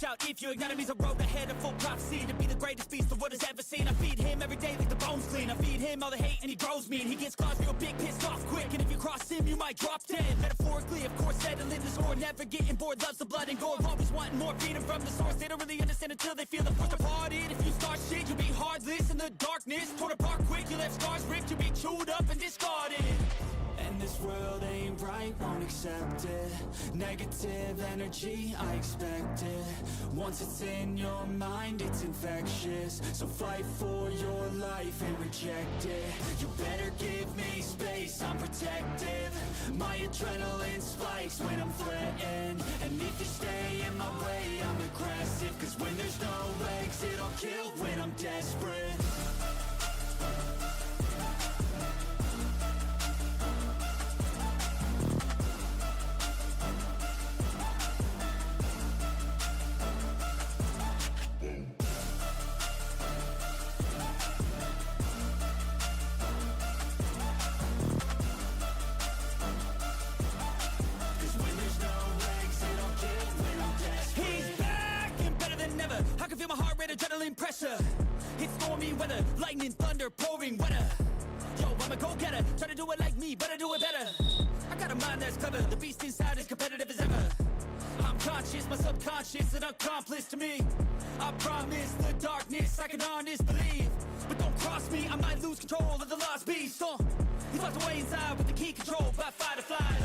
out if you ignite him. He's a road ahead of full prophecy to be the greatest beast the world has ever seen. I feed him every day like the bones clean. I feed him all the hate and he grows me. And he gets claws real big, pissed off quick. And if you cross him, you might drop dead. Metaphorically, of course, settling the score. Never getting bored, loves the blood and gore. Always wanting more, freedom from the source. They don't really understand until they feel the force departed. If you start shit, you'll be heartless in the darkness. Torn apart quick, you left scars ripped. You'll be chewed up and discarded. And this world ain't right, won't accept it. Negative energy, I expect it. Once it's in your mind, it's infectious. So fight for your life and reject it. You better give me space, I'm protective. My adrenaline spikes when I'm threatened. And if you stay in my way, I'm aggressive. Cause when there's no exit, I'll kill when I'm desperate. Adrenaline pressure, it's stormy weather, lightning, thunder, pouring weather. Yo, I'm a go-getter, try to do it like me, but I do it better. I got a mind that's clever, the beast inside is competitive as ever. I'm conscious, my subconscious, an accomplice to me. I promise the darkness, I can honest believe. But don't cross me, I might lose control of the lost beast. He's locked away inside with the key control by fight or flight.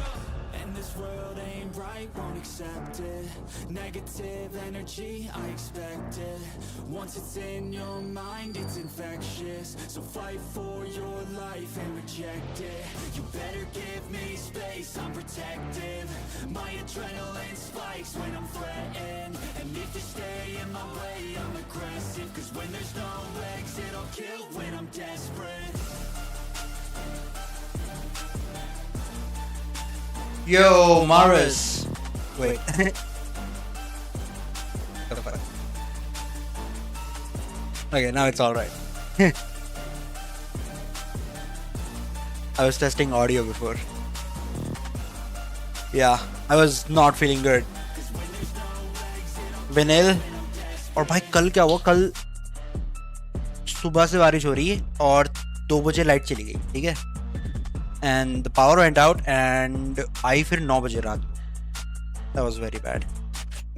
And this world ain't right, won't accept it. Negative energy, I expect it. Once it's in your mind, it's infectious. So fight for your life and reject it. You better give me space, I'm protective. My adrenaline spikes when I'm threatened. And if you stay in my way, I'm aggressive. Cause when there's no exit, I'll kill when I'm desperate. Yo, Maris. Wait. Okay, now it's alright. I was testing audio before. Yeah, I was not feeling good. Vinyl. और भाई कल क्या हुआ, कल सुबह से बारिश हो रही है और 2 बजे लाइट चली गई, ठीक है, and the power went out and I फिर 9 बजे रात को. That was very bad.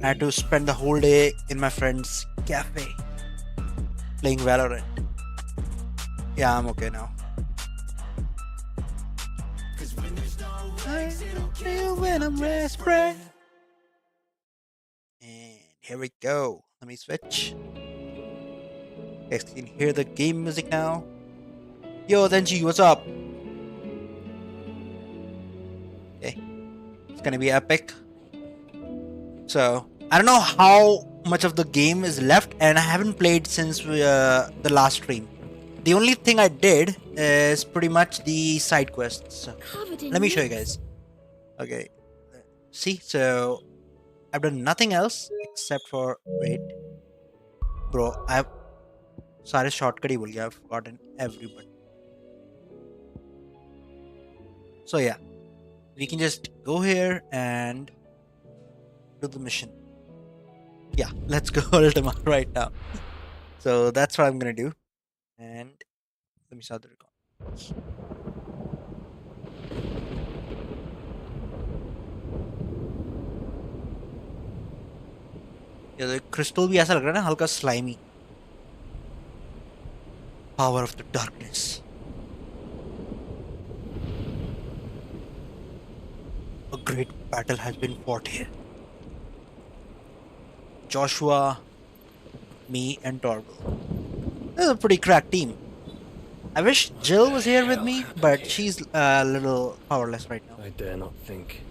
I had to spend the whole day in my friend's cafe playing Valorant. Yeah, I'm okay now. I feel when I'm desperate. And here we go. Let me switch. You guys can hear the game music now. Yo, Tenchi, what's up? Okay. It's gonna be epic. So, I don't know how much of the game is left, and I haven't played since the last stream. The only thing I did is pretty much the side quests. So, let me show you guys. Okay. See, so I've done nothing else except for wait. Bro, I've सारे shortcut ही भूल गया. I've forgotten everybody. So yeah, we can just go here and do the mission. Yeah, let's go Ultima right now. So that's what I'm gonna do. And let me start the record. Yeah, the crystal भी ऐसा लग रहा है ना, हल्का slimy. Power of the darkness. A great battle has been fought here. Joshua, me, and Torval. This is a pretty crack team. I wish Jill was here with me, but she's a little powerless right now. I dare not think.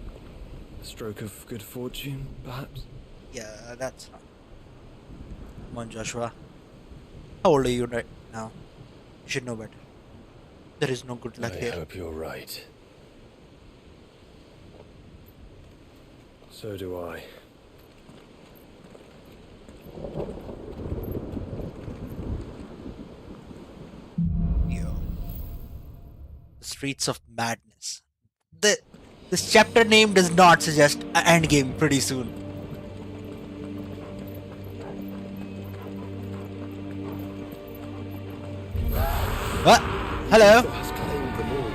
A stroke of good fortune, perhaps? Yeah, that's not. Come on, Joshua. How old are you right now? You should know better. There is no good luck here. I hope you're right. So do I. Yo. The Streets of Madness. This chapter name does not suggest an endgame pretty soon. What? Hello? Has claimed them all.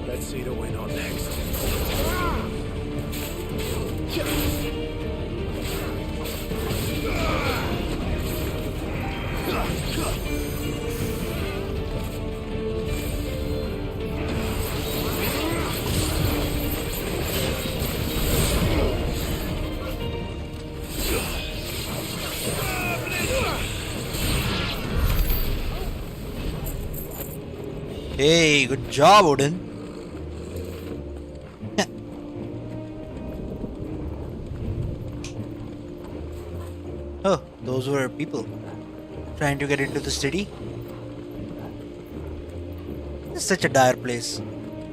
Let's see the winner next. Hey, good job, Odin. Oh, those were people trying to get into the city. It's such a dire place.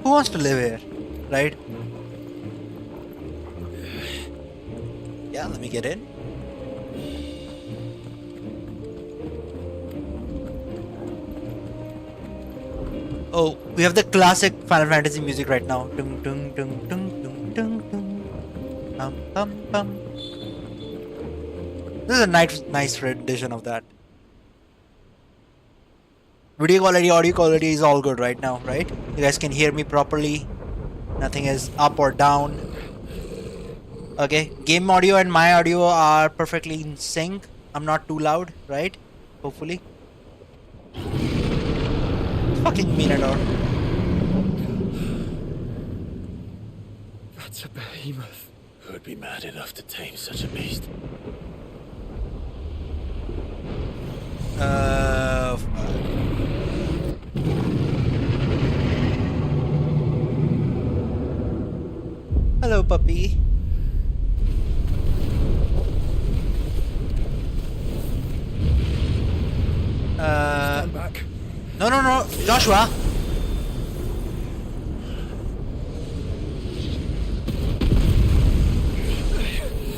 Who wants to live here, right? Yeah, let me get in. Oh, we have the classic Final Fantasy music right now. Tung tung tung tung tung tung tung. Pum pum pum. This is a nice rendition of that. Video quality, audio quality is all good right now, right? You guys can hear me properly. Nothing is up or down. Okay, game audio and my audio are perfectly in sync. I'm not too loud, right? Hopefully. Fucking Minotaur. That's a behemoth. Who would be mad enough to tame such a beast? Hello, puppy. Stand back. No, Joshua.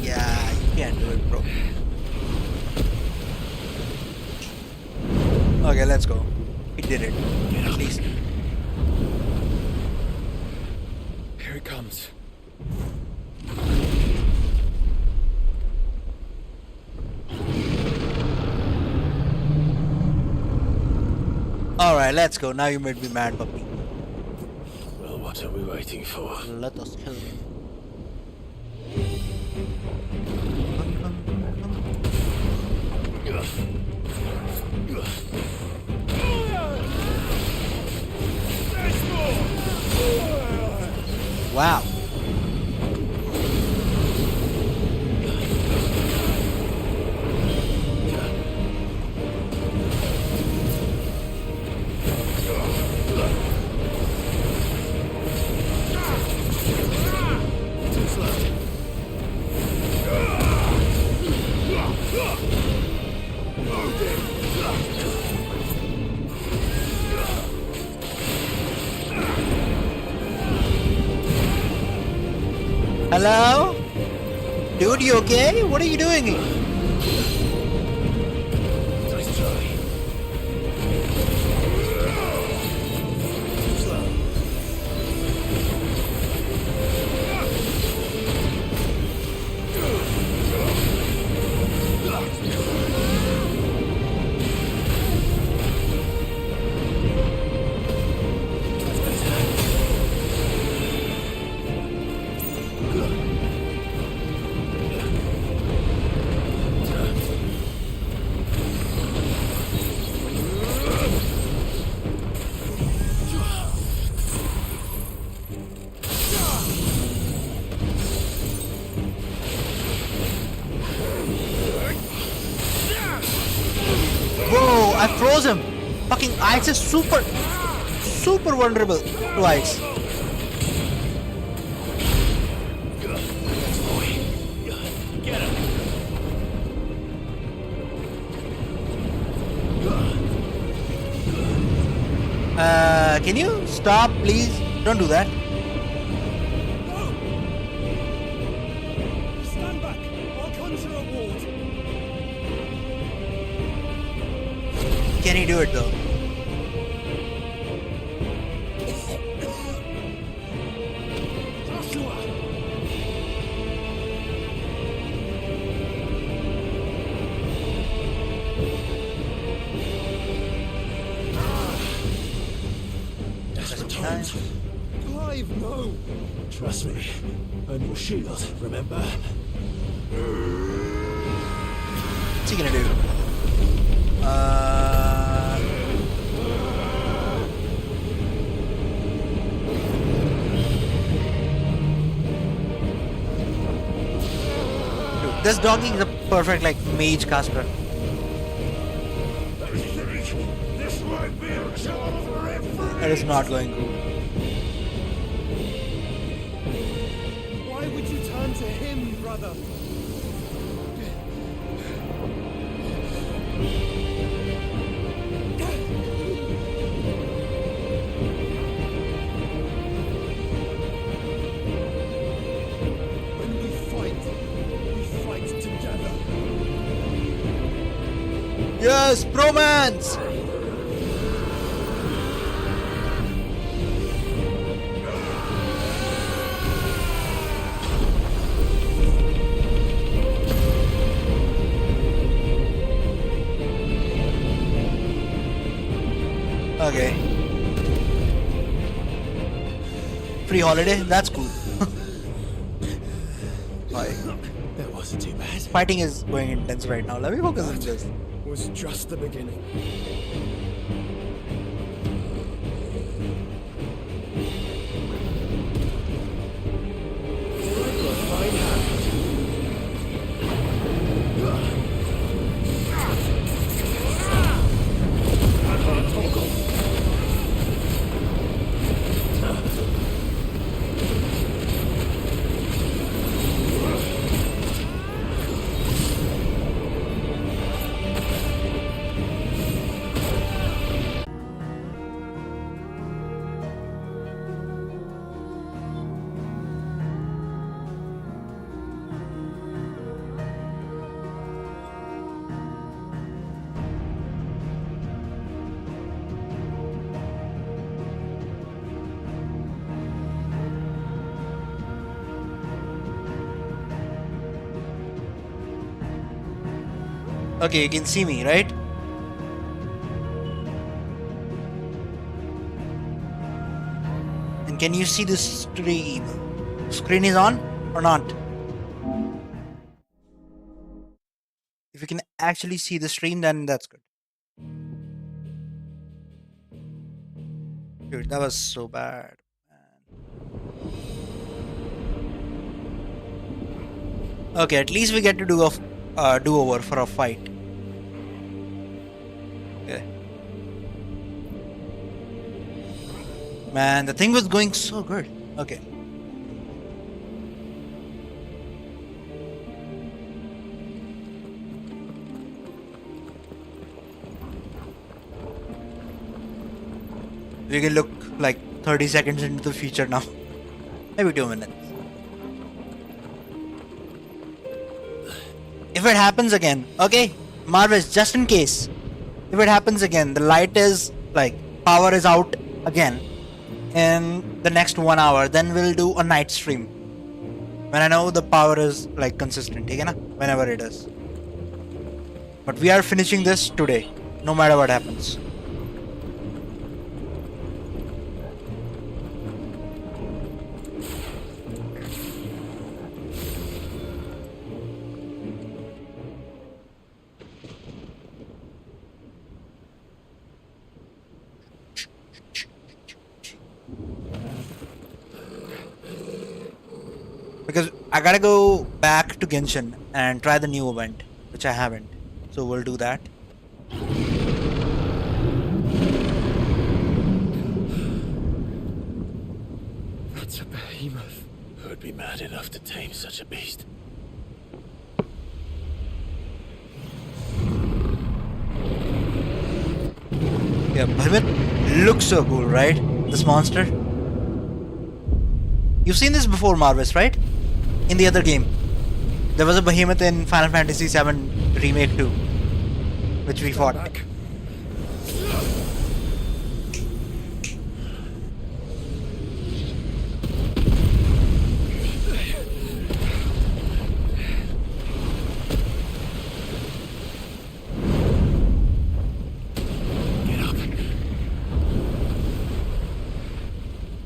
Yeah, you can't do it, bro. Okay, let's go. He did it. At least. Here it comes. Alright, let's go. Now you made me mad, puppy. Well, what are we waiting for? Let us kill him. Wow. Hello? Dude, you okay? What are you doing? Nice try. Whoa, I froze him. Fucking ice is super vulnerable to ice. Get him! Can you stop, please? Don't do that. Stand back. I'll conjure a ward. Can he do it though? Joshua. Trust me. I'm your shield, remember? What's he gonna do? Dude, this doggy is a perfect like mage caster. This might be a job for everyone. That is not going good. Why would you turn to him, brother? When we fight together. Yes, bromance! Okay. Free holiday? That's cool. Why? That wasn't too bad. Fighting is going intense right now. Let me focus on this. Was just the beginning. Okay, you can see me, right? And can you see the stream? Screen is on or not? If you can actually see the stream, then that's good. Dude, that was so bad. Man. Okay, at least we get to do a do-over for a fight. Okay. Man, the thing was going so good. Okay. We can look like 30 seconds into the future now. Maybe 2 minutes. If it happens again, okay, Marvis, just in case, if it happens again, the light is like, power is out again in the next 1 hour, then we'll do a night stream. When I know the power is like consistent, okay, na? Whenever it is. But we are finishing this today, no matter what happens. Because I gotta go back to Genshin and try the new event, which I haven't. So we'll do that. That's a behemoth. Who'd be mad enough to tame such a beast? Yeah, Behemoth looks so cool, right? This monster. You've seen this before, Marvis, right? In the other game. There was a behemoth in Final Fantasy VII Remake 2, which we fought. Back. Get up.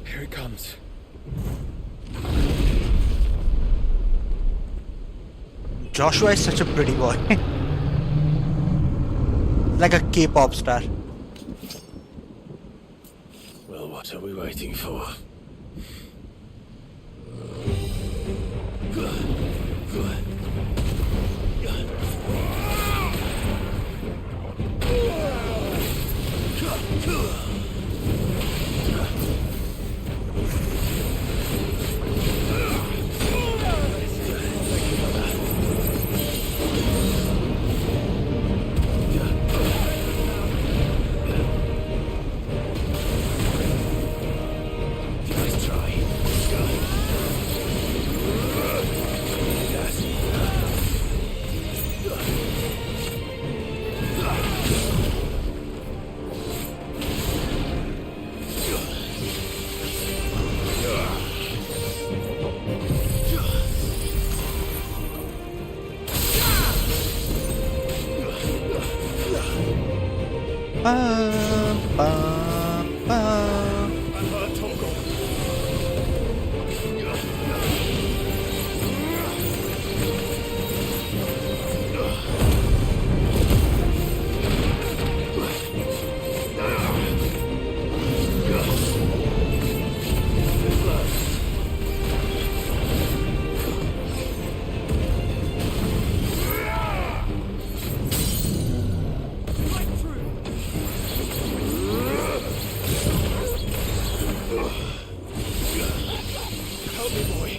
Here it comes. Joshua is such a pretty boy. Like a K-pop star. Well, what are we waiting for? Nice try. Bum, bum, bum. Help me, boy.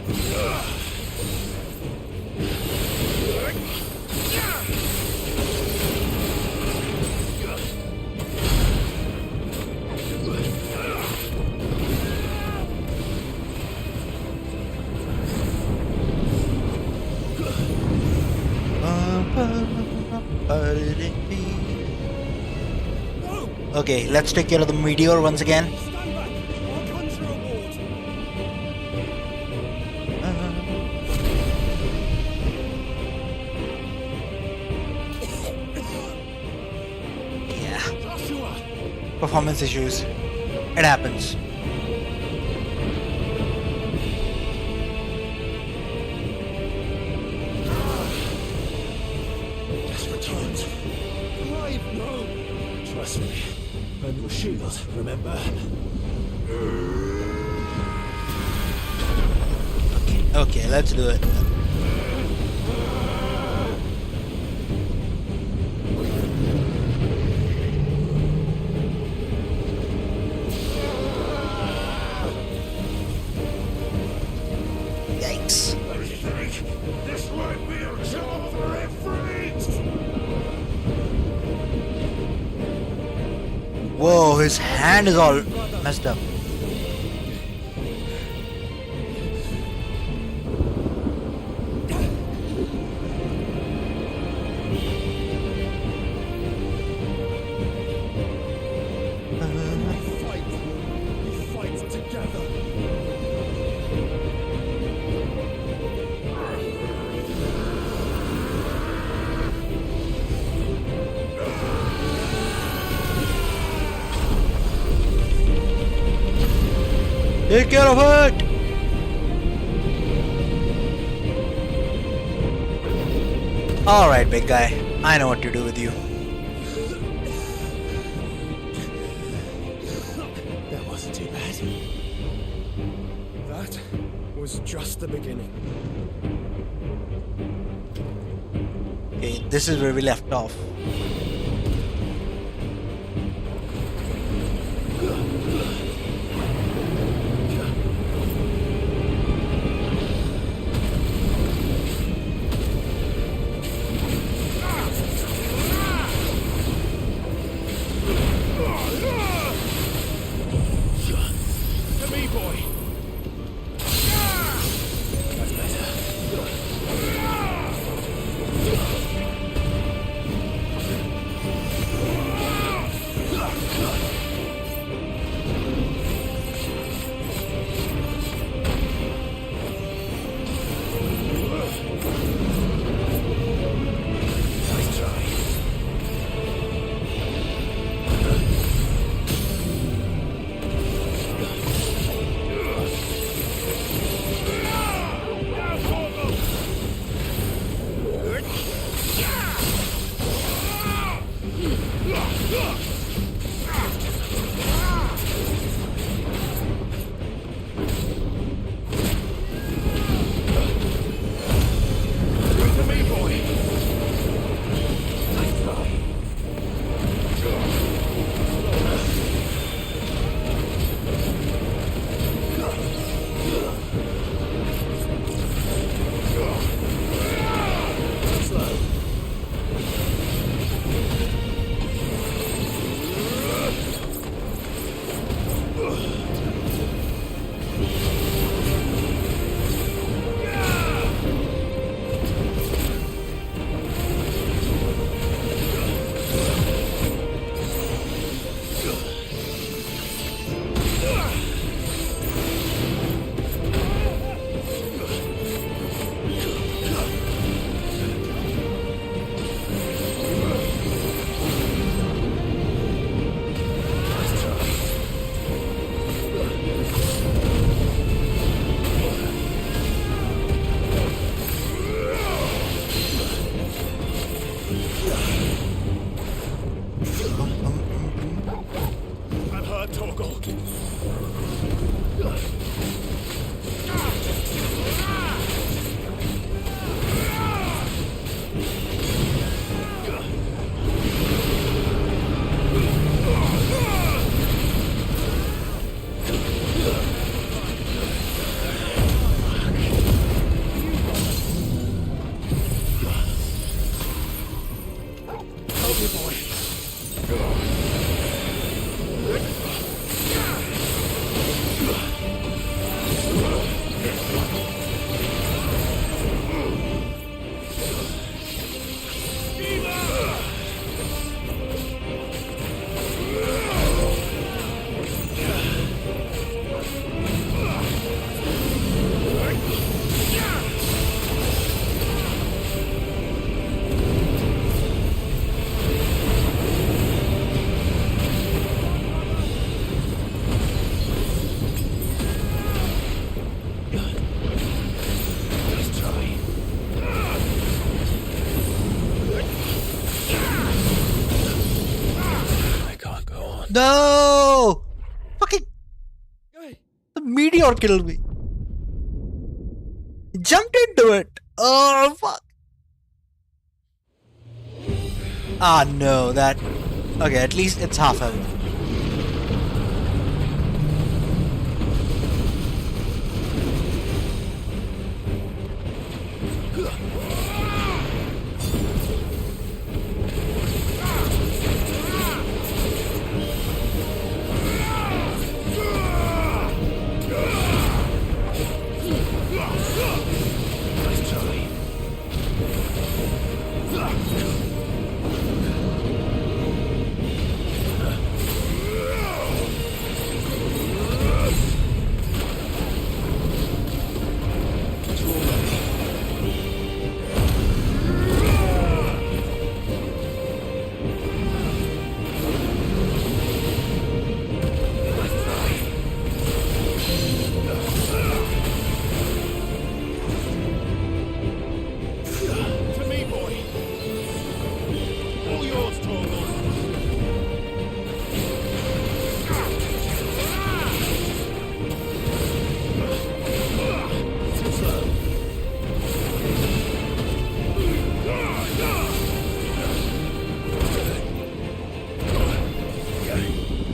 Okay, let's take care of the meteor once again. Stand back. I'll conjure a ward. Yeah, Joshua. performance issues. It happens. Desperate times. Clive, no. Trust me. I'm your shield, remember? Okay, let's do it. Yikes. I think this might be a job for everything. Whoa, his hand is all messed up. Fight. We fight together. Take care of it! Alright, big guy. I know what to do with you. That wasn't too bad. That was just the beginning. Okay, this is where we left off. To me, boy. That's better. No! Fucking the meteor killed me. Jumped into it. Oh fuck. Ah no, that. Okay, at least it's half health. To me, boy. All yours, Torgal. Too slow.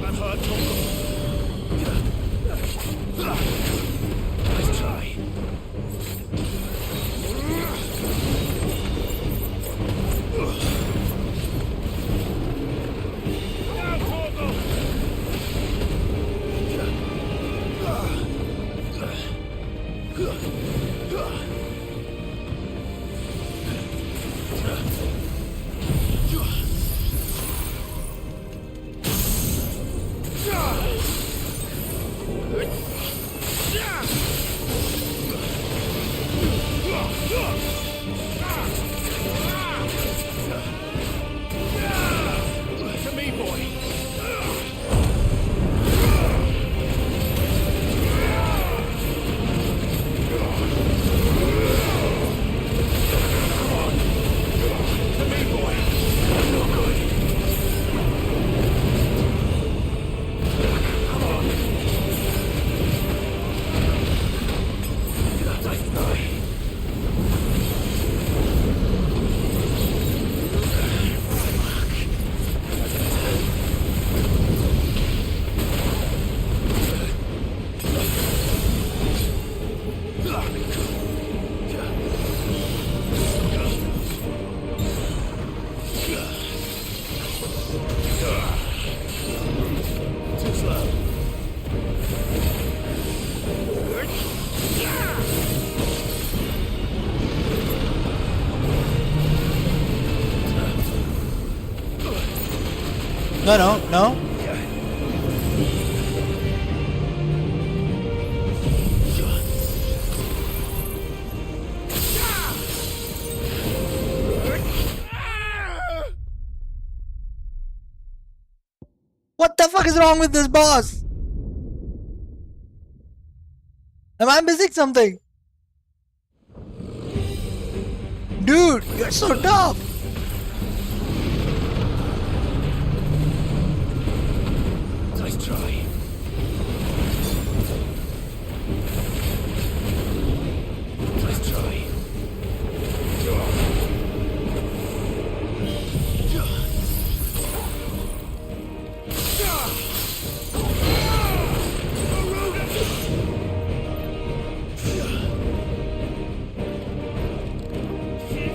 I'm hurt, Torgal. Nice try. Now, Torgal. To me, boy. To me, boy. No good. Come on. Nice try. Too slow. No. What the fuck is wrong with this boss? Am I missing something? Dude, you're so tough. Nice try. Nice try.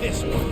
This one.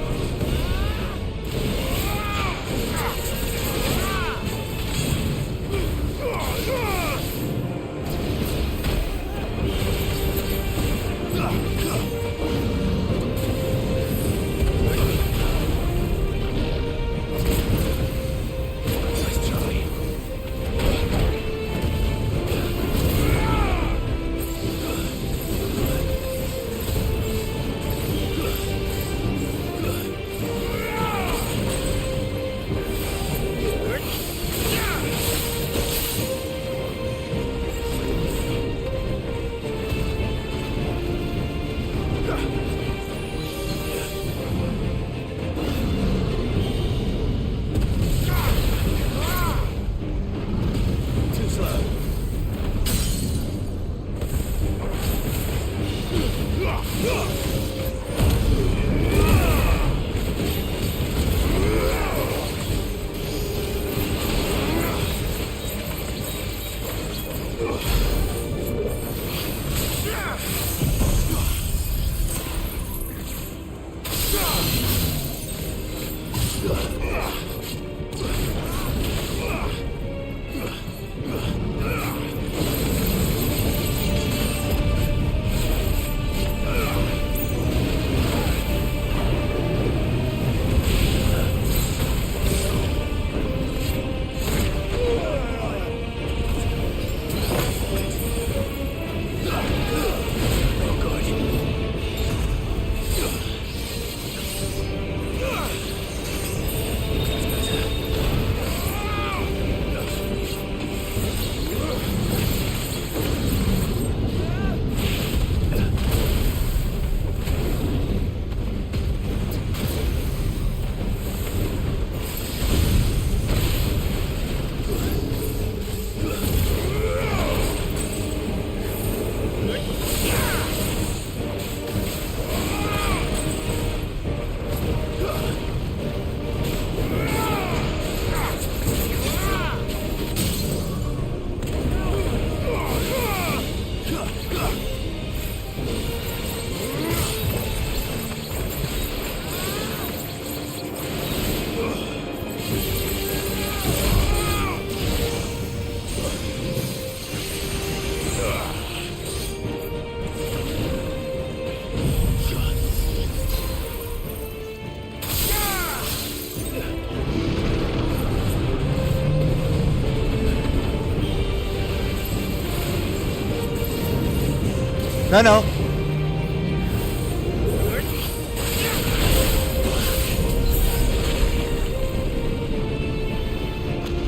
No, no.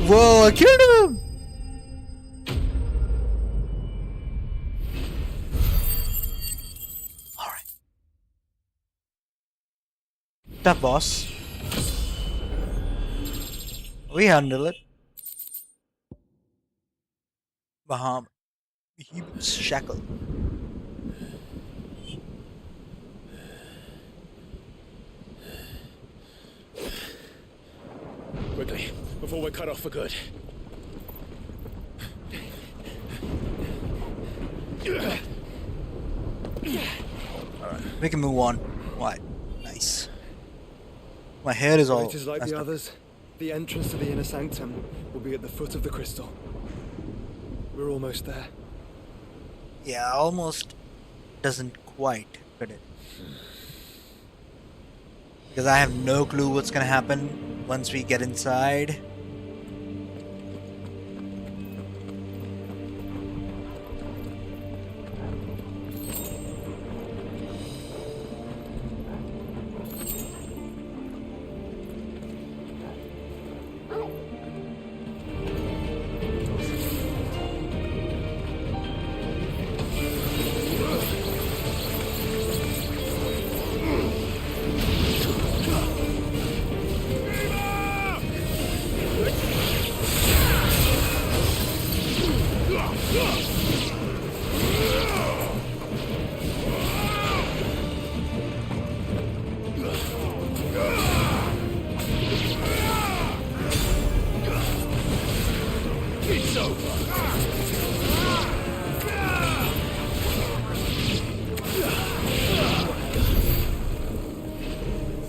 Whoa, I killed him! Alright. Tough boss. We handle it. Baham. He's shackled. Quickly, before we're cut off for good. We can move on. What? Nice. My hair is all. It is like messed the up. others. The entrance to the inner sanctum will be at the foot of the crystal. We're almost there. Yeah, almost doesn't quite fit it. Because I have no clue what's gonna happen once we get inside.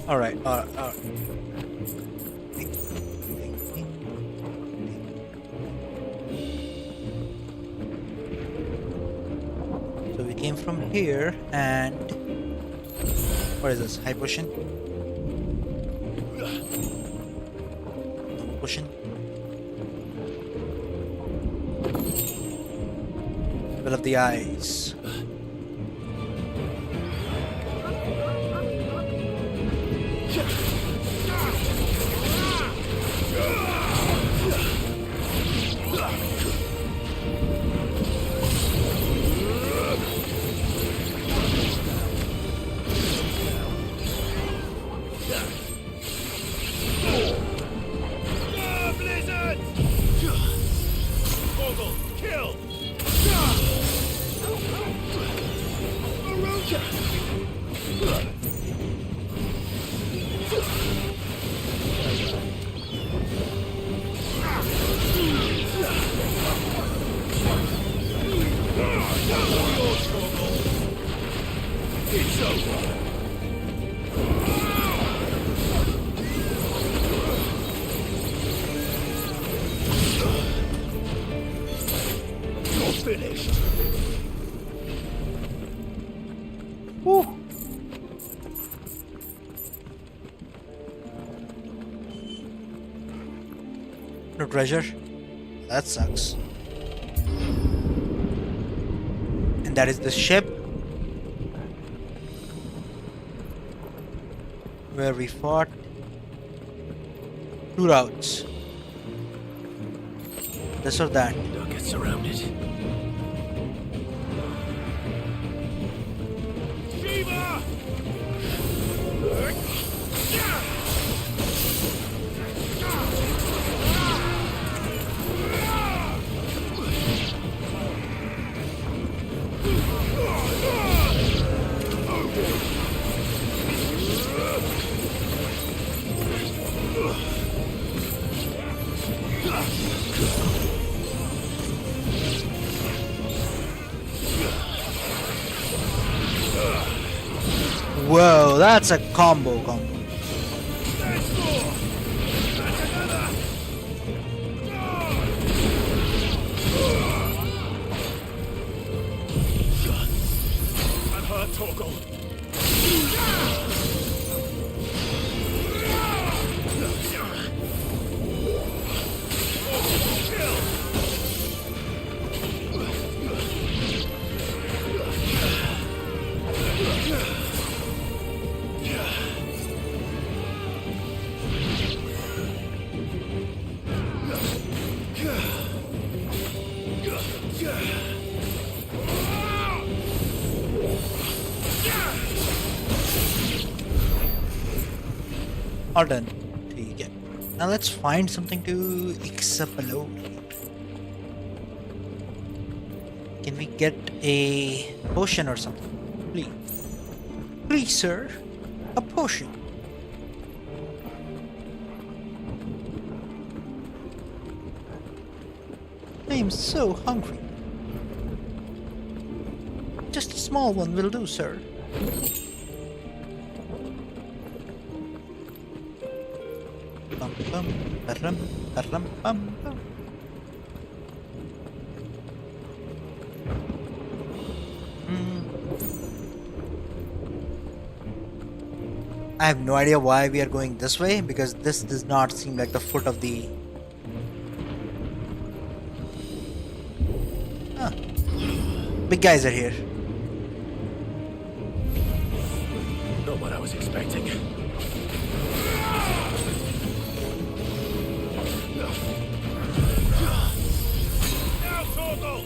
Alright, alright. So we came from here and what is this? High potion? Low potion? Will of the eyes. Kill! It's over. You're finished. Woo. No treasure. That sucks. And that is the ship where we fought. Two routes. This or that. Don't get surrounded. Shiva! Whoa, that's a combo. I'm hurt, Torgal. All done. ठीक है. Now let's find something to explore. Can we get a potion or something? Please. Please, sir. A potion. I am so hungry. Just a small one will do, sir. Bum, bum, ba-rum, ba-rum, bum, bum. I have no idea why we are going this way, because this does not seem like the foot of the... Ah. Big guys are here. Not what I was expecting. Now, Torgal!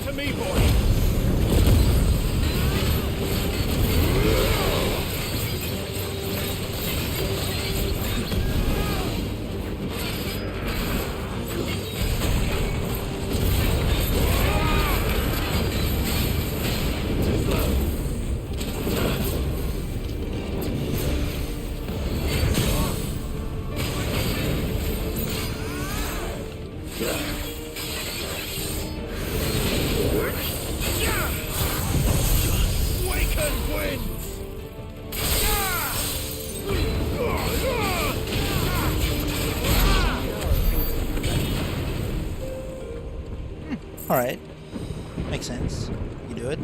To me, boy! Alright. Makes sense. You do it.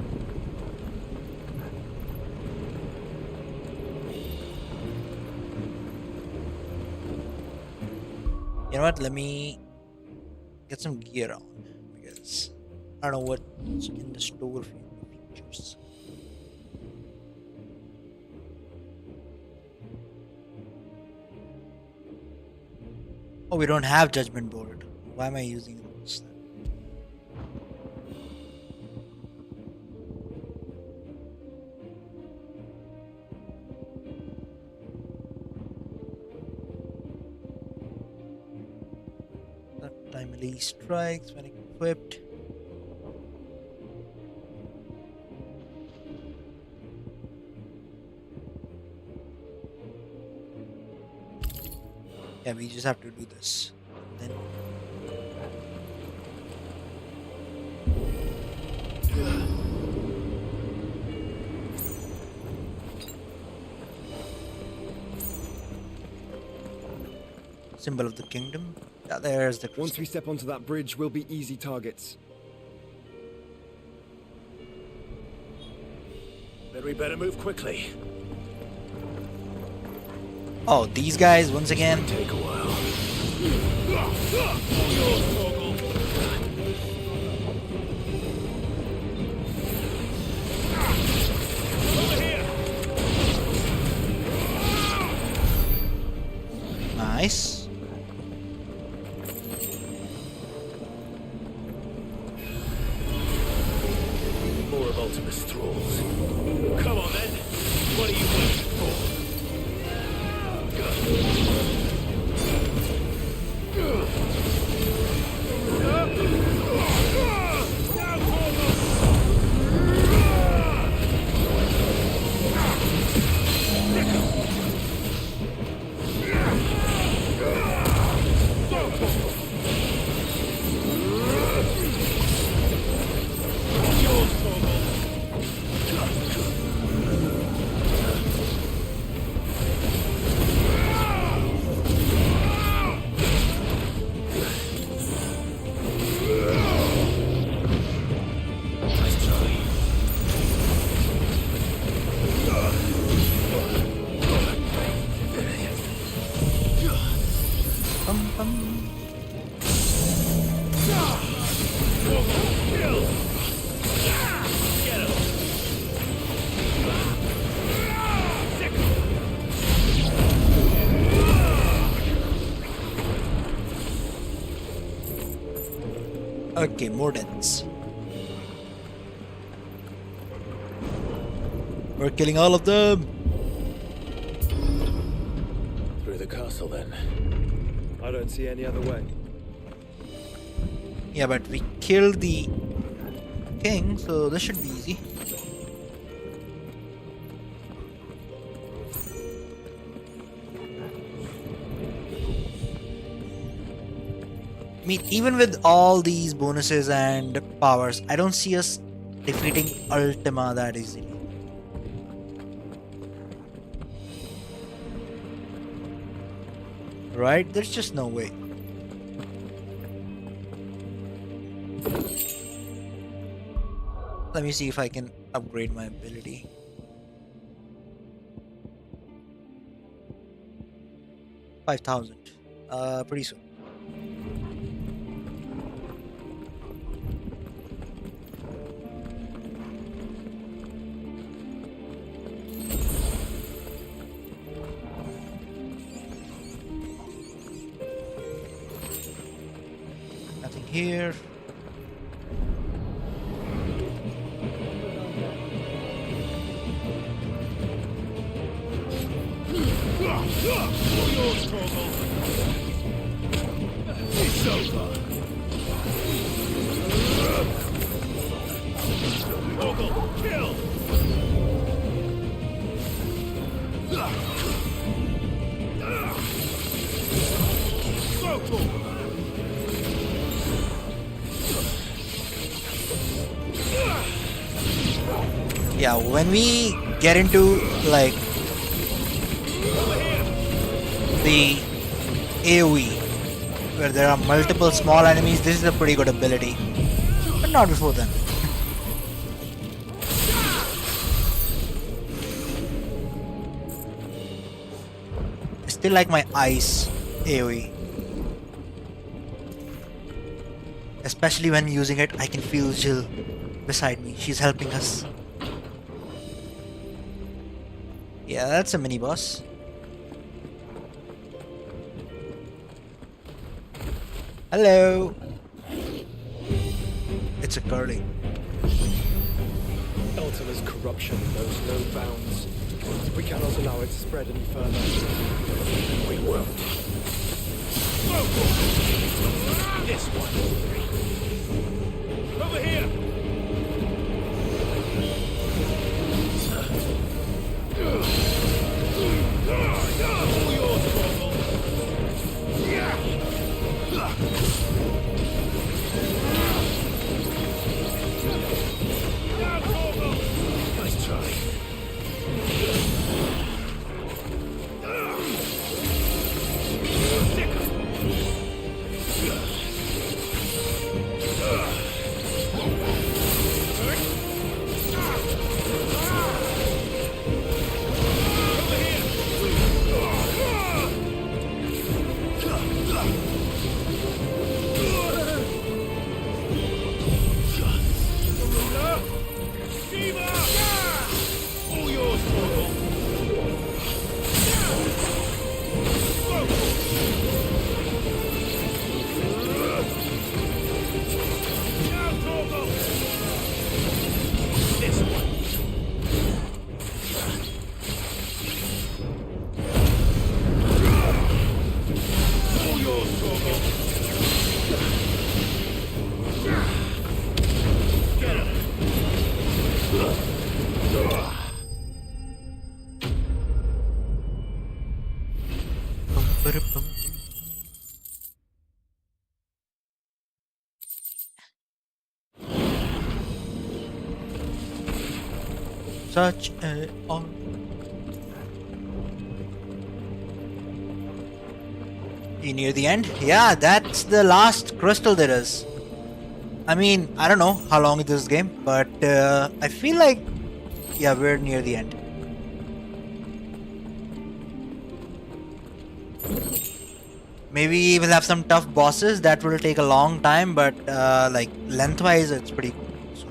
know what? Let me get some gear on because I don't know what's in the store for features. Oh, we don't have judgment board. Why am I using those? Timely strikes when equipped. Yeah, we just have to do this. Then symbol of the kingdom. Yeah, there's the crystal. Once we step onto that bridge, we'll be easy targets. Then we better move quickly. Oh, these guys once again. Take a while. Nice. More of Ultimus thralls. Come on then. What are you waiting for? Bum, bum. Okay, more deaths. We're killing all of them. Through the castle then. I don't see any other way. Yeah, but we killed the king, so this should be easy. I mean, even with all these bonuses and powers, I don't see us defeating Ultima that easily. Right? There's just no way. Let me see if I can upgrade my ability. $5,000. Pretty soon. Nothing here. It's over. Torgal, kill! Go, Torgal! Yeah, when we get into like the AoE where there are multiple small enemies, this is a pretty good ability. But not before then. I still like my ice AoE. Especially when using it, I can feel Jill beside me. She's helping us. Yeah, that's a mini boss. Hello. It's a curly. Ultima's corruption knows no bounds. We cannot allow it to spread any further. We won't. This one. Over here. All yours, Corporal. Nice try. All yours, Corporal. This one. All yours, Corporal. Get him. Such a honor. You near the end? Yeah, that's the last crystal there is. I mean, I don't know how long is this game, but I feel like, yeah, we're near the end. Maybe we'll have some tough bosses that will take a long time, but like lengthwise, it's pretty cool. So.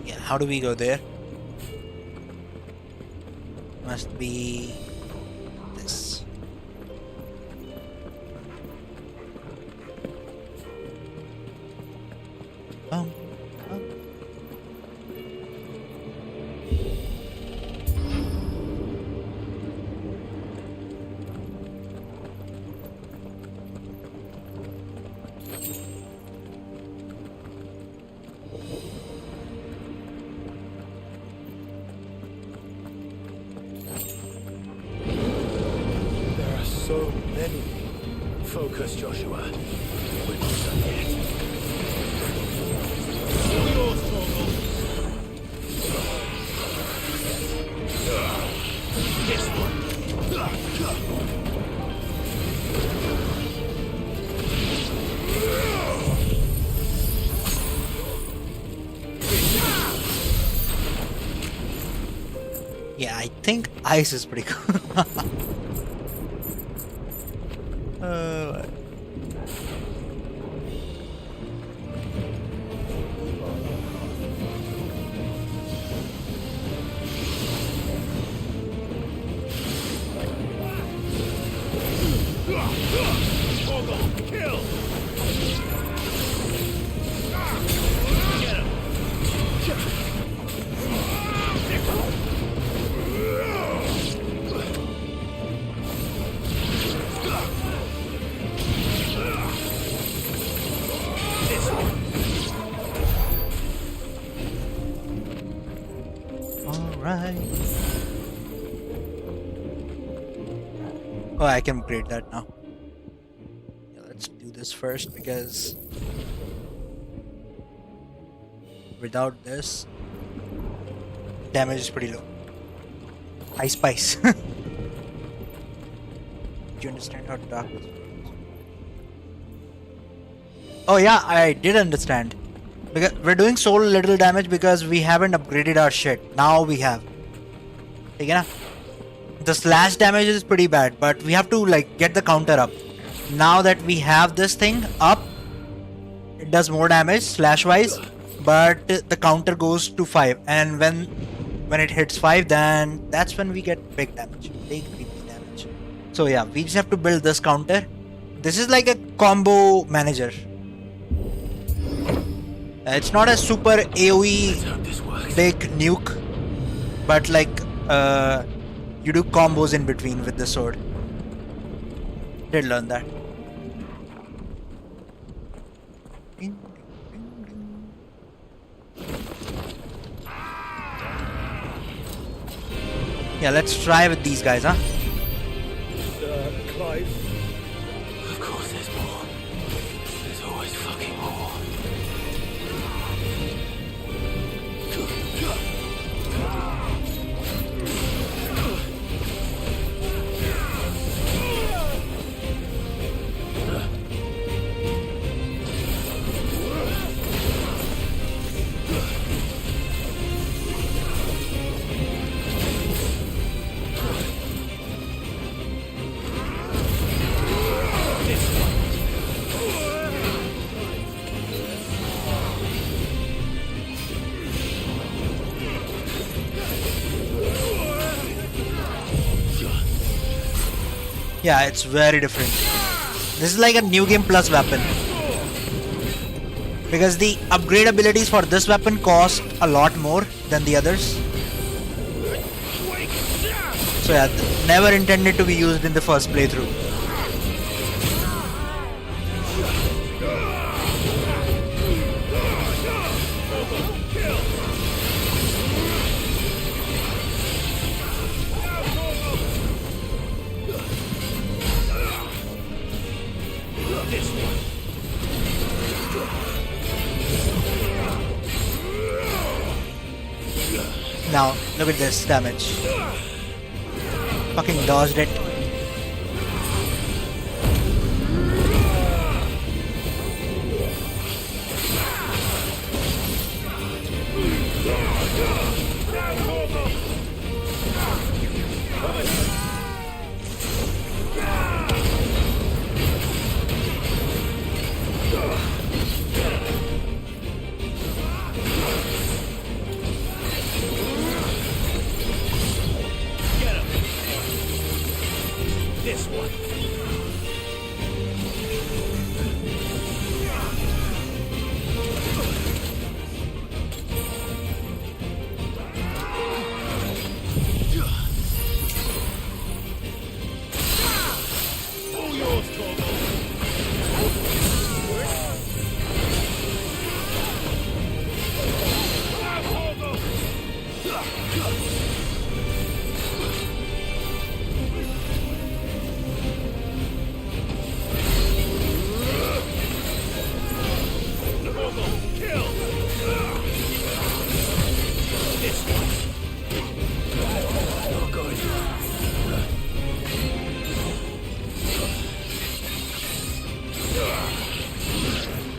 Yeah, how do we go there? Must be this. Oh. So many. Focus, Joshua. We're not done yet. All yours, Torgal. This one. Yeah, I think ice is pretty cool. Alright. Oh, I can upgrade that now. Yeah, let's do this first because without this, damage is pretty low. High spice. Do you understand how dark this works? Oh yeah, I did understand. Because we're doing so little damage because we haven't upgraded our shit. Now we have. Okay, na? The slash damage is pretty bad, but we have to like get the counter up. Now that we have this thing up, it does more damage slash wise, but the counter goes to 5, and when it hits 5, then that's when we get big damage, big damage. So yeah, we just have to build this counter. This is like a combo manager. It's not a super AoE big nuke, but like you do combos in between with the sword. Did learn that. Yeah, let's try with these guys, huh? Clive. Of course there's more. There's always fucking more. Yeah, it's very different. This is like a new game plus weapon. Because the upgrade abilities for this weapon cost a lot more than the others. So yeah, never intended to be used in the first playthrough. Now, look at this damage. Fucking dodged it. This one. All yours, Torgo.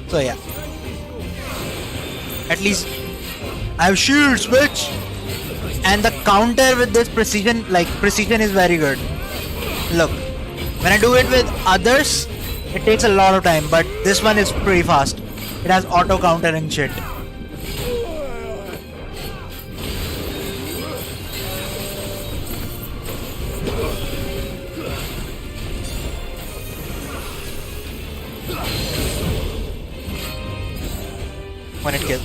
So yeah. At least I have shield switch. And the counter with this precision, precision is very good. Look, when I do it with others, it takes a lot of time, but this one is pretty fast. It has auto counter and shit. When it kills.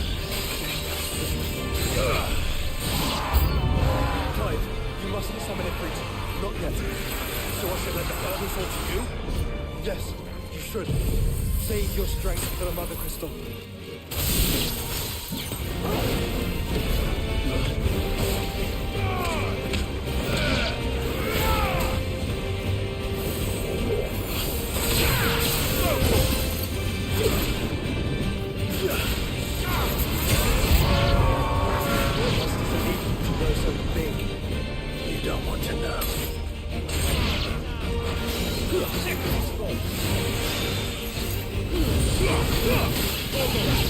Clive, you mustn't summon a creature. Not yet. So I should let the fire fall to you? Yes, you should. Save your strength for the Mother Crystal. You don't want to know.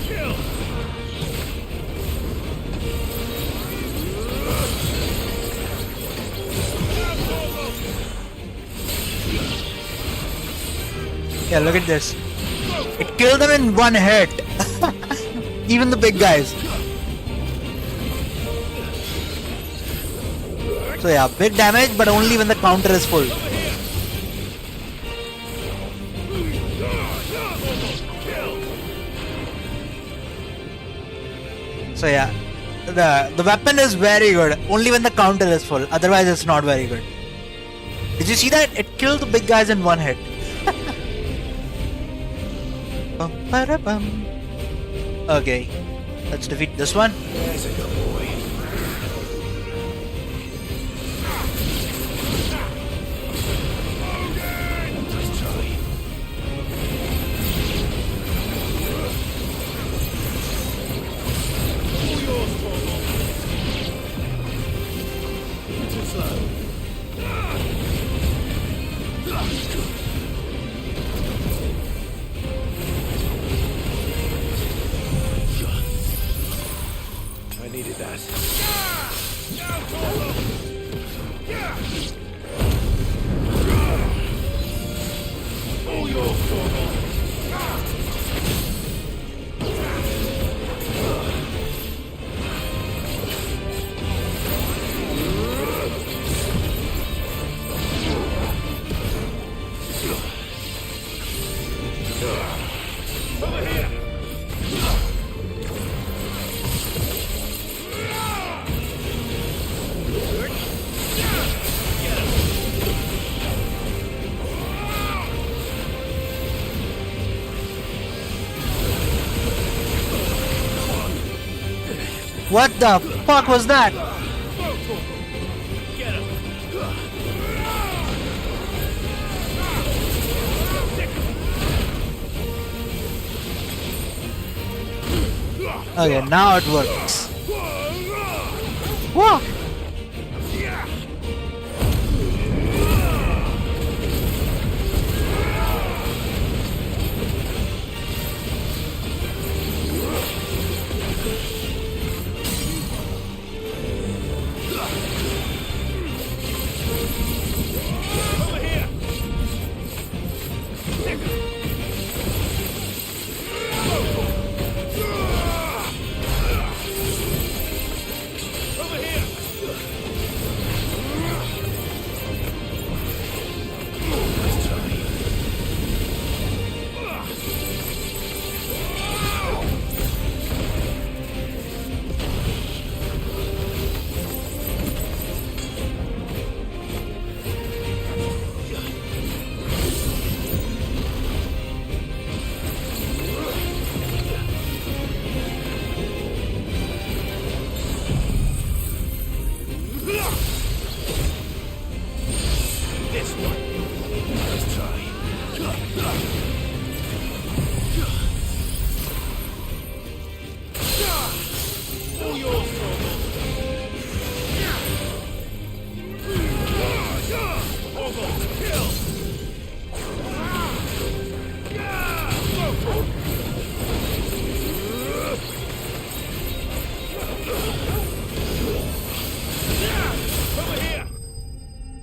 Kill! Yeah, look at this. It killed them in one hit. Even the big guys. So yeah, big damage, but only when the counter is full. So yeah, the weapon is very good, only when the counter is full, otherwise it's not very good. Did you see that? It killed the big guys in one hit. Bum. Okay, let's defeat this one. There's a good boy. Let's try. All yours, Bobo. Too slow. I needed that. All yours, Bobo. Over here. What the fuck was that? Get him. Okay, now it works. Whoa! Over here. Over here. Let's try. This one. Let's try. All yours, Bobo. Bobo, kill. Over here.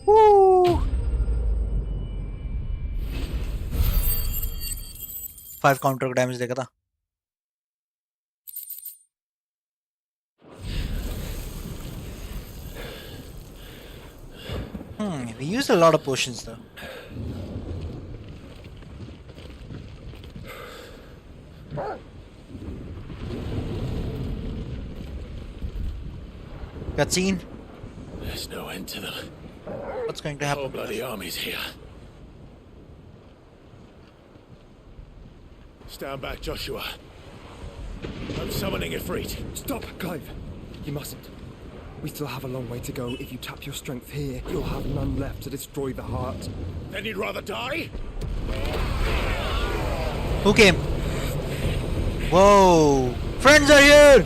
Woo! 5 counter damage देखा था. We used a lot of potions though. Cutscene. There's no end to them. What's going to The whole happen? bloody army's here. Stand back, Joshua. I'm summoning Ifrit. Stop, Clive. You mustn't. We still have a long way to go. If you tap your strength here, you'll have none left to destroy the heart. Then you'd rather die? Who came? Whoa! Friends are here!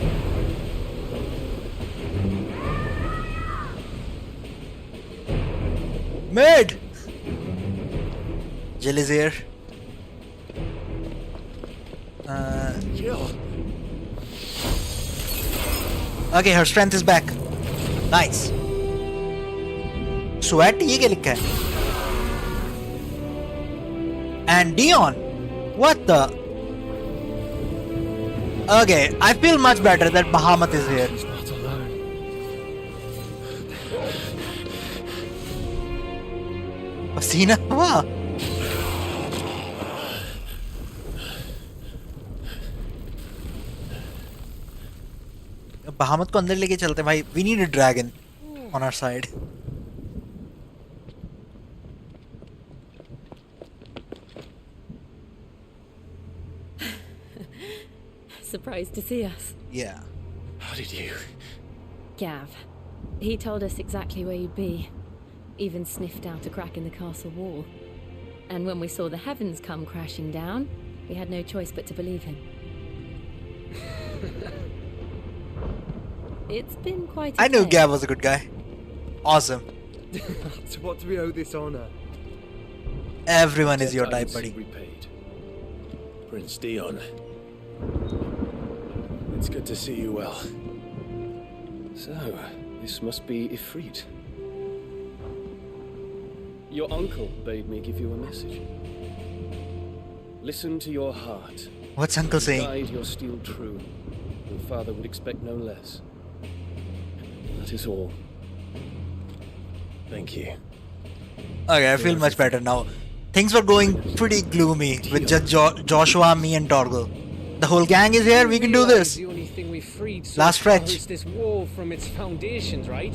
Mid! Jill is here. Jill. Okay, her strength is back. Nice. Sweat, ये क्या लिखा है? And Dion. What the? Okay, I feel much better that Bahamut is here. He's not alone. पसीना हुआ. Bahamut को अंदर लेके चलते भाई. We need a dragon on our side. Surprised to see us. Yeah. How did you? Gav. He told us exactly where you'd be. Even sniffed out a crack in the castle wall. And when we saw the heavens come crashing down, we had no choice but to believe him. It's been quite a I knew day. Gav was a good guy. Awesome. To what do we owe this honor? Everyone is your Debt I type, will see buddy. repaid. Prince Dion. It's good to see you well. So, this must be Ifrit. Your uncle bade me give you a message. Listen to your heart. What's Uncle saying? Guide your steel true. Your father would expect no less. That is all. Thank you. Okay, I feel much better now. Things were going pretty gloomy with just Joshua, me, and Torgal. The whole gang is here. We can do this. The only thing we freed so Last far stretch. is this wall from its foundations, right?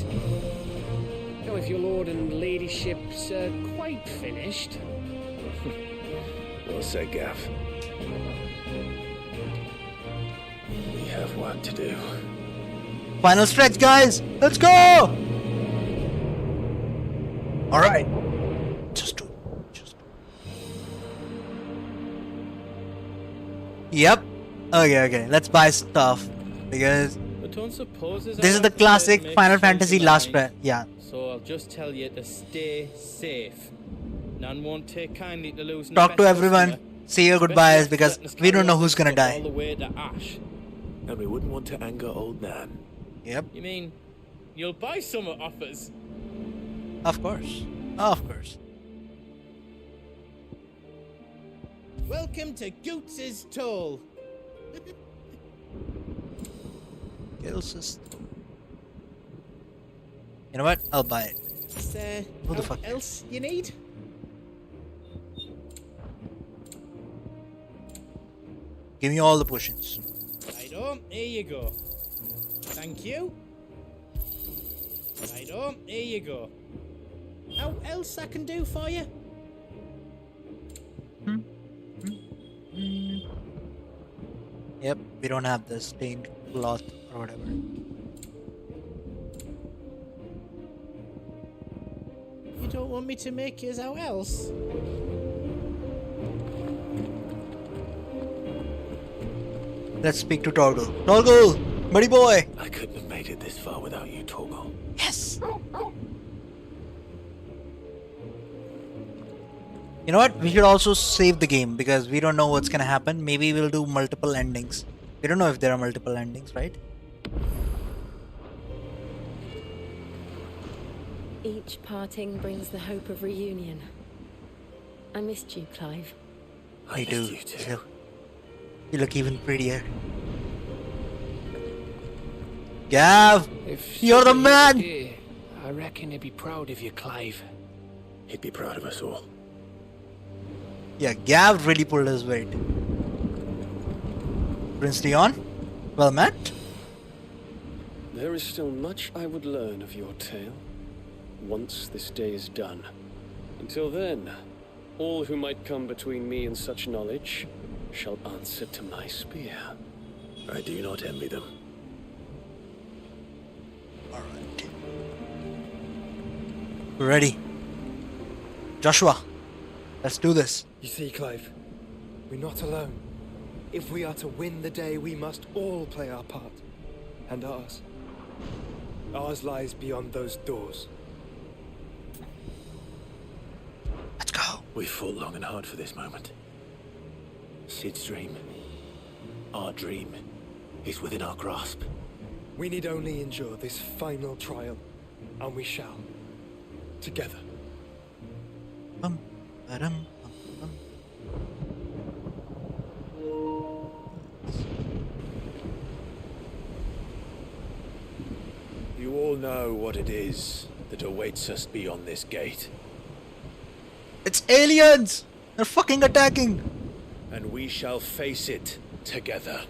Now, if your lord and ladyship's quite finished. Well said, Gav. We have work to do. Final stretch, guys. Let's go. All right. Just do it. Yep. Okay. Let's buy stuff because But don't suppose as this I is the have to classic make Final sense Fantasy of last mine, yeah. So I'll just tell you to stay safe. None won't take kindly to losing Talk the to best everyone. customer, Say your especially goodbyes after because letting us we don't carry know all who's this gonna stuff all die. the way to Ash. And we wouldn't want to anger old Nan. Yep. You mean you'll buy some off us? Of course. Of course. Welcome to Goots's Toll. Kill system. You know what? I'll buy it. Who the fuck? else you need? Give me all the potions. Right on, here you go. Thank you. Right on, here you go. How else I can do for you? Yep, we don't have the stained cloth or whatever. You don't want me to make yours out else? Let's speak to Torgal. Torgal! Buddy boy! I couldn't have made it this far without you, Torgal. Yes! You know what? We should also save the game because we don't know what's gonna happen. Maybe we'll do multiple endings. We don't know if there are multiple endings, right? Each parting brings the hope of reunion. I missed you, Clive. I do. missed you too. Still. You look even prettier. Gav! If You're the Super man! was here, I reckon he'd be proud of you, Clive. He'd be proud of us all. Yeah, Gav really pulled his weight. Prince Leon? Well met. There is still much I would learn of your tale, once this day is done. Until then, all who might come between me and such knowledge shall answer to my spear. I do not envy them. Alright. We're ready. Joshua, let's do this. You see, Clive, we're not alone. If we are to win the day, we must all play our part. And ours. Ours lies beyond those doors. Let's go. We fought long and hard for this moment. Sid's dream, our dream, is within our grasp. We need only endure this final trial, and we shall. Together. Bum, ba-dum, bum, bum. You all know what it is that awaits us beyond this gate. It's aliens! They're fucking attacking! And we shall face it together.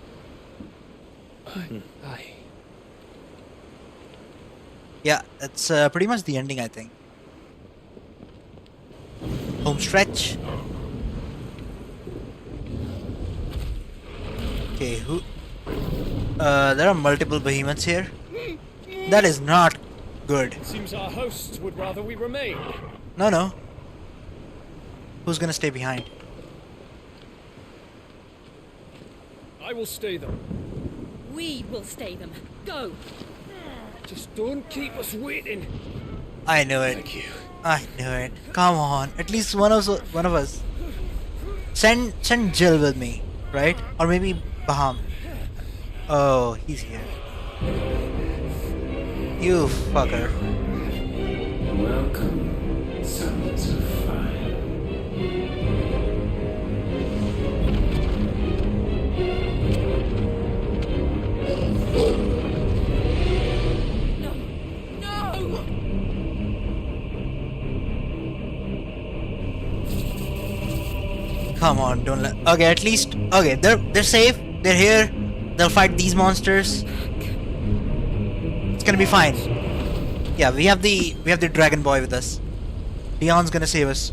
Aye. Yeah, that's pretty much the ending, I think. Home stretch. Okay, who? There are multiple behemoths here. That is not good. Seems our hosts would rather we remain. No. Who's gonna stay behind? I will stay them. We will stay them. Go! Just don't keep us waiting. I knew it. Thank you. I knew it. Come on, at least one of us. Send Jill with me, right? Or maybe Baham. Oh, he's here. You fucker. Welcome, sons of fire. Come on, don't let. Okay, at least. Okay, they're safe. They're here. They'll fight these monsters. It's gonna be fine. Yeah, we have the dragon boy with us. Leon's gonna save us.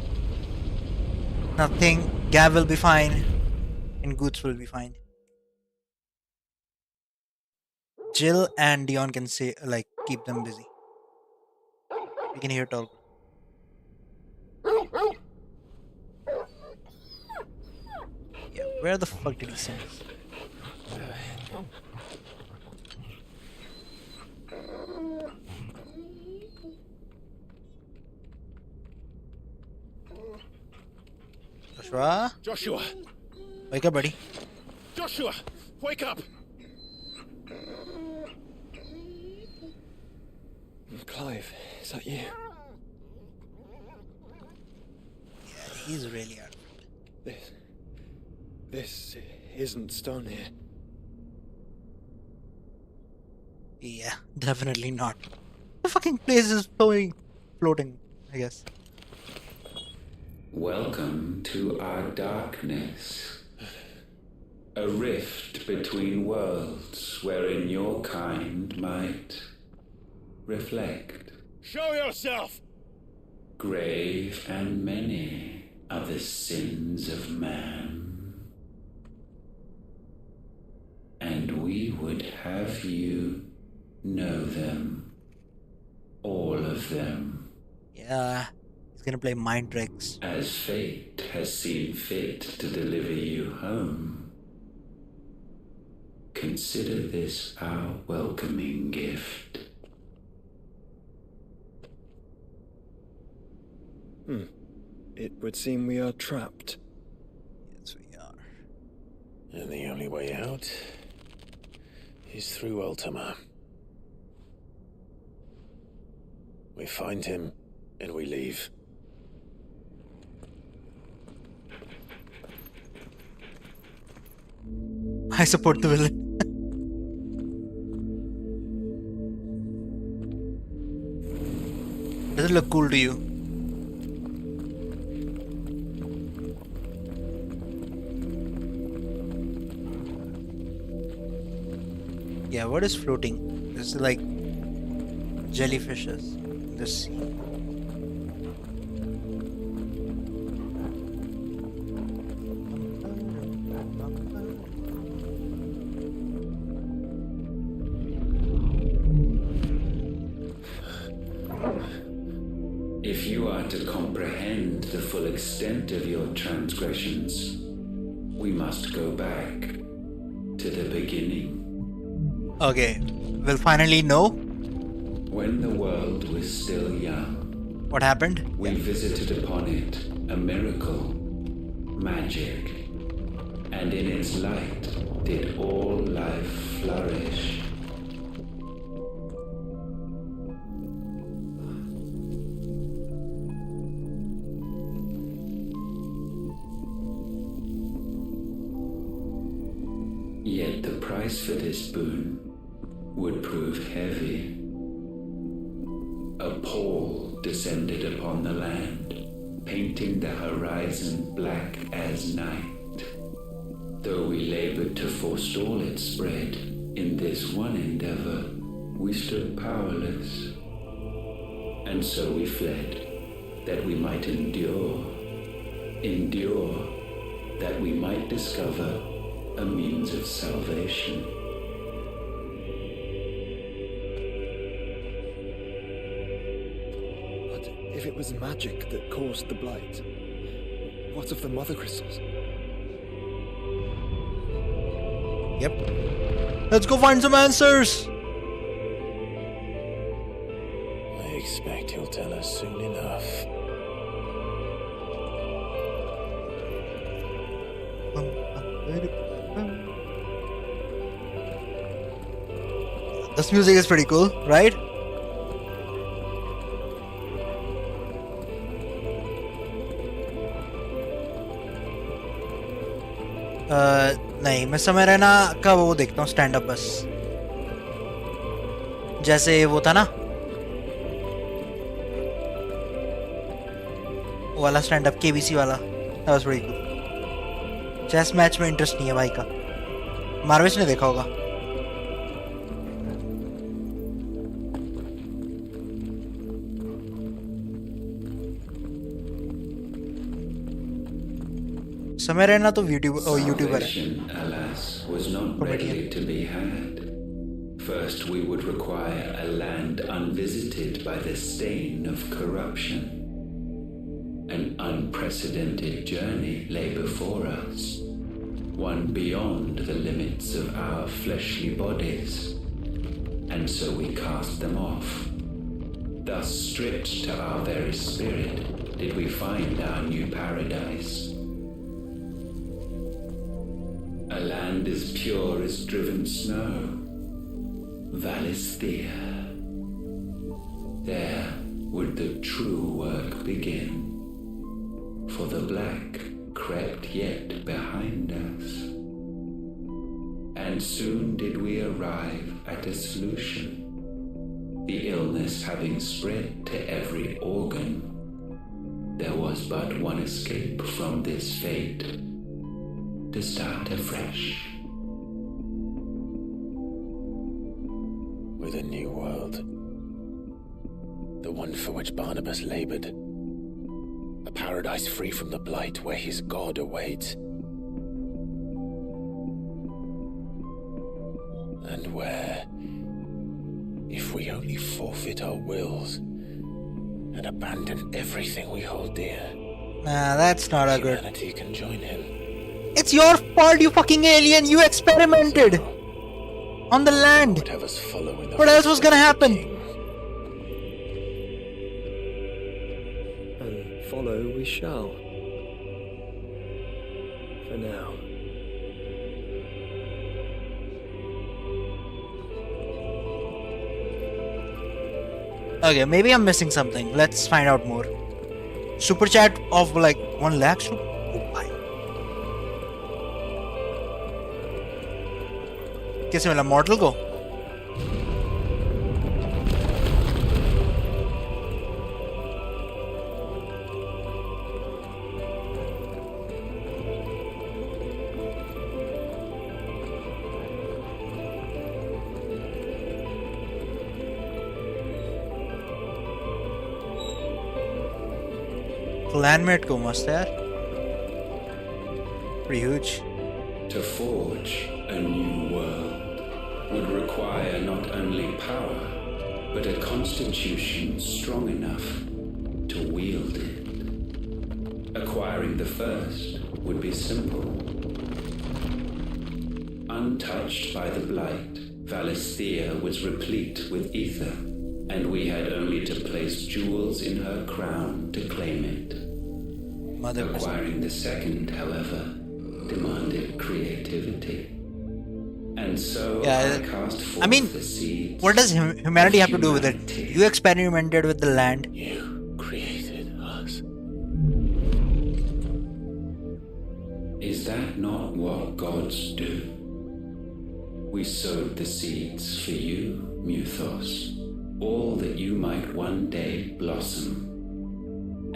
Nothing. Gav will be fine, and Goots will be fine. Jill and Dion can say keep them busy. We can hear talk. Yeah, where the fuck did he send us? Joshua? Joshua! Wake up, buddy. Joshua! Wake up! Clive, is that you? Yeah, he's really out. This isn't stone here. Yeah, definitely not. The fucking place is floating, I guess. Welcome to our darkness. A rift between worlds wherein your kind might reflect. Show yourself! Grave and many are the sins of man. And we would have you know them. All of them. Yeah, he's gonna play mind tricks. As fate has seen fit to deliver you home. Consider this our welcoming gift. It would seem we are trapped. Yes, we are. And the only way out is through Ultima. We find him and we leave. I support the villain. Does it look cool to you? Yeah, what is floating? This is like jellyfishes in the sea. to comprehend the full extent of your transgressions, we must go back to the beginning. Okay, we'll finally know. When the world was still young, What happened? we visited upon it a miracle, magic, and in its light did all life flourish. Yet the price for this boon would prove heavy. A pall descended upon the land, painting the horizon black as night. Though we labored to forestall its spread, in this one endeavor, we stood powerless. And so we fled, that we might endure, that we might discover a means of salvation. But if it was magic that caused the blight, what of the mother crystals? Yep. Let's go find some answers. I expect he'll tell us soon enough. This music is pretty cool, right? नहीं, मैं समय रहना का वो देखता हूँ stand up बस, जैसे वो था ना वो वाला स्टैंड अप केबीसी वाला, that was pretty cool. Chess match में इंटरेस्ट नहीं है भाई का, मार्वेस ने देखा होगा. समय रहना तो यूट्यूबर है. Salvation, alas, was not readily to be had. First, we would require a land unvisited by the stain of corruption. An unprecedented journey lay before us, one beyond the limits of our fleshly bodies, and so we cast them off. Thus, stripped to our very spirit, did we find our new paradise. A land as pure as driven snow, Valisthea. There would the true work begin, for the black crept yet behind us. And soon did we arrive at a solution. The illness having spread to every organ, there was but one escape from this fate, to start afresh. With a new world. The one for which Barnabas labored. A paradise free from the blight where his God awaits. And where, if we only forfeit our wills and abandon everything we hold dear, Nah, that's not a good. humanity can join him. It's your fault, you fucking alien. You experimented on the land. Would have us follow in the What else was gonna happen? And follow we shall. For now. Okay, maybe I'm missing something. Let's find out more. Super chat of like 1 lakh. Oh my. कैसे मिला model को? Clanmate को मस्त है यार. Pretty huge. To forge a new world would require not only power, but a constitution strong enough to wield it. find the first would be simple. Untouched by the blight, Valisthea was replete with ether, and we had only to place jewels in her crown to claim it. Acquiring the second, however, demanded creativity. And so I cast forth the seeds. What does humanity have to do with it? You experimented with the land. You created us. Is that not what gods do? We sowed the seeds for you, Muthos, all that you might one day blossom.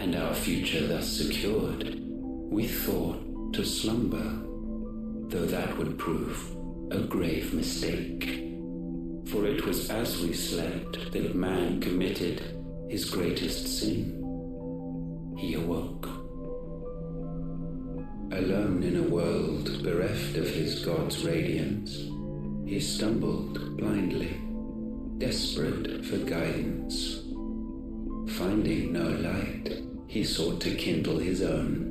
And our future thus secured, we thought to slumber, though that would prove a grave mistake. For it was as we slept that man committed his greatest sin. He awoke. Alone in a world bereft of his god's radiance, he stumbled blindly, desperate for guidance. Finding no light, he sought to kindle his own.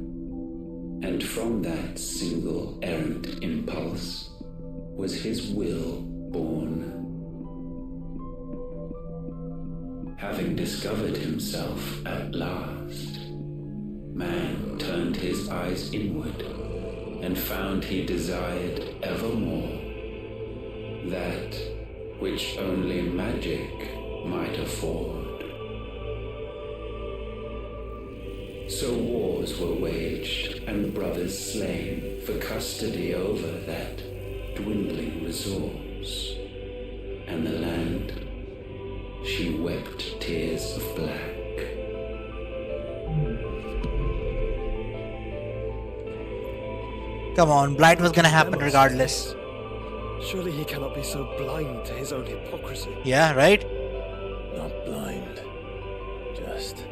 And from that single errant impulse was his will born. Having discovered himself at last, man turned his eyes inward and found he desired evermore that which only magic might afford. So wars were waged and brothers slain for custody over that dwindling resource, and the land, she wept tears of black. Come on, blight was gonna happen regardless. Surely he cannot be so blind to his own hypocrisy. Yeah, right? Not blind, just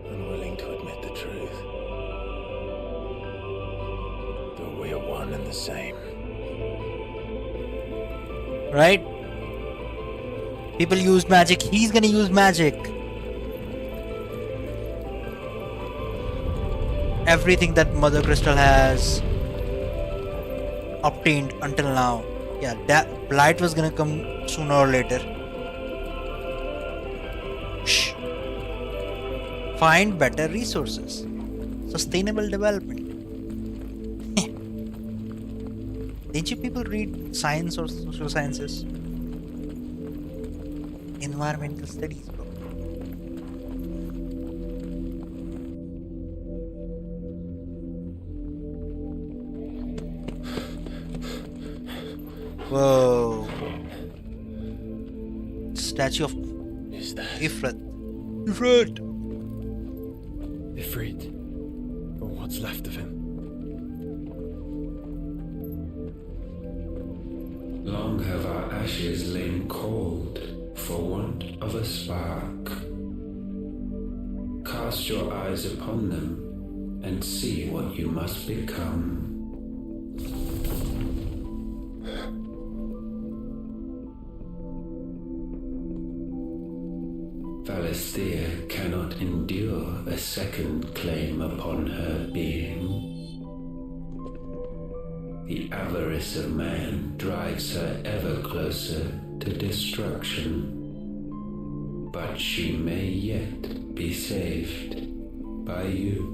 unwilling to admit the truth. Though we are one and the same. Right? People use magic, he's gonna use magic. Everything that Mother Crystal has obtained until now. Yeah, that blight was gonna come sooner or later. Shh. Find better resources. Sustainable development. Didn't you people read science or social sciences? Environmental studies, bro. Whoa. Statue of Ifrit. Ifrit! Ifrit. Or what's left of him. Long have our ashes lain cold for want of a spark. Cast your eyes upon them and see what you must become. Valisthea cannot endure a second claim upon her being. The avarice of man drives her ever closer to destruction. But she may yet be saved by you.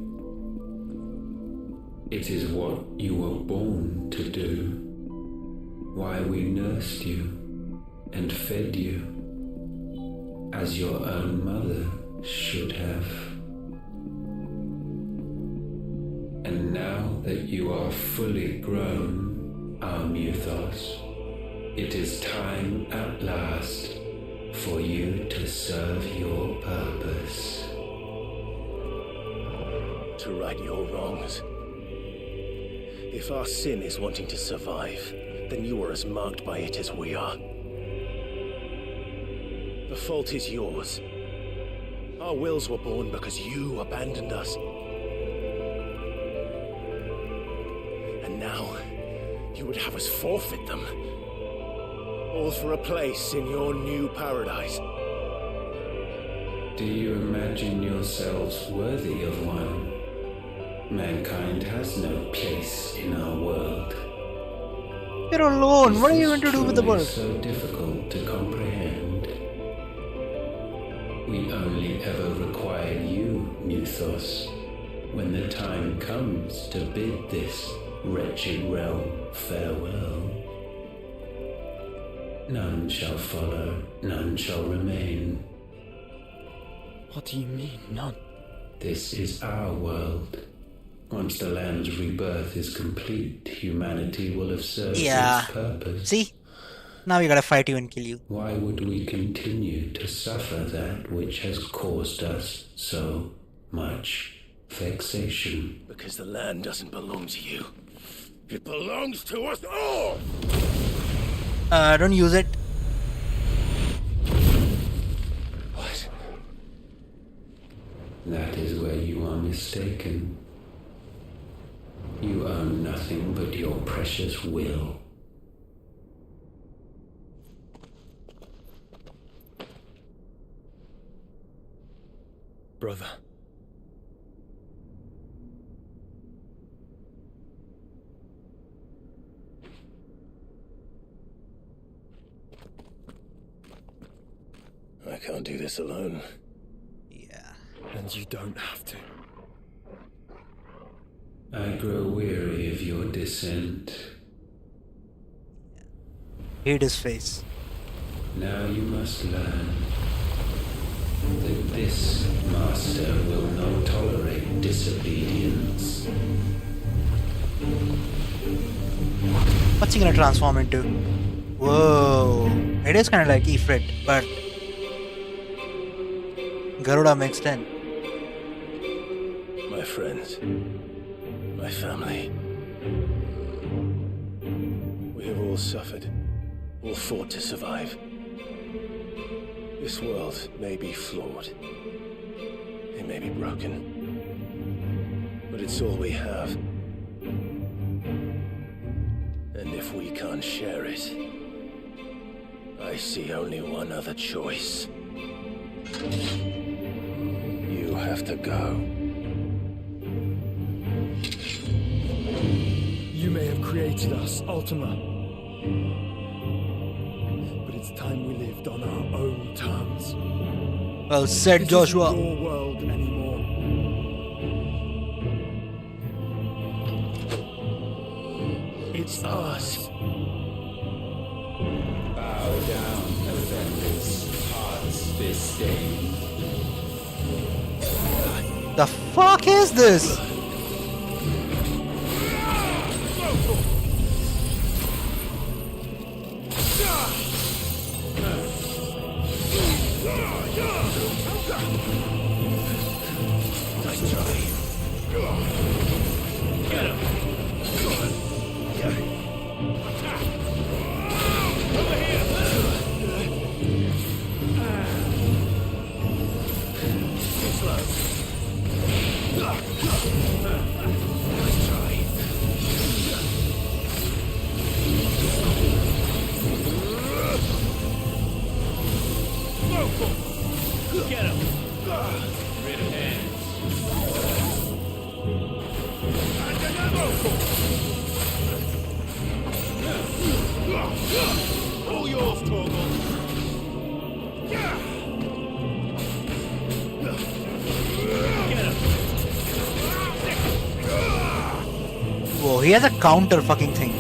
It is what you were born to do, why we nursed you and fed you, as your own mother should have. And now that you are fully grown, our Muthos, it is time at last for you to serve your purpose. To right your wrongs. If our sin is wanting to survive, then you are as marked by it as we are. The fault is yours. Our wills were born because you abandoned us. And now, you would have us forfeit them. All for a place in your new paradise. Do you imagine yourselves worthy of one? Mankind has no place in our world. You're alone. What are you going to do with the Truly world? so difficult to comprehend. We only ever require you, Mythos, when the time comes to bid this wretched realm farewell. None shall follow, none shall remain. What do you mean, none? This is our world. Once the land's rebirth is complete, humanity will have served Yeah. its purpose. See? Now we gotta fight you and kill you. Why would we continue to suffer that which has caused us so much vexation? Because the land doesn't belong to you. It belongs to us all! Don't use it. What? That is where you are mistaken. You own nothing but your precious will. Brother. I can't do this alone. Yeah. And you don't have to. I grow weary of your dissent. Hate his face. Now you must learn that this master will not tolerate disobedience. What's he gonna transform into? Whoa. It is kind of like Ifrit, but Garuda mixed in. My friends. My family. We have all suffered. All fought to survive. This world may be flawed. It may be broken. But it's all we have. And if we can't share it, I see only one other choice. You have to go. You may have created us, Ultima. But it's time we lived on our own terms. Well said, This Joshua. isn't your world anymore. It's us. Bow down, offenders, hearts disdain. The fuck is this? Whoa, he has a counter fucking thing.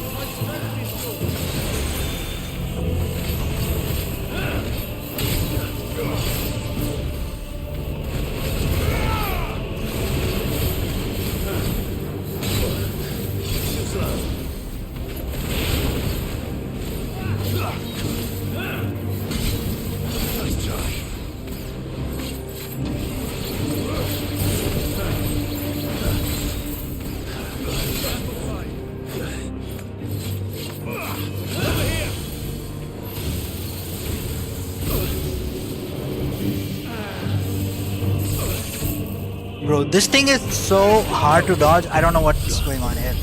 Bro, this thing is so hard to dodge. I don't know what's going on here.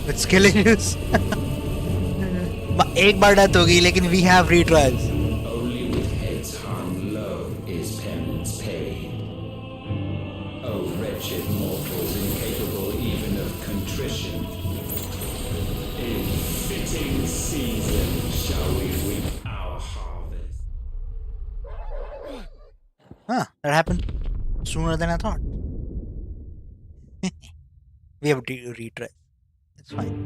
with skill issues. एक बार death होगी लेकिन we have retries. Only with heads hung low is penance paid. Oh, wretched mortals incapable even of contrition. In fitting season shall we reap our harvest. Huh, that happened sooner than I thought. We have to retry. It's fine.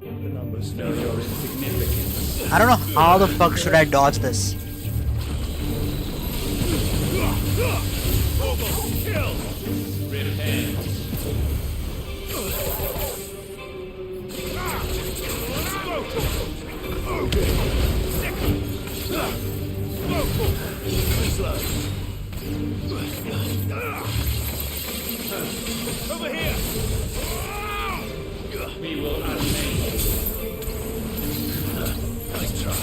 The numbers know your insignificance. I don't know how the fuck should I dodge this. Repent. Over here! We will unmake you. Nice try.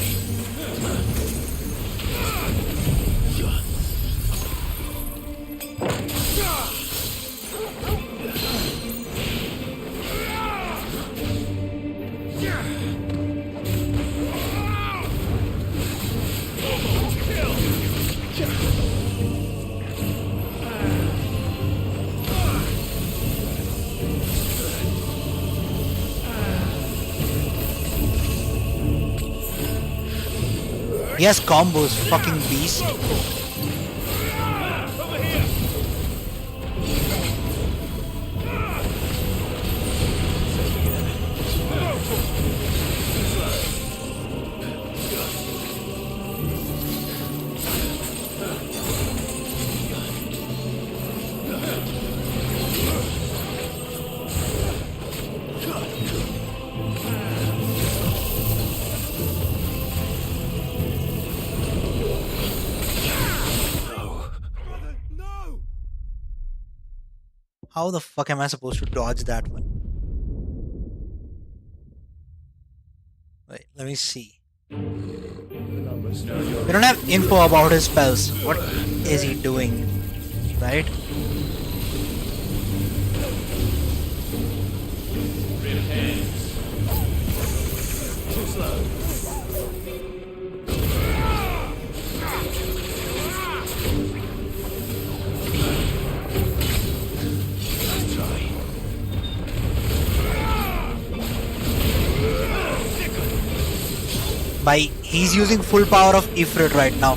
He has combos, fucking beast. How the fuck am I supposed to dodge that one? Wait, let me see. We don't have info about his spells. What is he doing? Right? Repent. Too slow. He's using full power of Ifrit right now.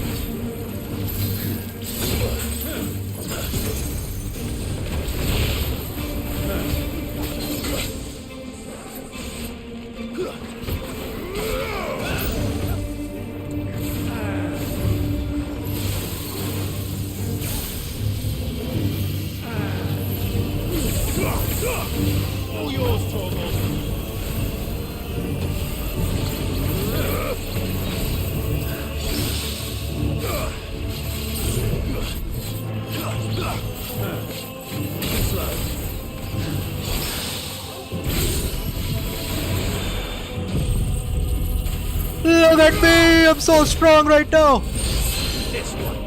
All yours, Torgal. Look at me! I'm so strong right now! This one.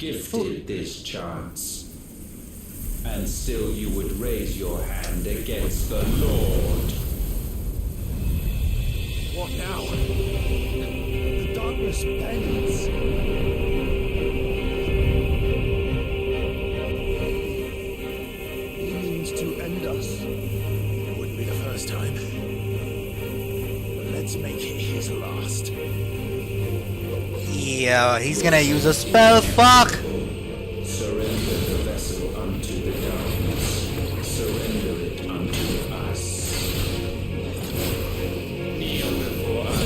gifted this chance. And still you would raise your hand against the Lord. What now? The darkness bends. He means to end us. It wouldn't be the first time. But let's make it his last. Yeah, he's gonna use a spell. Fuck! Surrender the vessel unto the darkness. Surrender it unto us. Kneel before us.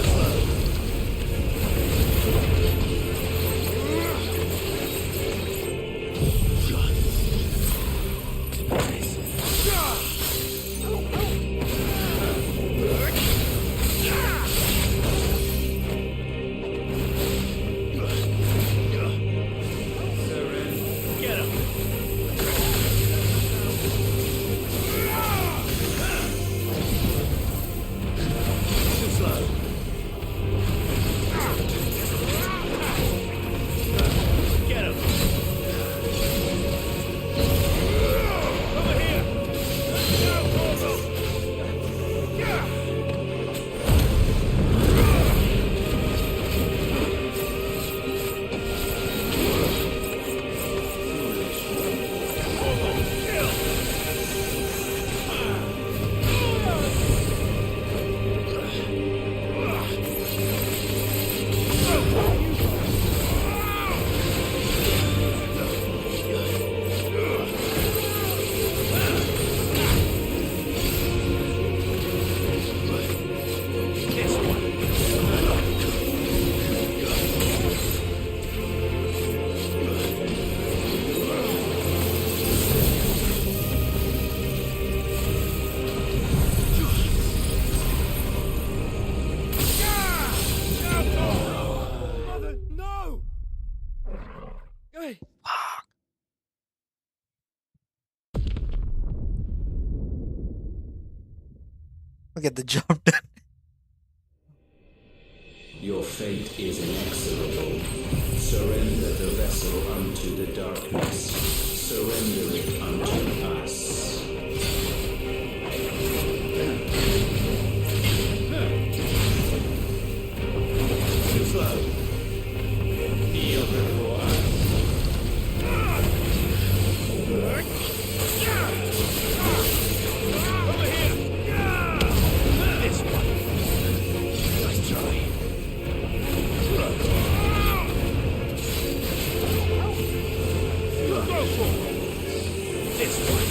We'll get the job done. Your fate is inexorable. Surrender the vessel unto the darkness. Surrender it unto us. Too slow. Kneel before us. Over here! This one. Nice try. Go for it. This one.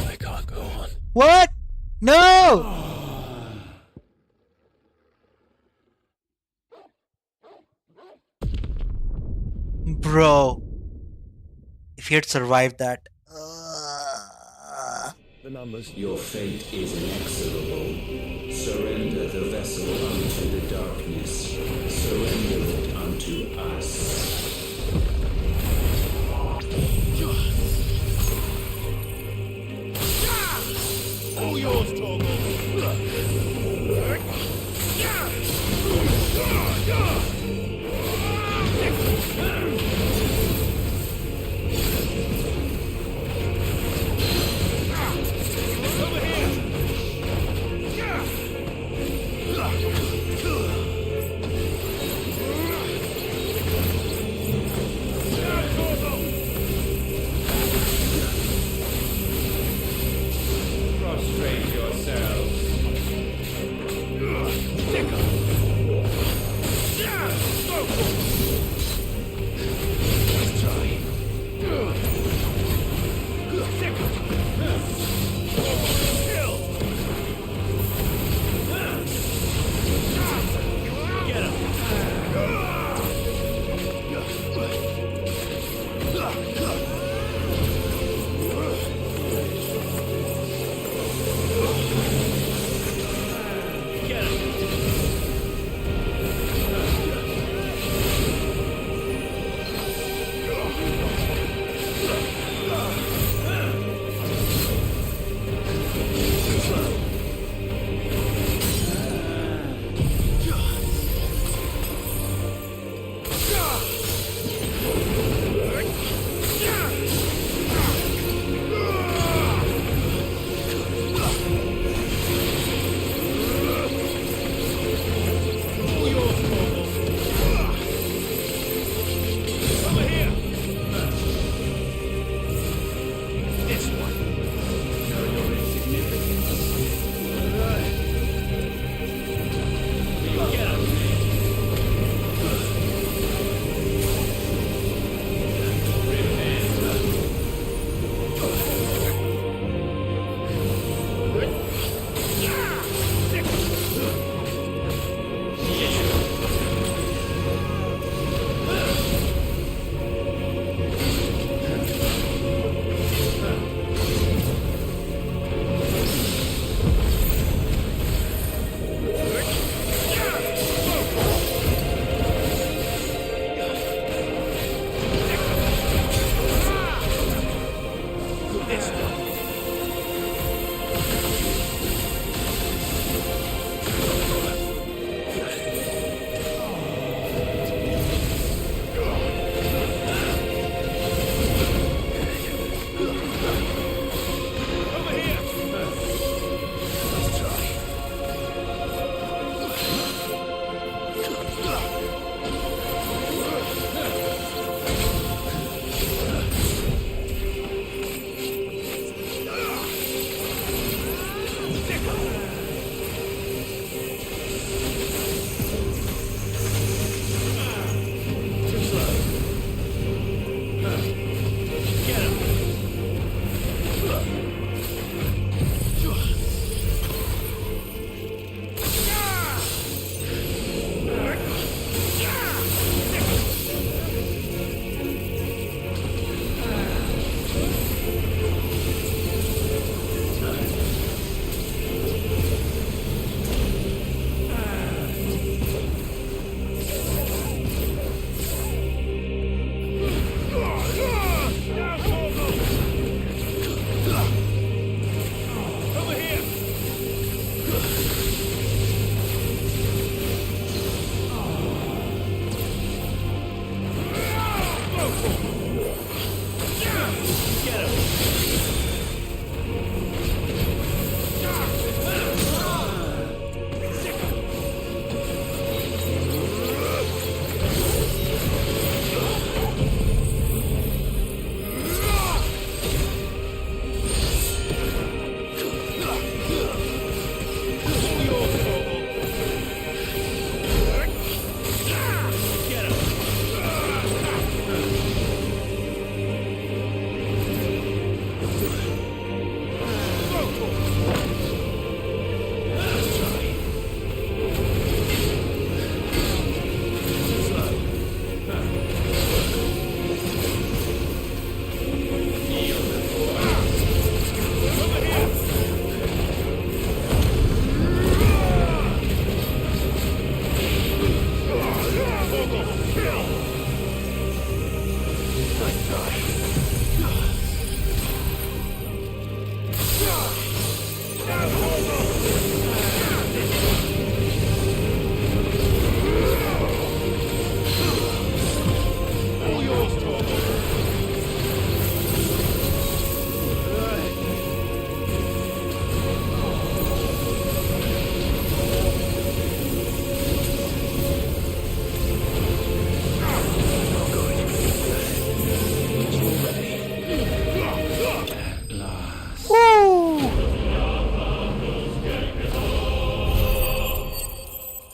I can't go on. What? No! Bro, if he had survived that. The numbers. Your fate is inexorable. Surrender the vessel unto the darkness. Surrender it unto us. All yours, Torgal.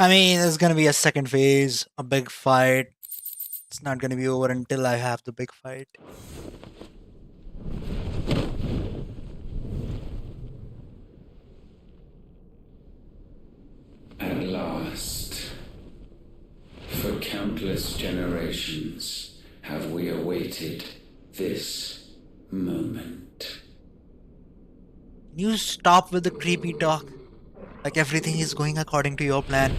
I mean, there's gonna be a second phase, a big fight. It's not gonna be over until I have the big fight. At last, for countless generations, have we awaited this moment. Can you stop with the creepy talk? Like everything is going according to your plan.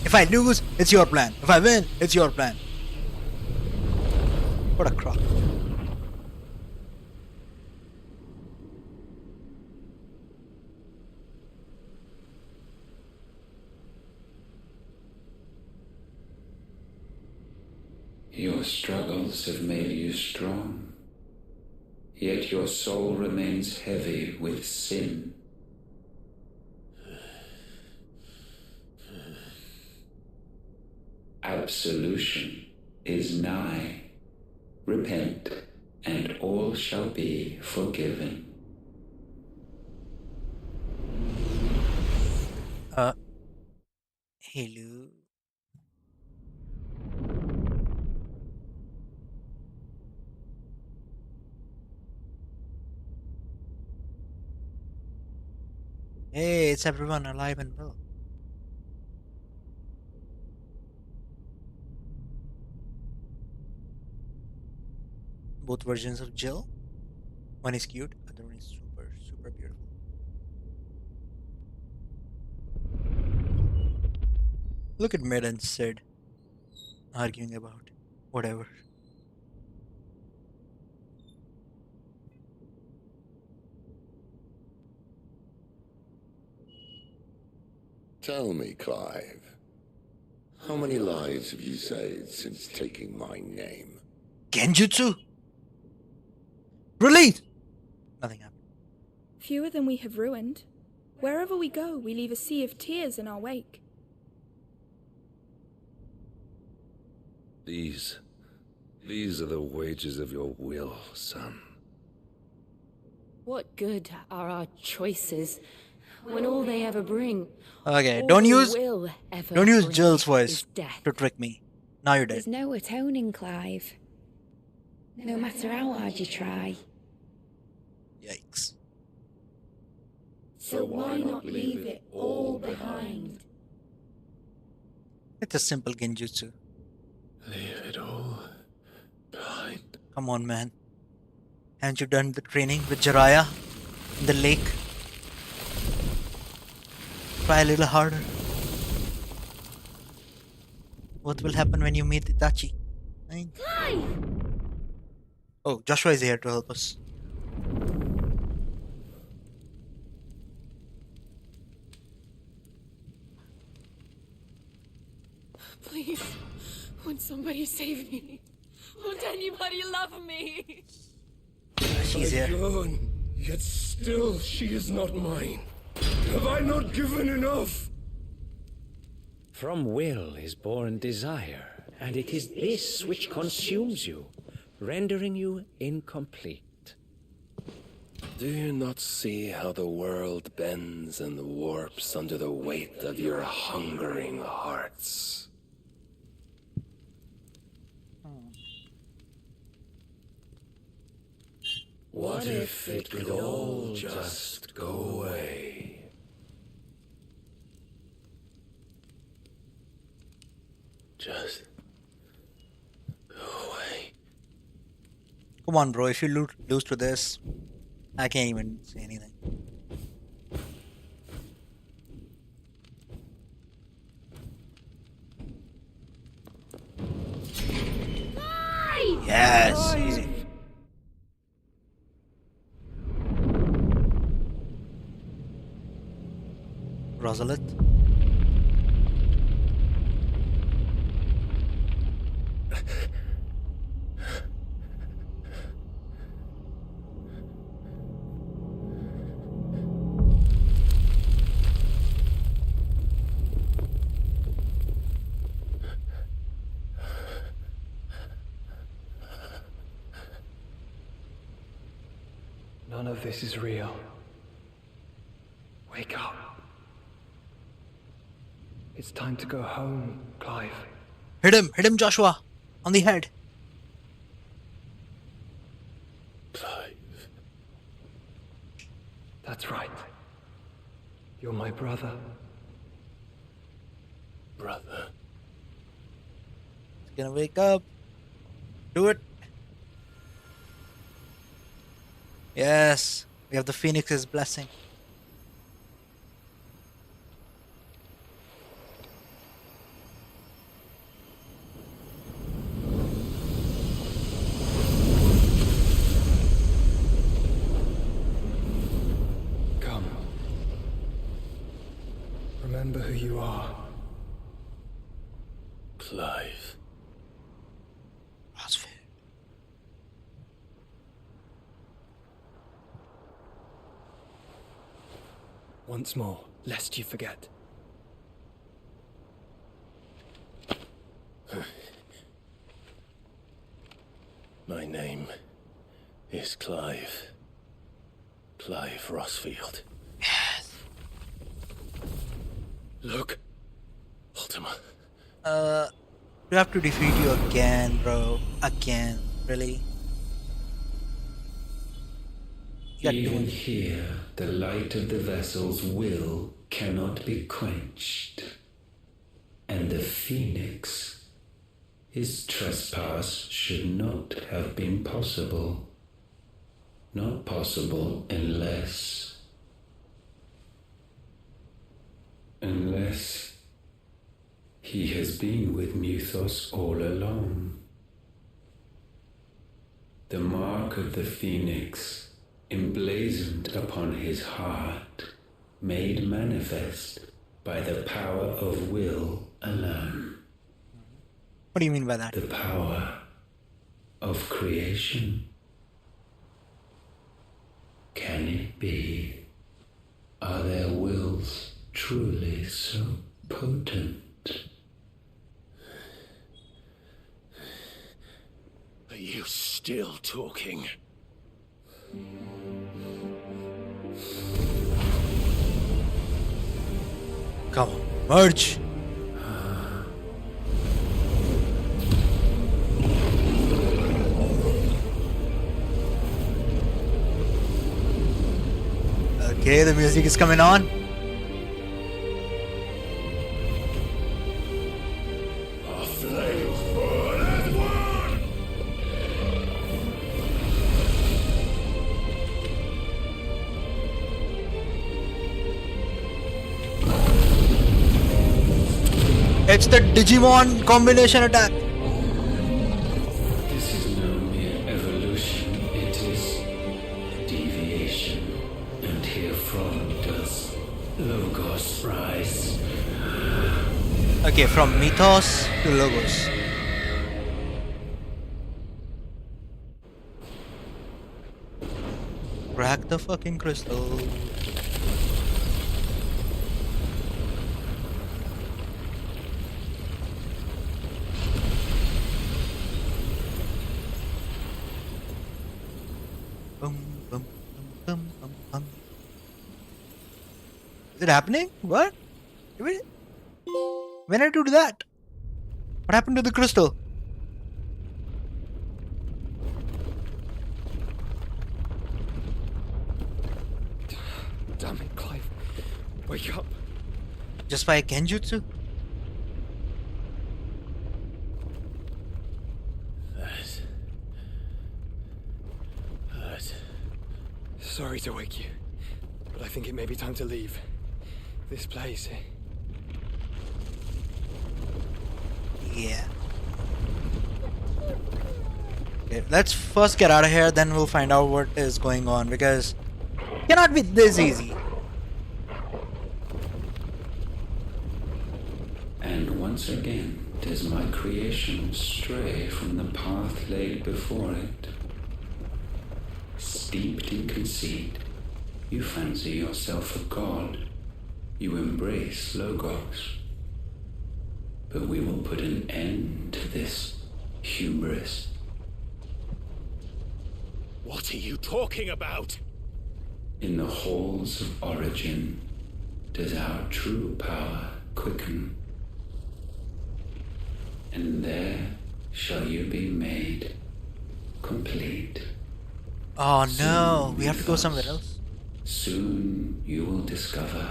If I lose, it's your plan. If I win, it's your plan. What a crock. Your struggles have made you strong, yet your soul remains heavy with sin. Absolution is nigh. Repent, and all shall be forgiven. Hello. Hey, it's everyone alive and well. Both versions of Jill. One is cute, other one is super, super beautiful. Look at Mid and Sid arguing about whatever. Tell me, Clive, how many lives have you saved since taking my name? Genjutsu? Release! Nothing happened. Fewer than we have ruined. Wherever we go, we leave a sea of tears in our wake. These are the wages of your will, son. What good are our choices when all they ever bring, Okay, all don't they use will ever Jill's bring voice is death. to trick me. Now you're dead. There's no atoning, Clive. No matter how hard you try. Yikes. So why not leave it all behind? It's a simple genjutsu. Leave it all behind. Come on, man. Haven't you done the training with Jiraiya in the lake? Try a little harder. What will happen when you meet Itachi? Fine. Oh, Joshua is here to help us. Please, won't somebody save me? Won't anybody love me? She's here. Gone, yet still she is not mine. Have I not given enough? From will is born desire, and it is this which consumes you, rendering you incomplete. Do you not see how the world bends and warps under the weight of your hungering hearts? What if it could all just go away? Just go away. Come on, bro. If you lose to this, I can't even say anything. Yes. Easy. Rosalind. None of this is real. Wake up. It's time to go home, Clive. Hit him, Joshua, on the head. Clive. That's right. You're my brother. Brother. He's gonna wake up. Do it. Yes, we have the Phoenix's blessing. Come. Remember who you are. Clive. Once more, lest you forget. My name is Clive. Clive Frostfield. Yes. Look, Ultima. We have to defeat you again, bro. Again, really? Even here, the light of the vessel's will cannot be quenched. And the Phoenix, his trespass should not have been possible. Not possible unless he has been with Muthos all along. The mark of the Phoenix, emblazoned upon his heart, made manifest by the power of will alone. What do you mean by that? The power of creation. Can it be? Are their wills truly so potent? Are you still talking? Come on, merge. Okay, the music is coming on. Our flames burn as one! It's the Digimon combination attack. This is no mere evolution, it is deviation. And herefrom does Logos rise. Okay, from Mythos to Logos. Crack the fucking crystal. Bum, bum, bum, bum, bum. Is it happening? What? When did you do that? What happened to the crystal? Damn it, Clive. Wake up. Just by a genjutsu? That. Sorry to wake you, but I think it may be time to leave. This place. Yeah. Okay, let's first get out of here, then we'll find out what is going on, because it cannot be this easy. And once again does my creation stray from the path laid before it. Steeped in conceit, you fancy yourself a god. You embrace Logos. But we will put an end to this hubris. What are you talking about? In the halls of origin does our true power quicken and there shall you be made complete. Oh no, Soon, we have to go somewhere Mythos, else. Soon you will discover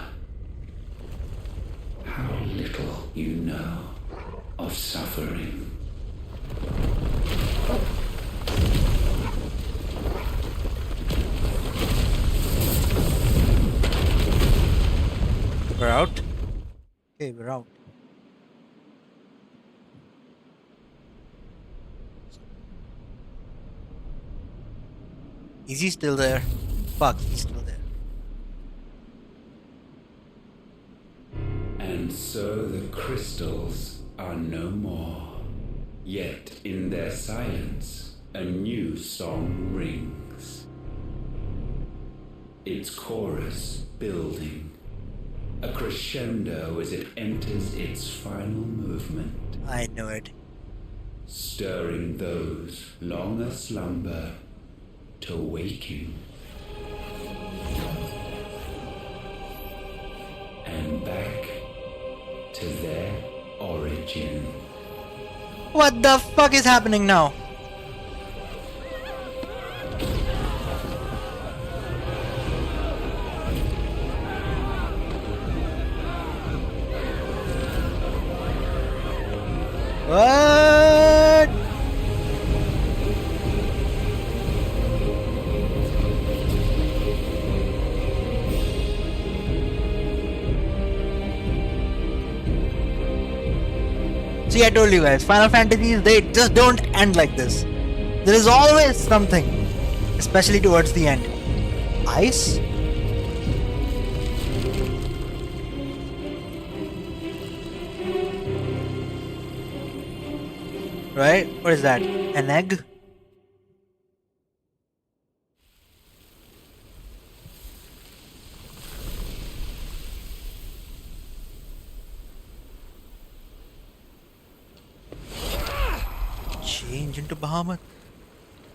how little you know of suffering. We're out. Okay, we're out. Is he still there? Fuck, he's still there. And so the crystals are no more. Yet in their silence, a new song rings. Its chorus building, a crescendo as it enters its final movement. I know it. Stirring those long aslumber to waking. And back to their origin. What the fuck is happening now? What? See, I told you guys, Final Fantasies, they just don't end like this. There is always something, especially towards the end. Ice? Right? What is that? An egg? Change into Bahamut.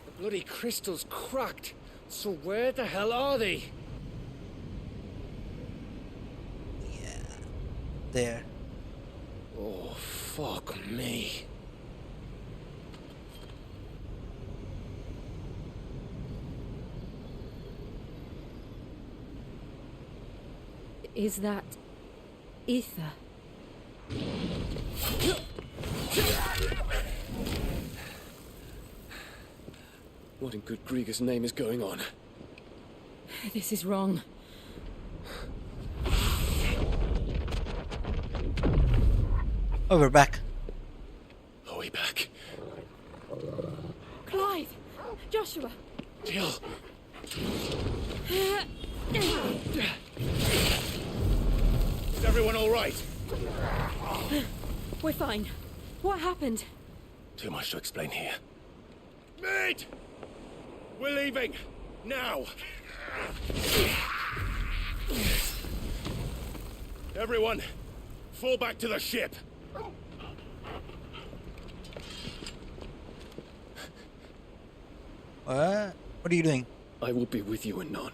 The bloody crystal's cracked. So where the hell are they? There. Oh, fuck me. Is that ether? What in good Grieger's name is going on? This is wrong. Oh, we're back. Are we back? Clive! Joshua! Jill! Is everyone all right? We're fine. What happened? Too much to explain here. Mate! We're leaving! Now! Everyone, fall back to the ship! What? What are you doing? I will be with you anon.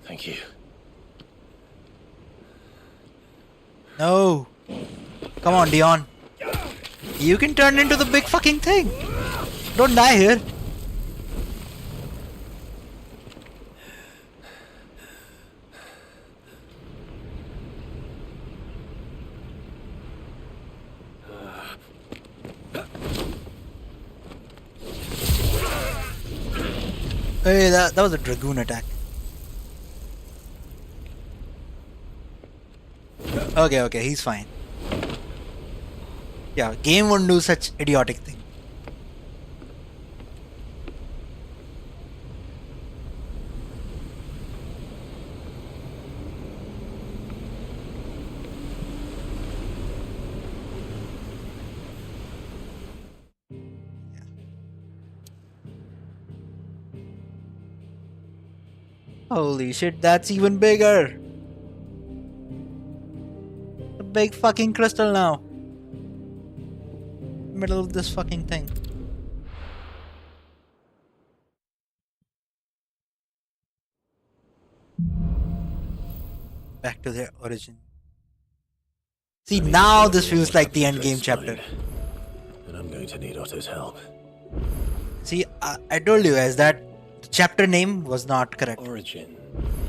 Thank you. No. Come on, Dion. You can turn into the big fucking thing. Don't die here. Hey, that was a Dragoon attack. Okay, he's fine. Yeah, game won't do such idiotic thing. Holy shit, that's even bigger. A big fucking crystal now. Middle of this fucking thing. Back to their origin. See, now this feels like the end game chapter. And I'm going to need Otto's help. See, I told you guys that the chapter name was not correct. Origin,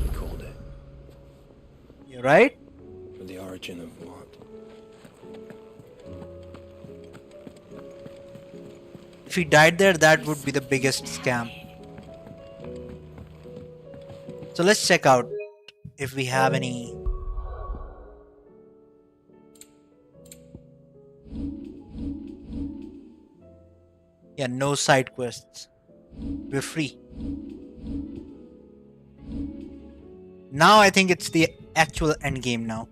he called it. You're right? But the origin of what? If he died there, that would be the biggest scam. So let's check out if we have any. Yeah, no side quests. We're free. Now I think it's the actual end game now.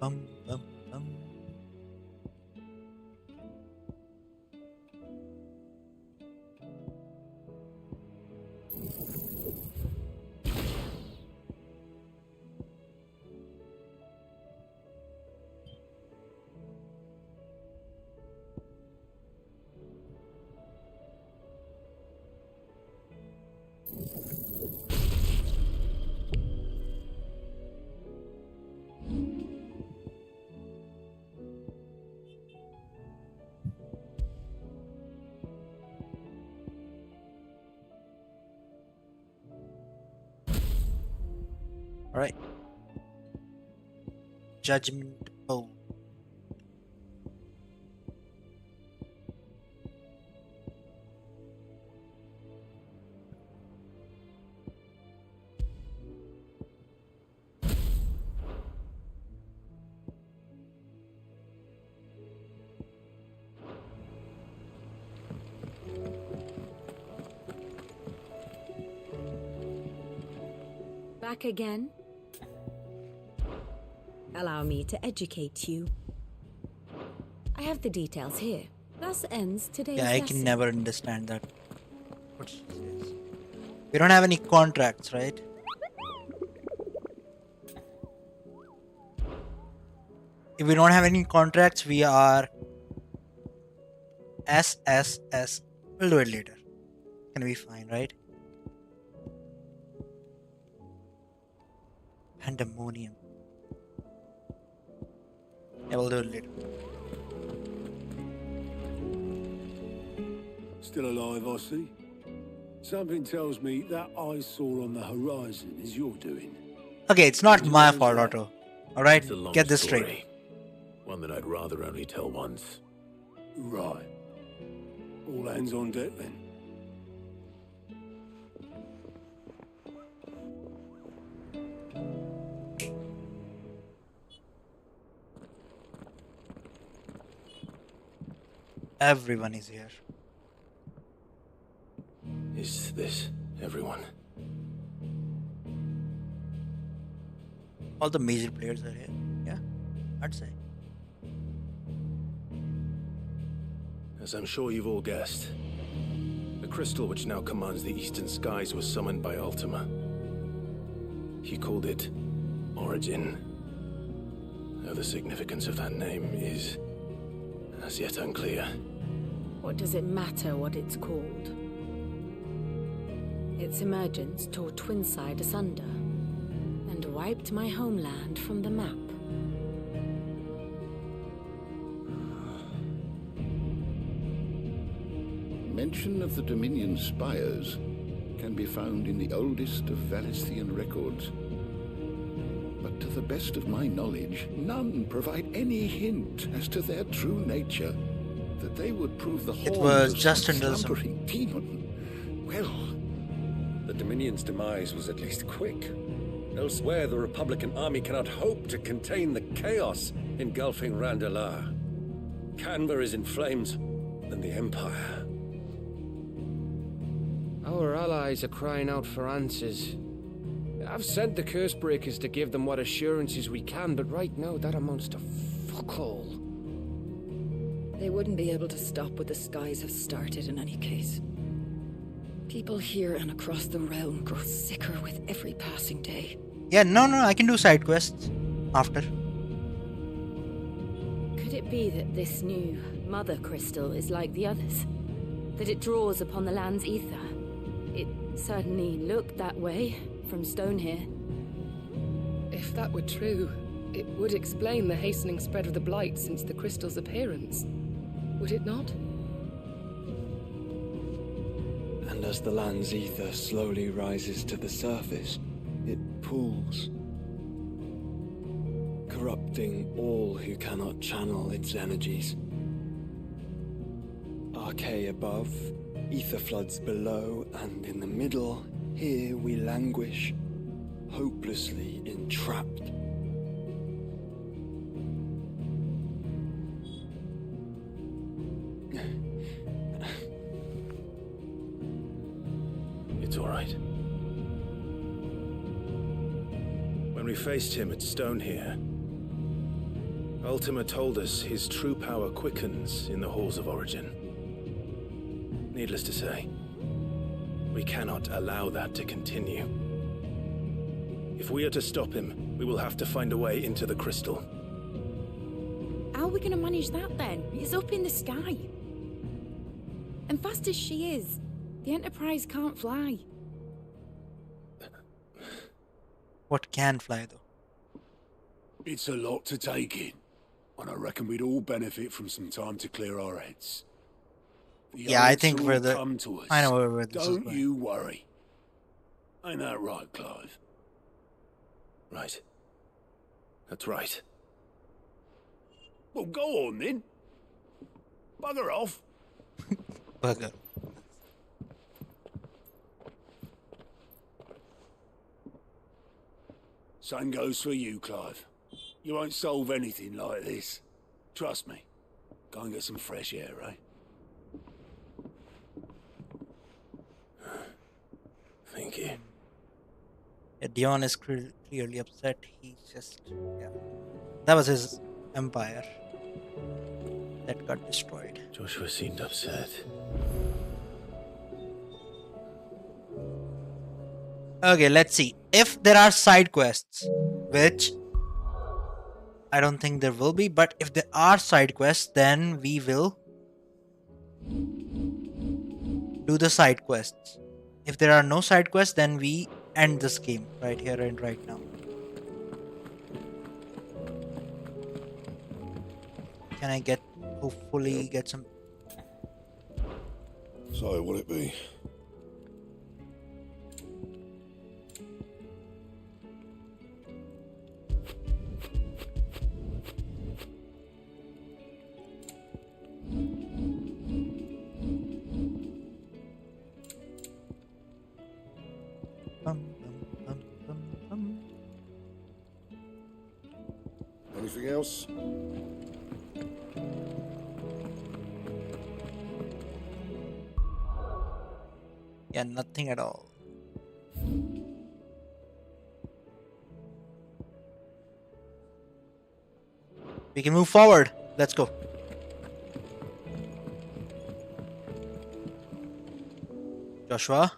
Bum, bum, bum. Alright. Judgment Bowl. Back again? Allow me to educate you. I have the details here. Thus ends today's Yeah, I lesson. can never understand that. What she says. We don't have any contracts, right? If we don't have any contracts, we are SSS. We'll do it later. Gonna be fine, right? Pandemonium. Yeah, we'll do it later. Still alive, I see. Something tells me that eyesore on the horizon is your doing. Okay, it's not my fault, Otto. Alright, It's a long get this story. straight. One that I'd rather only tell once. Right. All hands on deck then. Everyone is here. Is this everyone? All the major players are here. Yeah, I'd say. As I'm sure you've all guessed, the crystal which now commands the eastern skies was summoned by Ultima. He called it Origin. Though the significance of that name is as yet unclear. What does it matter what it's called? Its emergence tore Twinside asunder and wiped my homeland from the map. Mention of the Dominion spires can be found in the oldest of Valisthian records. But to the best of my knowledge, none provide any hint as to their true nature. That they would prove the It horns was of just some until slumbering demon. Well, the Dominion's demise was at least quick. Elsewhere, the Republican army cannot hope to contain the chaos engulfing Randalar. Canva is in flames, and the Empire. Our allies are crying out for answers. I've sent the Cursebreakers to give them what assurances we can, but right now that amounts to fuck all. They wouldn't be able to stop what the skies have started in any case. People here and across the realm grow sicker with every passing day. Yeah, no, I can do side quests after. Could Could it be that this new mother crystal is like the others? That it draws upon the land's ether? It certainly looked that way from stone here. If that were true, it would explain the hastening spread of the blight since the crystal's appearance. Would it not? And as the land's ether slowly rises to the surface, it pools, corrupting all who cannot channel its energies. Archay above, ether floods below, and in the middle, here we languish, hopelessly entrapped. It's all right. When we faced him at Stone here, Ultima told us his true power quickens in the halls of origin. Needless to say, we cannot allow that to continue. If we are to stop him, we will have to find a way into the crystal. How are we going to manage that then? It's up in the sky. And fast as she is, the Enterprise can't fly. What can fly though? It's a lot to take in, and I reckon we'd all benefit from some time to clear our heads. The Yeah, I answer think will where the come to us. I know where this is Don't going. you worry. Ain't that right, Clive? Right. That's right. Well, go on then. Bugger off. Bugger. Same goes for you, Clive. You won't solve anything like this. Trust me. Go and get some fresh air, eh? Thank you. Yeah, Dion is clearly upset. He's just, yeah. That was his empire that got destroyed. Joshua seemed upset. Okay, let's see. If there are side quests, which I don't think there will be, but if there are side quests, then we will do the side quests. If there are no side quests, then we end this game right here and right now. Can I hopefully get some... So, will it be? Anything else? Yeah, nothing at all. We can move forward. Let's go. Joshua?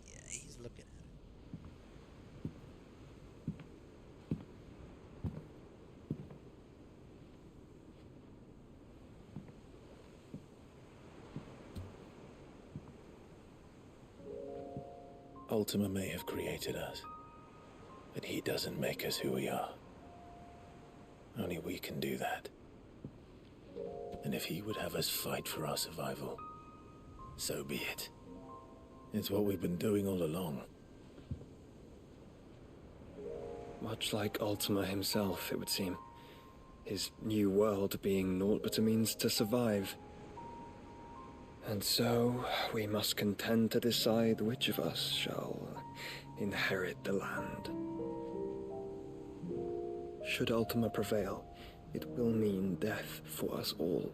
Yeah, he's looking at it. Ultima may have created us, but he doesn't make us who we are. Only we can do that. And if he would have us fight for our survival, so be it. It's what we've been doing all along. Much like Ultima himself, it would seem. His new world being naught but a means to survive. And so, we must contend to decide which of us shall inherit the land. Should Ultima prevail, it will mean death for us all.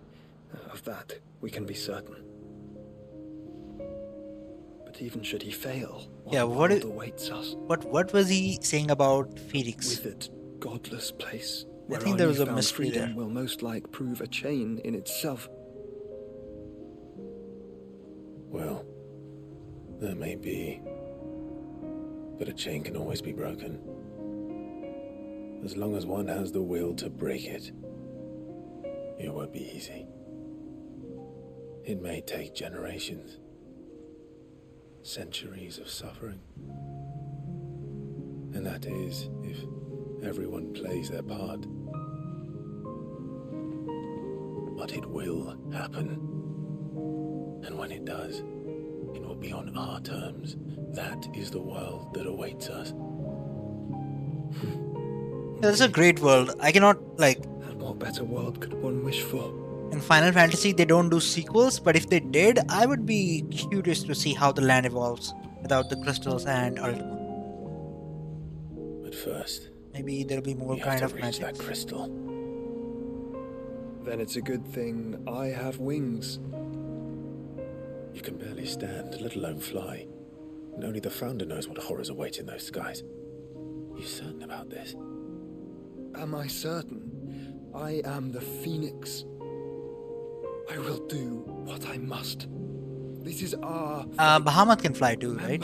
Of that, we can be certain. But even should he fail, Yeah, what awaits us? What was he saying about Phoenix? With it, godless place. I think there was a mystery there. Will most like prove a chain in itself. Well, that may be, but a chain can always be broken. As long as one has the will to break it, it won't be easy. It may take generations, centuries of suffering. And that is if everyone plays their part. But it will happen. And when it does, it will be on our terms. That is the world that awaits us. That's a great world. I cannot, like... And what better world could one wish for? In Final Fantasy, they don't do sequels, but if they did, I would be curious to see how the land evolves without the crystals and Ultima. But first, maybe there'll be more kind of magic. That crystal. Then it's a good thing I have wings. You can barely stand, let alone fly. And only the Founder knows what horrors await in those skies. You certain about this? Am I certain? I am the Phoenix. I will do what I must. This is our... Bahamut can fly too, right?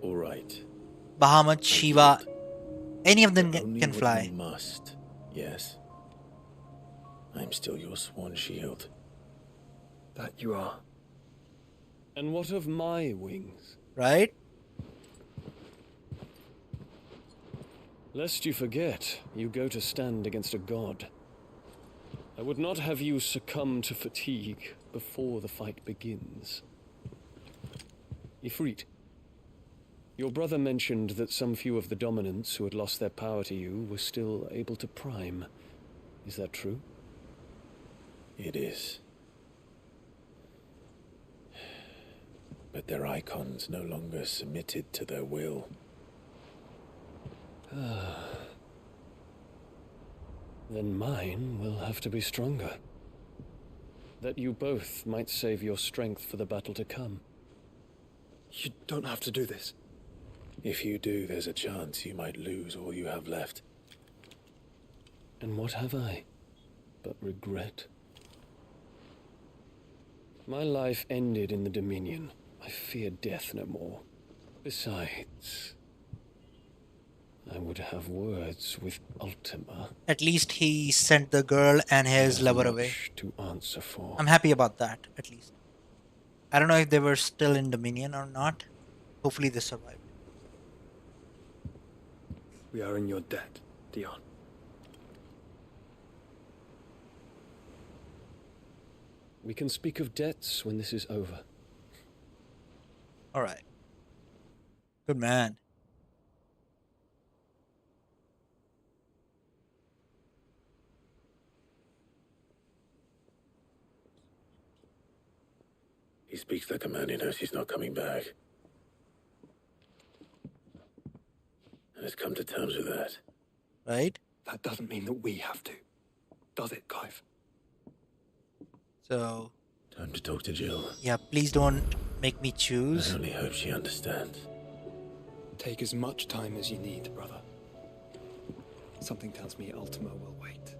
All right. Bahamut, Shiva, any of them can fly. You must, yes. I'm still your swan shield. That you are. And what of my wings? Right? Lest you forget, you go to stand against a god. I would not have you succumb to fatigue before the fight begins. Ifrit, your brother mentioned that some few of the dominants who had lost their power to you were still able to prime. Is that true? It is. But their icons no longer submitted to their will. Then mine will have to be stronger. That you both might save your strength for the battle to come. You don't have to do this. If you do, there's a chance you might lose all you have left. And what have I but regret? My life ended in the Dominion. I fear death no more. Besides, I would have words with Ultima. At least he sent the girl and his lover away. To answer for. I'm happy about that, at least. I don't know if they were still in Dominion or not. Hopefully they survived. We are in your debt, Dion. We can speak of debts when this is over. Alright. Good man. He speaks like a man who knows he's not coming back. And has come to terms with that. Right? That doesn't mean that we have to. Does it, Clive? So... Time to talk to Jill. Yeah, please don't make me choose. I only hope she understands. Take as much time as you need, brother. Something tells me Ultima will wait.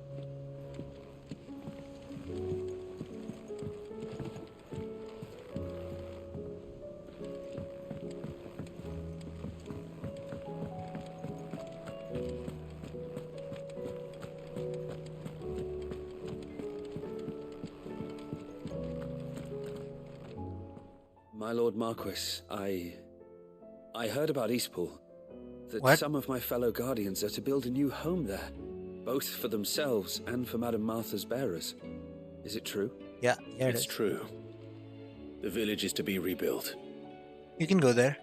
My Lord Marquis, I heard about Eastpool. That What? Some of my fellow Guardians are to build a new home there, both for themselves and for Madame Martha's bearers. Is it true? Yeah, It's true. The village is to be rebuilt. You can go there.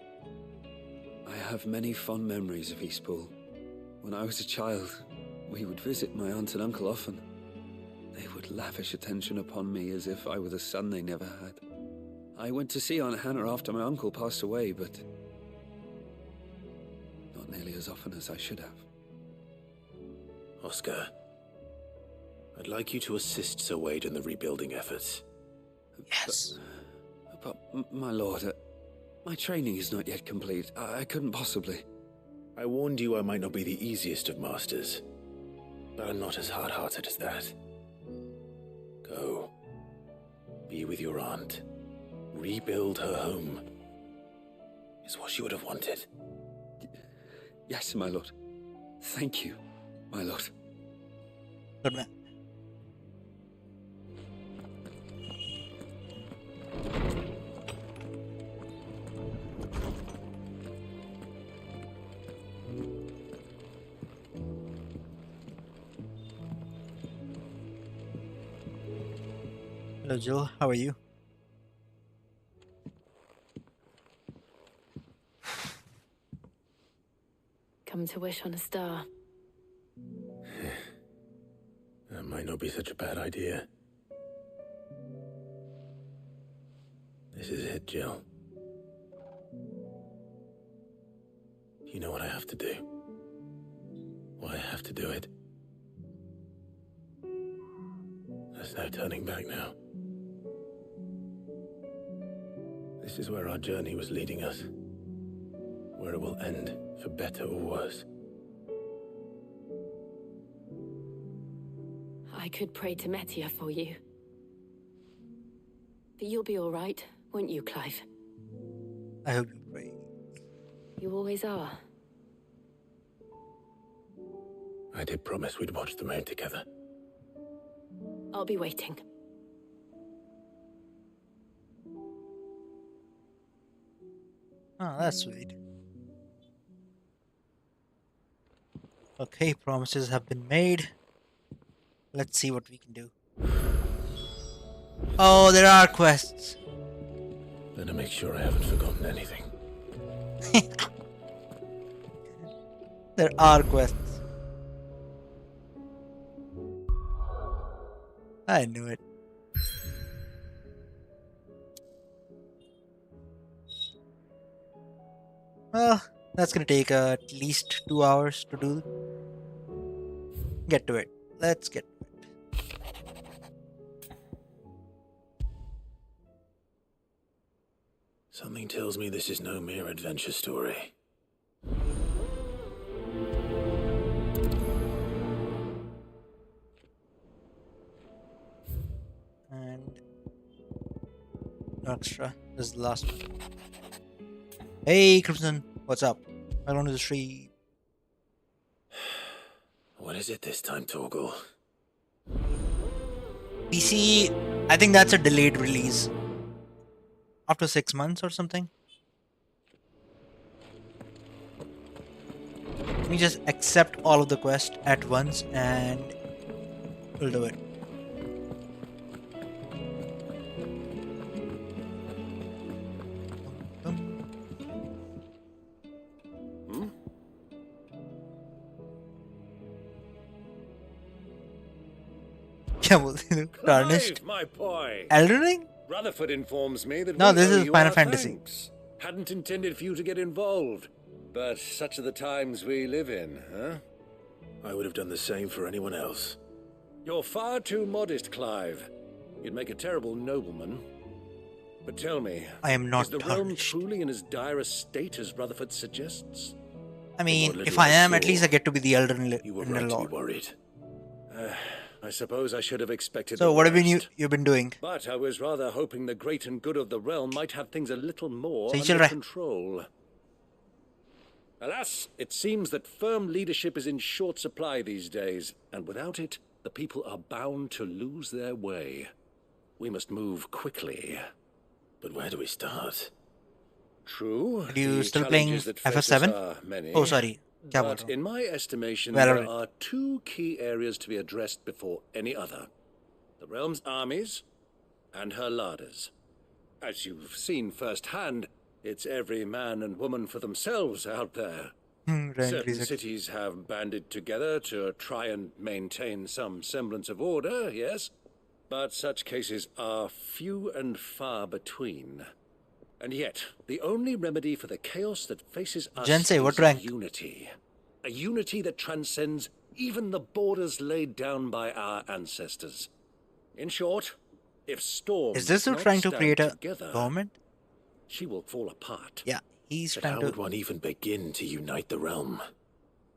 I have many fond memories of Eastpool. When I was a child, we would visit my aunt and uncle often. They would lavish attention upon me as if I were the son they never had. I went to see Aunt Hannah after my uncle passed away, but not nearly as often as I should have. Oscar, I'd like you to assist Sir Wade in the rebuilding efforts. Yes. But my lord, my training is not yet complete. I couldn't possibly. I warned you I might not be the easiest of masters, but I'm not as hard-hearted as that. Go. be with your aunt, rebuild her home, is what she would have wanted. Yes, my lord. Thank you, my lord. Good man. Hello, Jill. How are you? Come to wish on a star. That might not be such a bad idea. This is it, Jill. You know what I have to do. Why I have to do it. There's no turning back now. This is where our journey was leading us. Where it will end, for better or worse. I could pray to Metia for you. But you'll be all right, won't you, Clive? I hope you pray. You always are. I did promise we'd watch the moon together. I'll be waiting. Oh, that's sweet. Okay, promises have been made. Let's see what we can do. Oh, there are quests. Better make sure I haven't forgotten anything. There are quests. I knew it. Well, that's gonna take at least 2 hours to do. Get to it. Let's get to it. Something tells me this is no mere adventure story. And no extra. This is the last one. Hey, Crimson, what's up? Welcome to the stream. What is it this time, Torgal? PC, I think that's a delayed release. After 6 months or something. Let me just accept all of the quests at once and we'll do it. क्या बोलते हैं? Tarnished? My boy. Elden Ring? Rutherford informs me that No, we this owe is you Final our Fantasy. thanks. Hadn't intended for you to get involved, but such are the times we live in, huh? I would have done the same for anyone else. You're far too modest, Clive. You'd make a terrible nobleman. But tell me, I am not is the realm truly in as dire a state as Rutherford suggests? I mean, if I am, at least I get to be the Elden You were Ring right to be Lord. worried. I suppose I should have expected So the what have worst. you've been doing? But I was rather hoping the great and good of the realm might have things a little more Sahi under chal raha hai. control. Alas, it seems that firm leadership is in short supply these days, and without it, the people are bound to lose their way. We must move quickly. But where do we start? True. Are you the still playing challenges that face us FF7? are many. Oh, sorry. Kya bol But raha hu? in my estimation, Valorant. there are two key areas to be addressed before any other. The realm's armies and her larders. As you've seen firsthand, it's every man and woman for themselves out there. Certain cities have banded together to try and maintain some semblance of order, yes? But such cases are few and far between. And yet, the only remedy for the chaos that faces us Jensei, what is rank? unity. A unity that transcends even the borders laid down by our ancestors. In short, if Storm Is this does who not trying to stand create a together, government? she will fall apart. Yeah, he's But trying how to. would one even begin to unite the realm?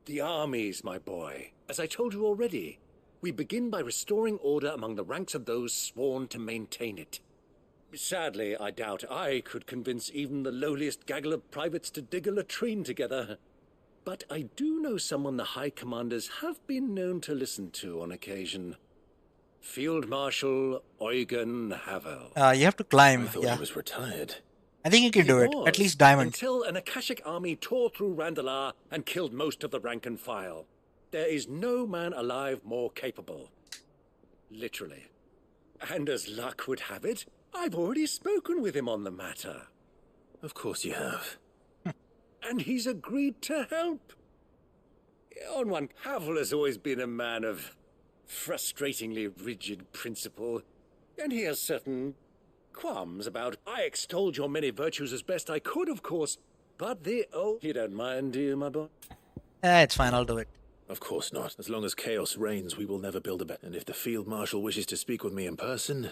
The armies, my boy. As I told you already, we begin by restoring order among the ranks of those sworn to maintain it. Sadly, I doubt I could convince even the lowliest gaggle of privates to dig a latrine together. But I do know someone the High Commanders have been known to listen to on occasion. Field Marshal Eugen Havel. You have to climb. I thought he was retired. I think you can do it. At least diamond. Until an Akashic army tore through Randalar and killed most of the rank and file. There is no man alive more capable. Literally. And as luck would have it, I've already spoken with him on the matter. Of course you have. And he's agreed to help. On one, Havel has always been a man of frustratingly rigid principle, and he has certain qualms about. I extolled your many virtues as best I could, of course, but you don't mind, do you, my boy? It's fine, I'll do it. Of course not. As long as chaos reigns, we will never build a better. And if the Field Marshal wishes to speak with me in person,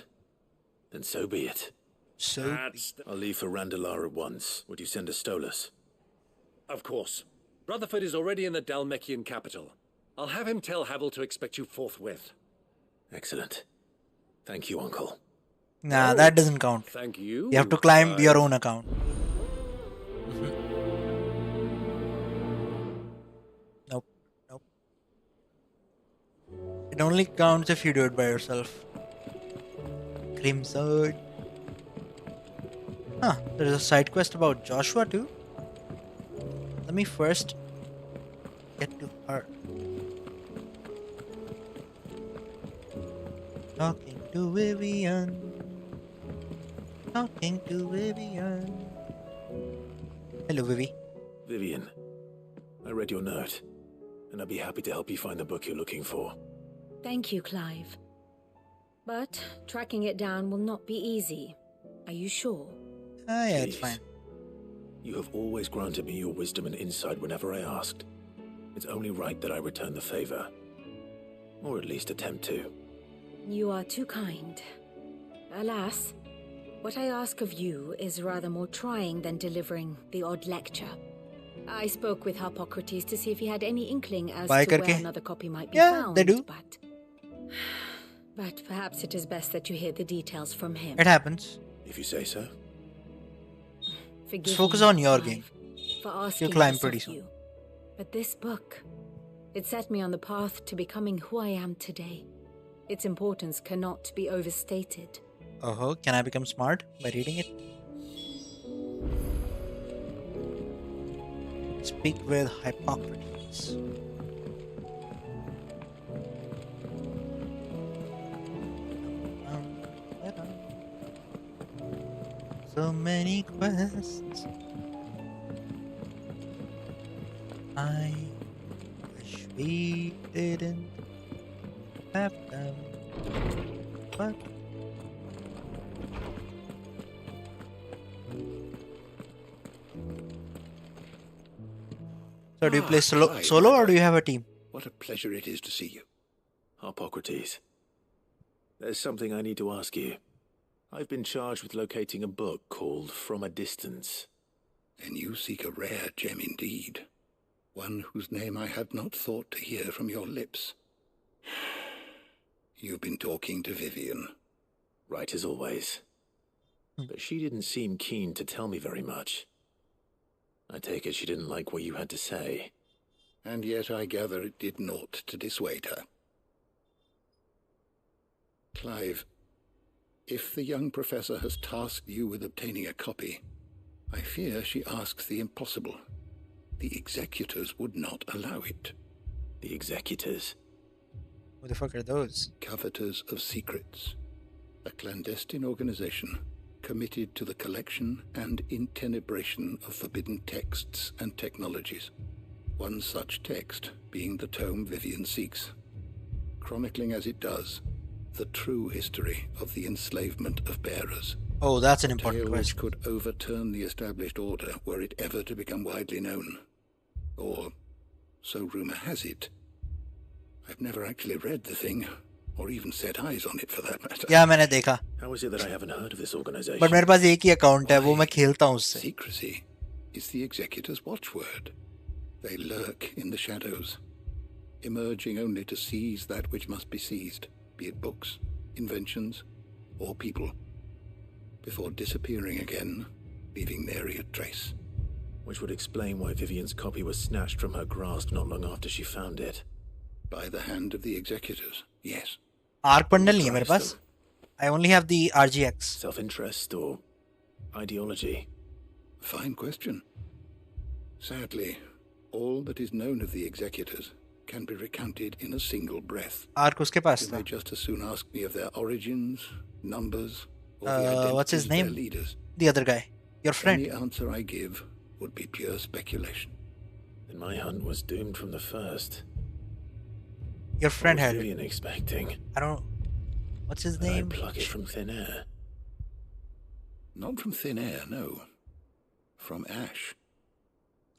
then so be it. I'll leave for Randalar at once. Would you send a Stolas? Of course. Rutherford is already in the Dalmekian capital. I'll have him tell Havel to expect you forthwith. Excellent. Thank you, Uncle. Nah, that doesn't count. Thank you. You have to climb your own account. Nope. It only counts if you do it by yourself. Crimson. Huh, there is a side quest about Joshua too. Let me first get to her. Talking to Vivian. Talking to Vivian. Hello, Vivi. Vivian, I read your note, and I'd be happy to help you find the book you're looking for. Thank you, Clive. But tracking it down will not be easy. Are you sure? Yeah, it's fine. You have always granted me your wisdom and insight whenever I asked. It's only right that I return the favor. Or at least attempt to. You are too kind. Alas, what I ask of you is rather more trying than delivering the odd lecture. I spoke with Hippocrates to see if he had any inkling as to where another copy might be found. They do. But perhaps it is best that you hear the details from him. It happens. If you say so. Just focus on your game. For asking You'll climb this pretty of soon. you. But this book, it set me on the path to becoming who I am today. Its importance cannot be overstated. Oh, can I become smart by reading it? Speak with Hippocrates. So many quests. I wish we didn't have them, but so do you play solo or do you have a team? What a pleasure it is to see you. Hippocrates, there's something I need to ask you. I've been charged with locating a book called From a Distance. Then you seek a rare gem indeed. One whose name I had not thought to hear from your lips. You've been talking to Vivian. Right as always. But she didn't seem keen to tell me very much. I take it she didn't like what you had to say. And yet I gather it did naught to dissuade her. Clive, if the young professor has tasked you with obtaining a copy, I fear she asks the impossible. The executors would not allow it. The executors? Who the fuck are those? Coveters of Secrets. A clandestine organization committed to the collection and intenebration of forbidden texts and technologies. One such text being the tome Vivian seeks, chronicling as it does the true history of the enslavement of bearers. Oh, that's an important question. Which question. could overturn the established order were it ever to become widely known. Or, so rumor has it. I've never actually read the thing, or even set eyes on it for that matter. Yeah, मैंने देखा. How is it that I haven't heard of this organization? But मेरे पास एक ही account है, वो मैं खेलता हूँ उससे. Secrecy is the executor's watchword. They lurk in the shadows, emerging only to seize that which must be seized, be it books, inventions, or people. before disappearing again, leaving nary a trace. Which would explain why Vivian's copy was snatched from her grasp not long after she found it. By the hand of the executors, yes. Arc bundle नहीं है मेरे पास. I only have the RGX. Self-interest or ideology? Fine question. Sadly, all that is known of the executors can be recounted in a single breath. Arc उसके पास You था. may just as soon ask me of their origins, numbers, or the identities what's his of their name? leaders. The other guy. Your friend. Any answer I give would be pure speculation. Then my hunt was doomed from the first. Your friend what was had it. Vivian expecting? I don't. What's his Did I name? pluck it from thin air? Not from thin air, no. From ash.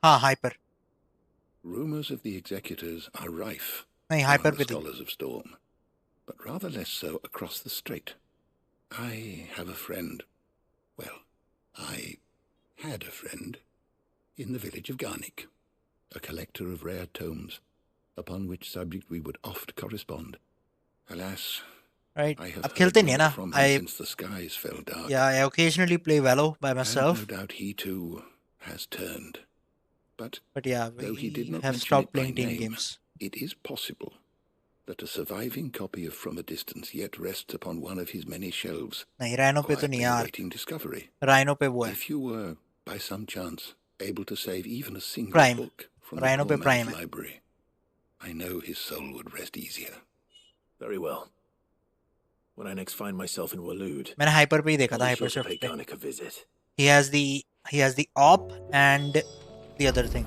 Hyper. Rumors of the executors are rife नहीं, Hyper among the भी थी. scholars of Storm, but rather less so across the strait. I have a friend. Well, I had a friend in the village of Garnik, a collector of rare tomes, upon which subject we would oft correspond. Alas, Right. I have अब खेलते नहीं है heard ना. from him since the skies fell dark. Yeah, I occasionally play Valo by myself. And no doubt he too has turned. But yeah, though he did not have mention stopped it by playing team name, games. it is possible that a surviving copy of From a Distance yet rests upon one of his many shelves, नहीं, Rhino पे तो नहीं quietly यार. awaiting discovery. Rhino पे वो है. If you were, by some chance, able to save even a single Prime. book from Rhino the पे poor Prime man's है. library, I know his soul would rest easier. Very well. When I next find myself in Waloed, मैंने Hyper पे ही देखा था. I'll be Hyper sure to pay Shift पे. Garnik a visit. He has the op and the other thing.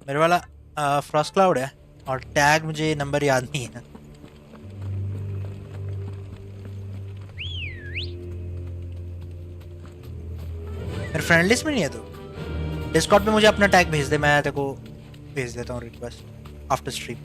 मेरे वाला Frostcloud है और tag मुझे नंबर याद नहीं है. मेरे फ्रेंड लिस्ट में नहीं है तो डिस्कॉर्ड पे मुझे अपना टैग भेज दे, मैं तेरे को भेज देता हूँ request after stream.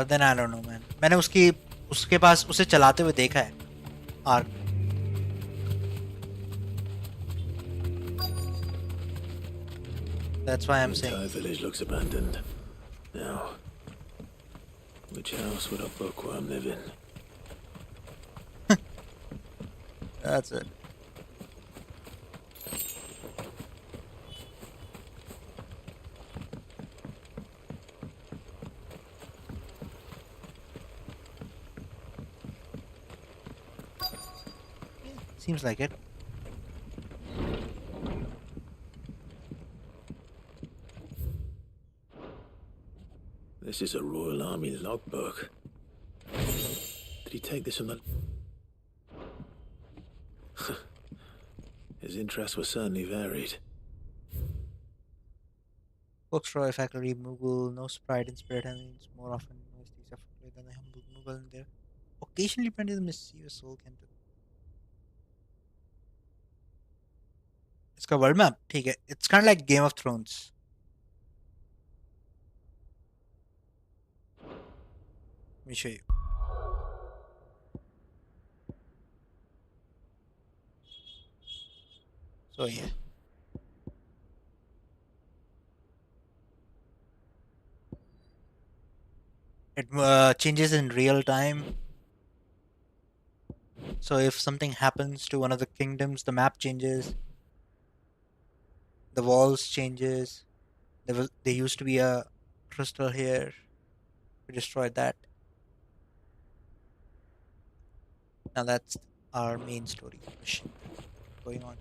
Then I don't know man. मैंने उसके पास उसे चलाते हुए देखा है arc. That's why I'm saying. The entire village looks abandoned. Now, which house would a bookworm live in? That's it. Seems like it. This is a Royal Army logbook. Did he take this from the... His interests were certainly varied. Bookstore faculty Mughal, no pride in spirit means more often knows these are than the humble Mughal in there. Occasionally printed the mischievous soul can do. इसका world map ठीक है. It's kind of like Game of Thrones. Let me show you. So yeah. It changes in real time. So if something happens to one of the kingdoms, the map changes. The walls changes. There used to be a crystal here. We destroyed that. Now that's our main story mission going on.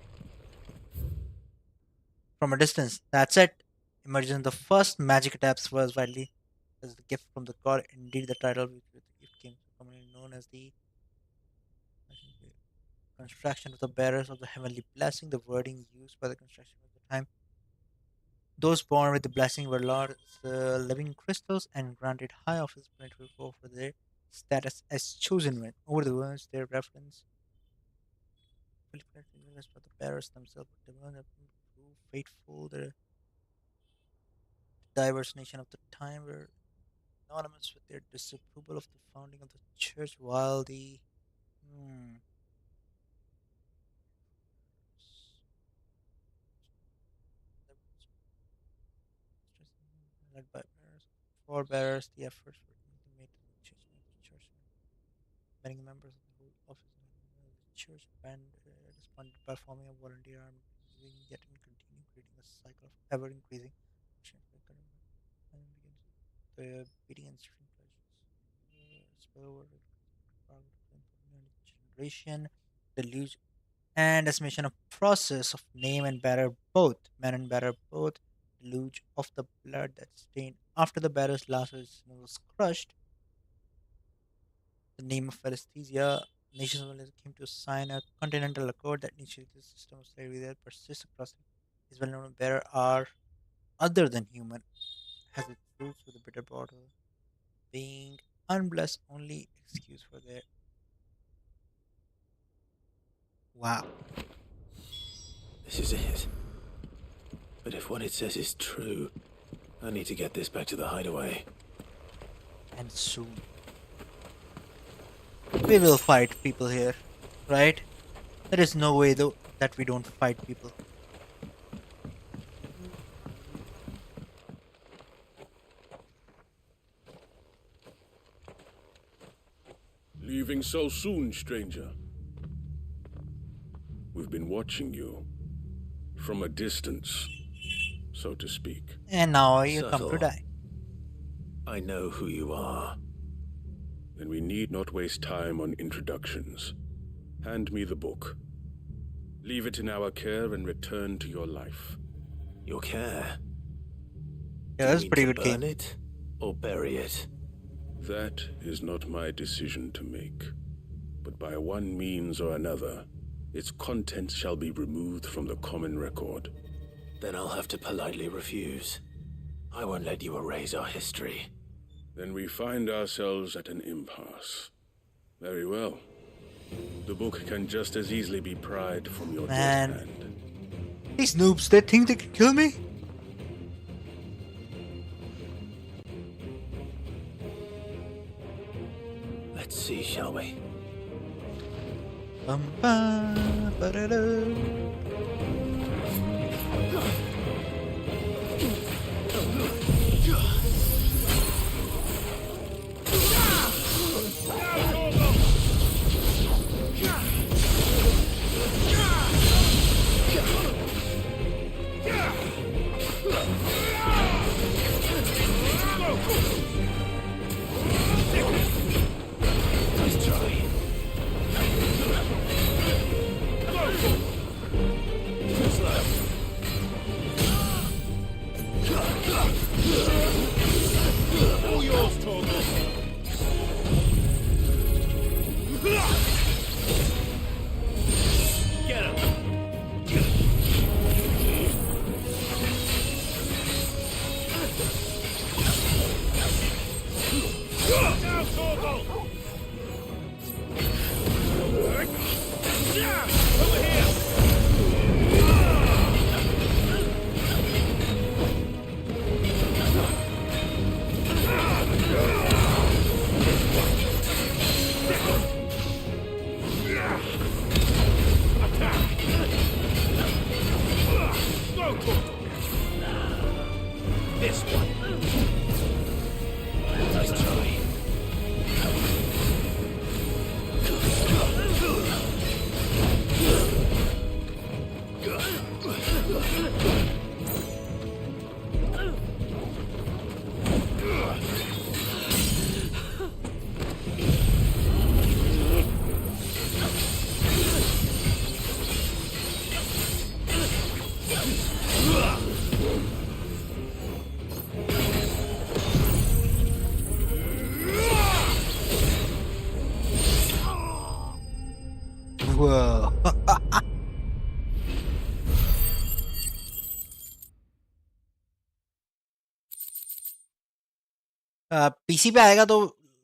From a distance, that's it. Emergence of the first magic attacks was widely as the gift from the god. Indeed, the title which with the gift came commonly known as the construction of the bearers of the heavenly blessing. The wording used by the construction at the time. Those born with the blessing were lords, living crystals, and granted high office for their status as chosen men. Over the words, their reference as for the bearers themselves were faithful. The diverse nation of the time were anonymous with their disapproval of the founding of the church, while the hmm, led by bearers, forebearers, the efforts were made to change the church. Many members of the whole office of the church band responded by forming a volunteer army, yet in continue creating a cycle of ever increasing and begins with the beating and string spill over generation, deluge and estimation of process of name and bearer both, man and bearer both, deluge of the blood that stained after the bearer's last was crushed, the name of anesthesia. Nations came to sign a continental accord that initiated the system of slavery that persists across is well known bearer are other than human, has its roots with a bitter border, being unblessed only excuse for their wow. This is it. But if what it says is true, I need to get this back to the hideaway. And soon. We will fight people here, right? There is no way though that we don't fight people. Leaving so soon, stranger? We've been watching you. From a distance, so to speak. And now you come to Subtle. die. I know who you are. Then we need not waste time on introductions. Hand me the book. Leave it in our care and return to your life. Your care? Yeah, that's a pretty good burn game. it or bury it? That is not my decision to make. But by one means or another, its contents shall be removed from the common record. Then I'll have to politely refuse. I won't let you erase our history. Then we find ourselves at an impasse. Very well. The book can just as easily be pried from your dead hand. These noobs, they think they can kill me? Let's see, shall we? Nice try. All yours, Torgal. Get him! Now, Torgal! Over here! This one. Nice try. Whoa. PC पे आएगा तो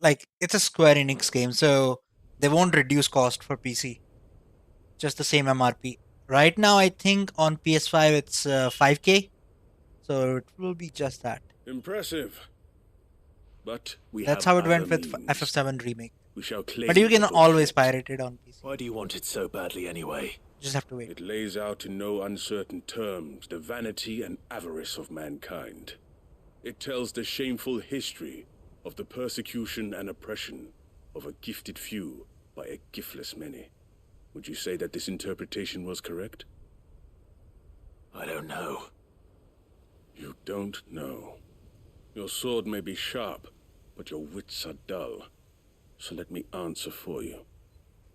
like it's a Square Enix game, so they won't reduce cost for PC. just the same MRP. Right now, I think on PS5 it's 5K, so it will be just that. Impressive. But we That's have how it went other with means. FF7 remake. We shall claim But you can the book always yet. pirate it on PC. Why do you want it so badly anyway? Just have to wait. It lays out in no uncertain terms the vanity and avarice of mankind. It tells the shameful history of the persecution and oppression of a gifted few by a giftless many. Would you say that this interpretation was correct? I don't know. You don't know. Your sword may be sharp, but your wits are dull. So let me answer for you.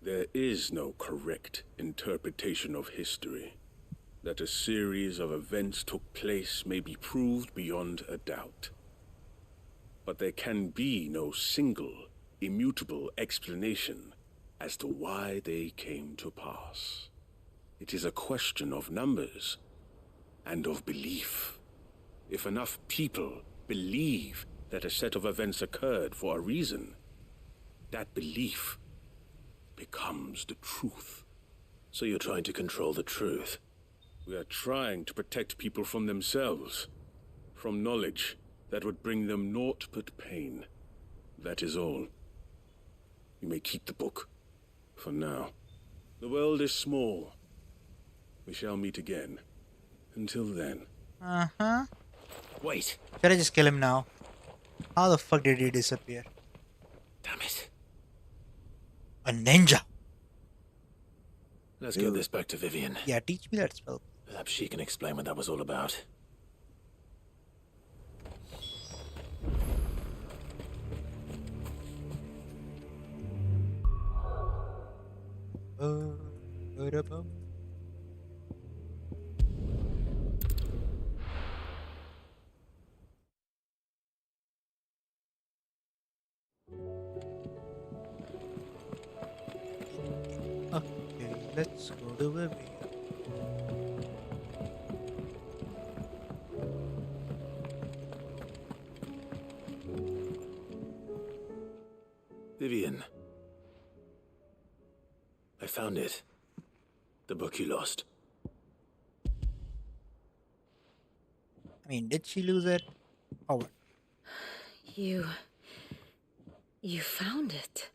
There is no correct interpretation of history. That a series of events took place may be proved beyond a doubt. But there can be no single, immutable explanation as to why they came to pass. It is a question of numbers and of belief. If enough people believe that a set of events occurred for a reason, that belief becomes the truth. So you're trying to control the truth? We are trying to protect people from themselves, from knowledge that would bring them naught but pain. That is all. You may keep the book, for now. The world is small. We shall meet again. Until then. Uh-huh. Wait. Should I just kill him now? How the fuck did he disappear? Damn it. A ninja. Let's get this back to Vivian. Yeah, teach me that spell. Perhaps she can explain what that was all about. Okay, let's go to Vivian. Vivian. I found it. The book you lost. I mean, did she lose it? Oh, what? You found it.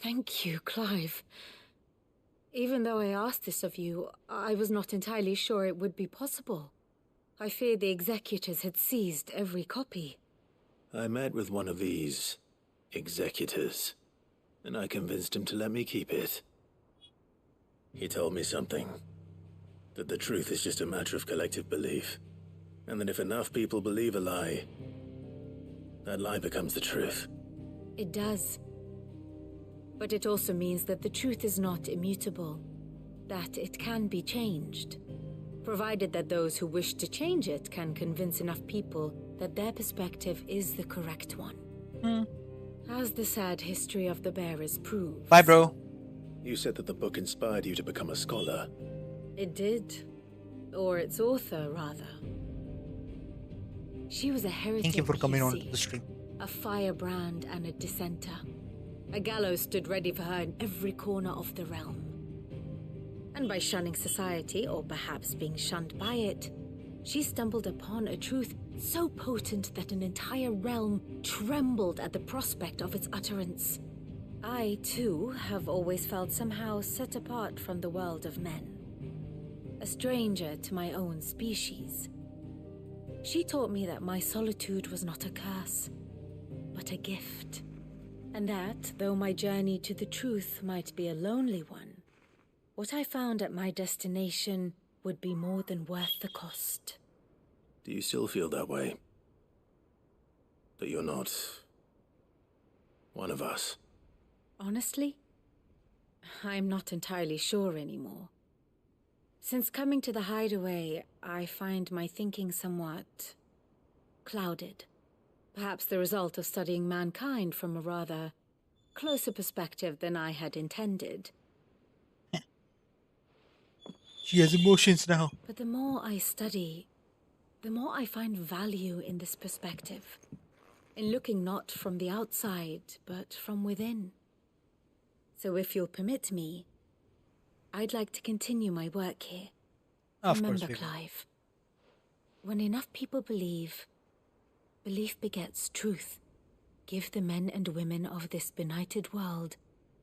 Thank you, Clive. Even though I asked this of you, I was not entirely sure it would be possible. I feared the executors had seized every copy. I met with one of these executors, and I convinced him to let me keep it. He told me something. That the truth is just a matter of collective belief. And that if enough people believe a lie, that lie becomes the truth. It does. But it also means that the truth is not immutable. That it can be changed. Provided that those who wish to change it can convince enough people that their perspective is the correct one. As the sad history of the bearers proves. Bye, bro. You said that the book inspired you to become a scholar. It did. Or its author, rather. She was a heretic. Thank you for coming on see. the stream. A firebrand and a dissenter. A gallows stood ready for her in every corner of the realm. And by shunning society, or perhaps being shunned by it, she stumbled upon a truth so potent that an entire realm trembled at the prospect of its utterance. I, too, have always felt somehow set apart from the world of men. A stranger to my own species. She taught me that my solitude was not a curse, but a gift. And that, though my journey to the truth might be a lonely one, what I found at my destination would be more than worth the cost. Do you still feel that way? That you're not one of us? Honestly, I'm not entirely sure anymore. Since coming to the hideaway, I find my thinking somewhat clouded. Perhaps the result of studying mankind from a rather closer perspective than I had intended. She has emotions now. But the more I study, the more I find value in this perspective. In looking not from the outside, but from within. So if you'll permit me, I'd like to continue my work here. Of Remember, course we will. Clive, when enough people believe, belief begets truth. Give the men and women of this benighted world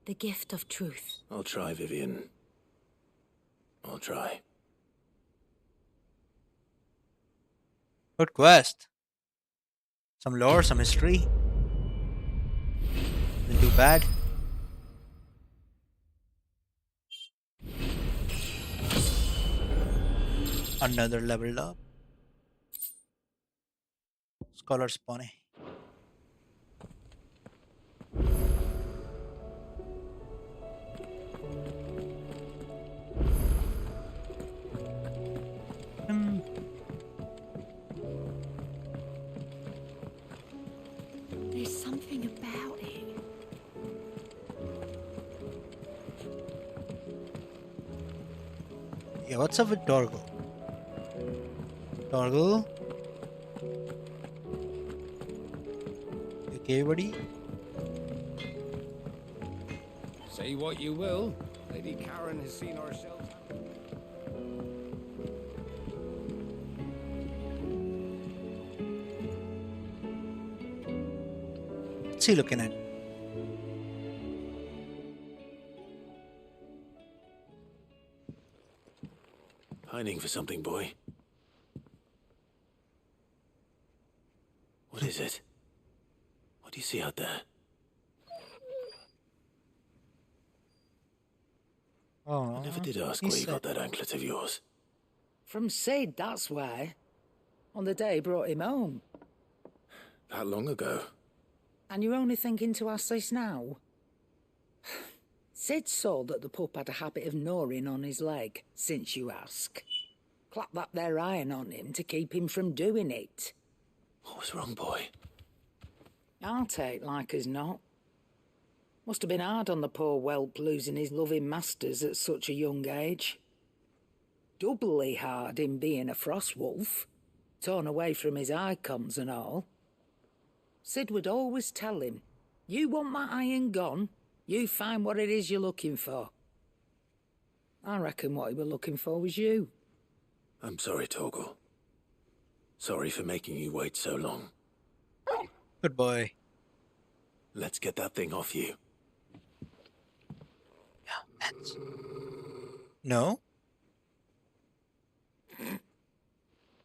the gift of truth. I'll try, Vivian. I'll try. Good quest. Some lore, some history. Didn't do bad. Another level up. Scholar spawning. There's something about it. Yeah, what's up with Torgal? Torgal? You okay, buddy? Say what you will, Lady Karen has seen herself. What's he looking at? Pining for something, boy. What is it? What do you see out there? Oh, I never did ask where you got that anklet of yours. From Sid, that's why. On the day he brought him home. That long ago? And you're only thinking to ask this now? Sid saw that the pup had a habit of gnawing on his leg, since you ask. Clap that there iron on him to keep him from doing it. What was wrong, boy? I'll take like as not. Must have been hard on the poor whelp losing his loving masters at such a young age. Doubly hard in being a frost wolf, torn away from his icons and all. Sid would always tell him, you want my iron gone, you find what it is you're looking for. I reckon what he were looking for was you. I'm sorry, Torgal. Sorry for making you wait so long. Good boy. Let's get that thing off you. Yeah, let's. No?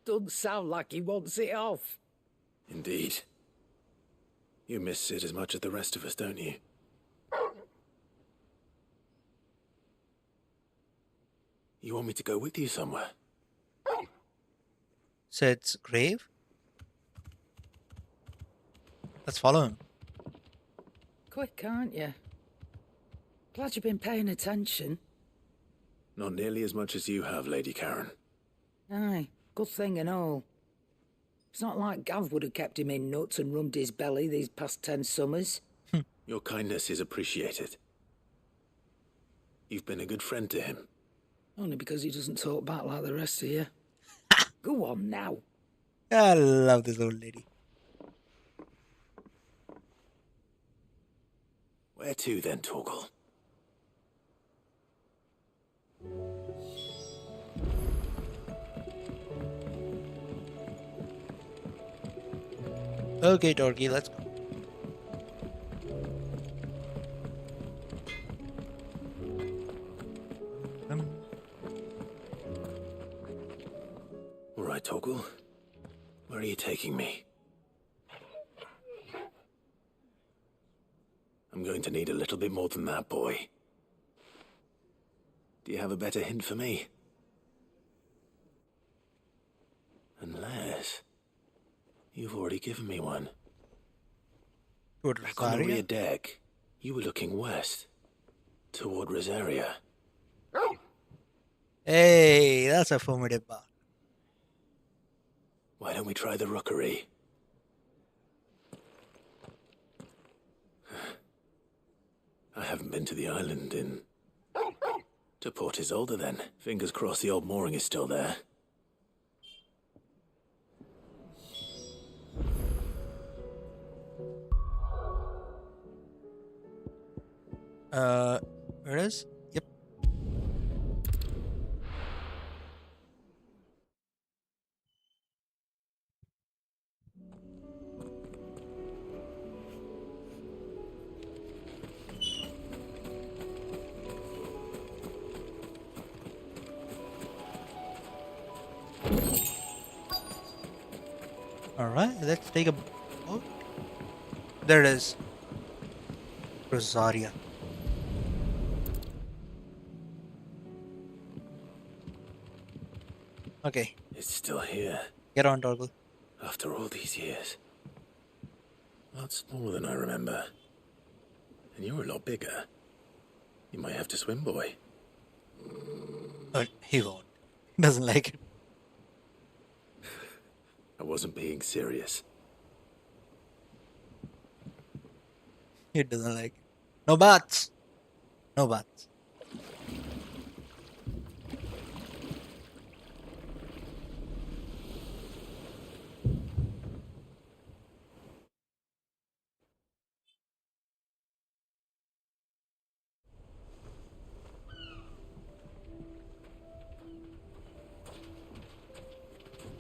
Doesn't sound like he wants it off. Indeed. You miss Sid as much as the rest of us, don't you? You want me to go with you somewhere? Sid's grave? Let's follow him. Quick, aren't you? Glad you've been paying attention. Not nearly as much as you have, Lady Karen. Aye, good thing and all. It's not like Gav would have kept him in nuts and rubbed his belly these past 10 summers. Your kindness is appreciated. You've been a good friend to him. Only because he doesn't talk back like the rest of you. Go on now. I love this old lady. Where to then, Torgal? Okay, Dorky, let's go. All right, Torgal. Where are you taking me? I'm going to need a little bit more than that, boy. Do you have a better hint for me? Unless you've already given me one. Back on the rear deck, you were looking west, toward Rosaria. Hey, that's a formative bar. Why don't we try the rookery? I haven't been to the island in... To Port Isolde, then. Fingers crossed the old mooring is still there. Where it is? Yep. Alright, let's take a... Oh, there it is. Rosaria. Okay. It's still here. Get on, Toggle. After all these years. Lots smaller than I remember. And you're a lot bigger. You might have to swim, boy. He won't. He doesn't like it. I wasn't being serious. He doesn't like it. No baths. No baths.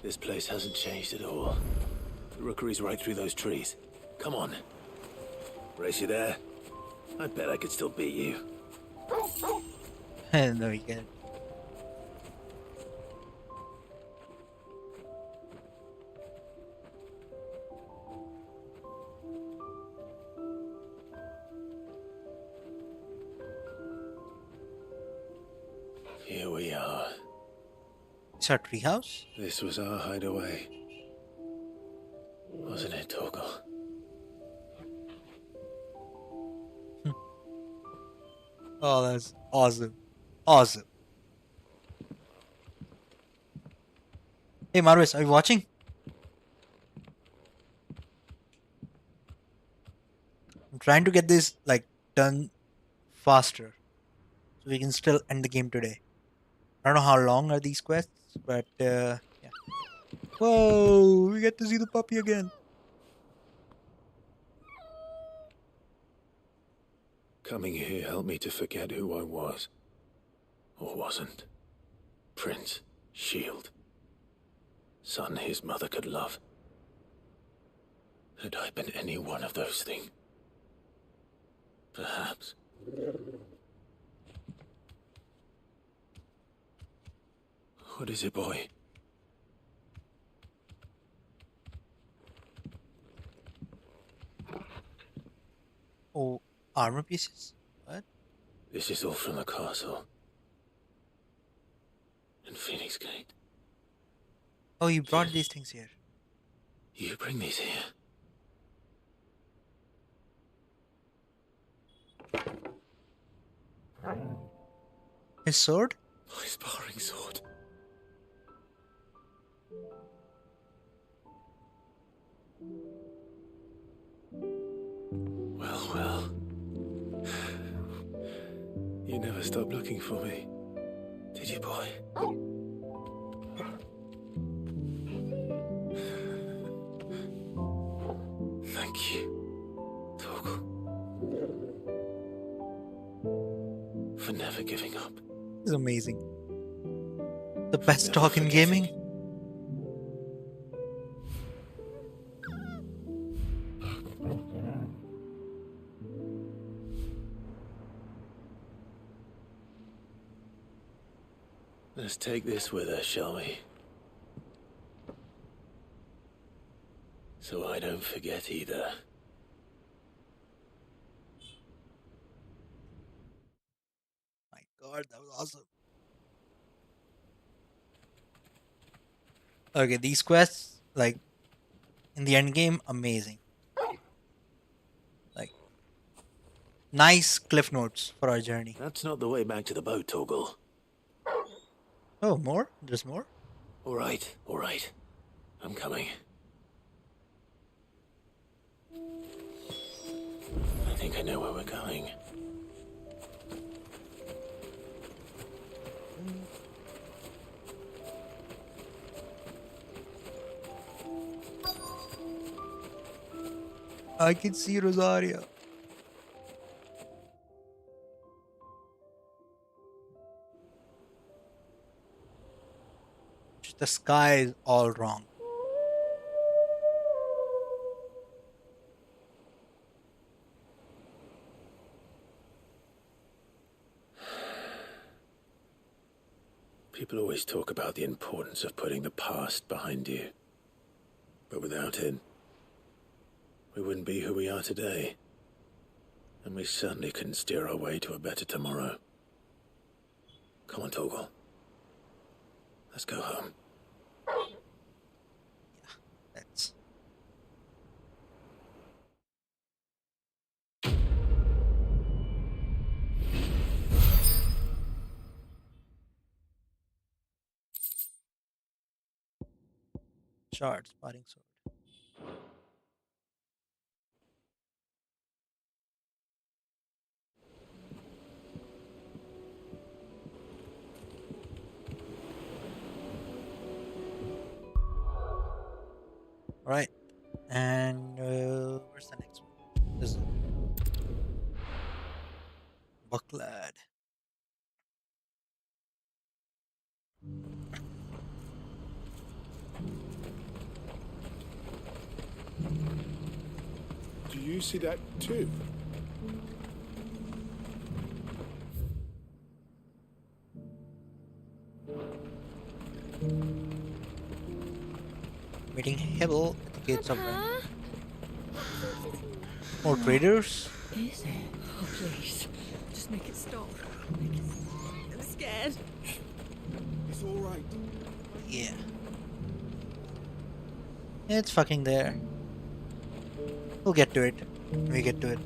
This place hasn't changed at all. The rookery's right through those trees. Come on. Race you there? I bet I could still beat you. No, you can't. Here we are. It's our treehouse? This was our hideaway. Wasn't it, Toggle? Oh, that's awesome. Awesome. Hey, Marvis, are you watching? I'm trying to get this, like, done faster. So we can still end the game today. I don't know how long are these quests, but, yeah. Whoa, we get to see the puppy again. Coming here helped me to forget who I was. Or wasn't. Prince, shield. Son his mother could love. Had I been any one of those things? Perhaps. What is it, boy? Oh, armor pieces? What? This is all from the castle. And Phoenix Gate. Oh, you brought these things here. You bring these here. His sword? My sparring sword. Well. You never stopped looking for me, did you, boy? Thank you, Toggle. For never giving up. This is amazing. The best talk in gaming. Let's take this with us, shall we? So I don't forget either. My god, that was awesome. Okay, these quests, like, in the end game, amazing. Like, nice cliff notes for our journey. That's not the way back to the boat, Toggle. Oh, more? There's more? All right. I'm coming. I think I know where we're going. I can see Rosaria. The sky is all wrong. People always talk about the importance of putting the past behind you. But without it, we wouldn't be who we are today. And we certainly couldn't steer our way to a better tomorrow. Come on, Torgal. Let's go home. Let's. Shard, spotting sword. All right, and where's the next one? This one. Bucklad. Do you see that too? Meeting Hebel at the gates of more traders. Is it? Oh, please. Just make it stop. I'm scared. It's all right. Yeah. It's fucking there. We'll get to it when we get to it.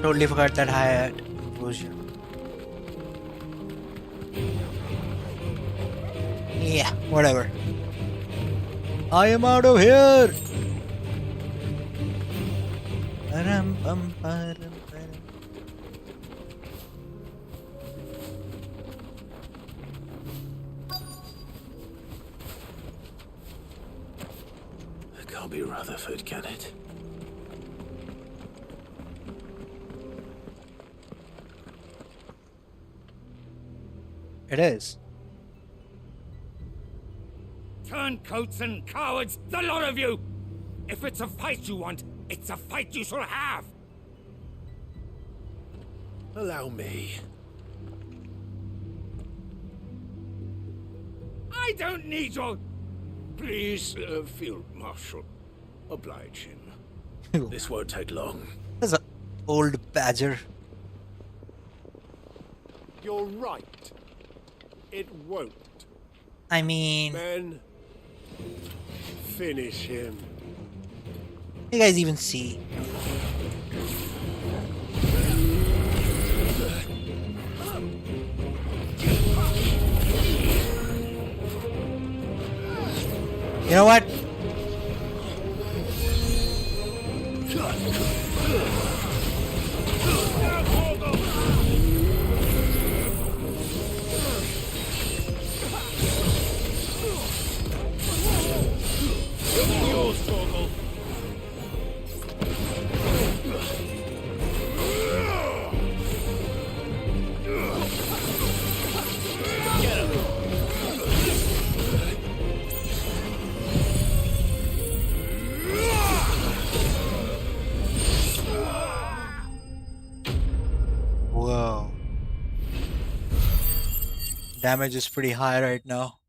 Totally forgot that I had composure. Yeah, whatever. I am out of here. It can't be Rutherford, can it? It is. Turncoats and cowards, the lot of you! If it's a fight you want, it's a fight you shall have! Allow me. I don't need your... Please, Field Marshal, oblige him. This won't take long. There's an old badger. You're right. It won't. I mean... Men, finish him. You guys even see? You know what? Whoa. Damage is pretty high right now.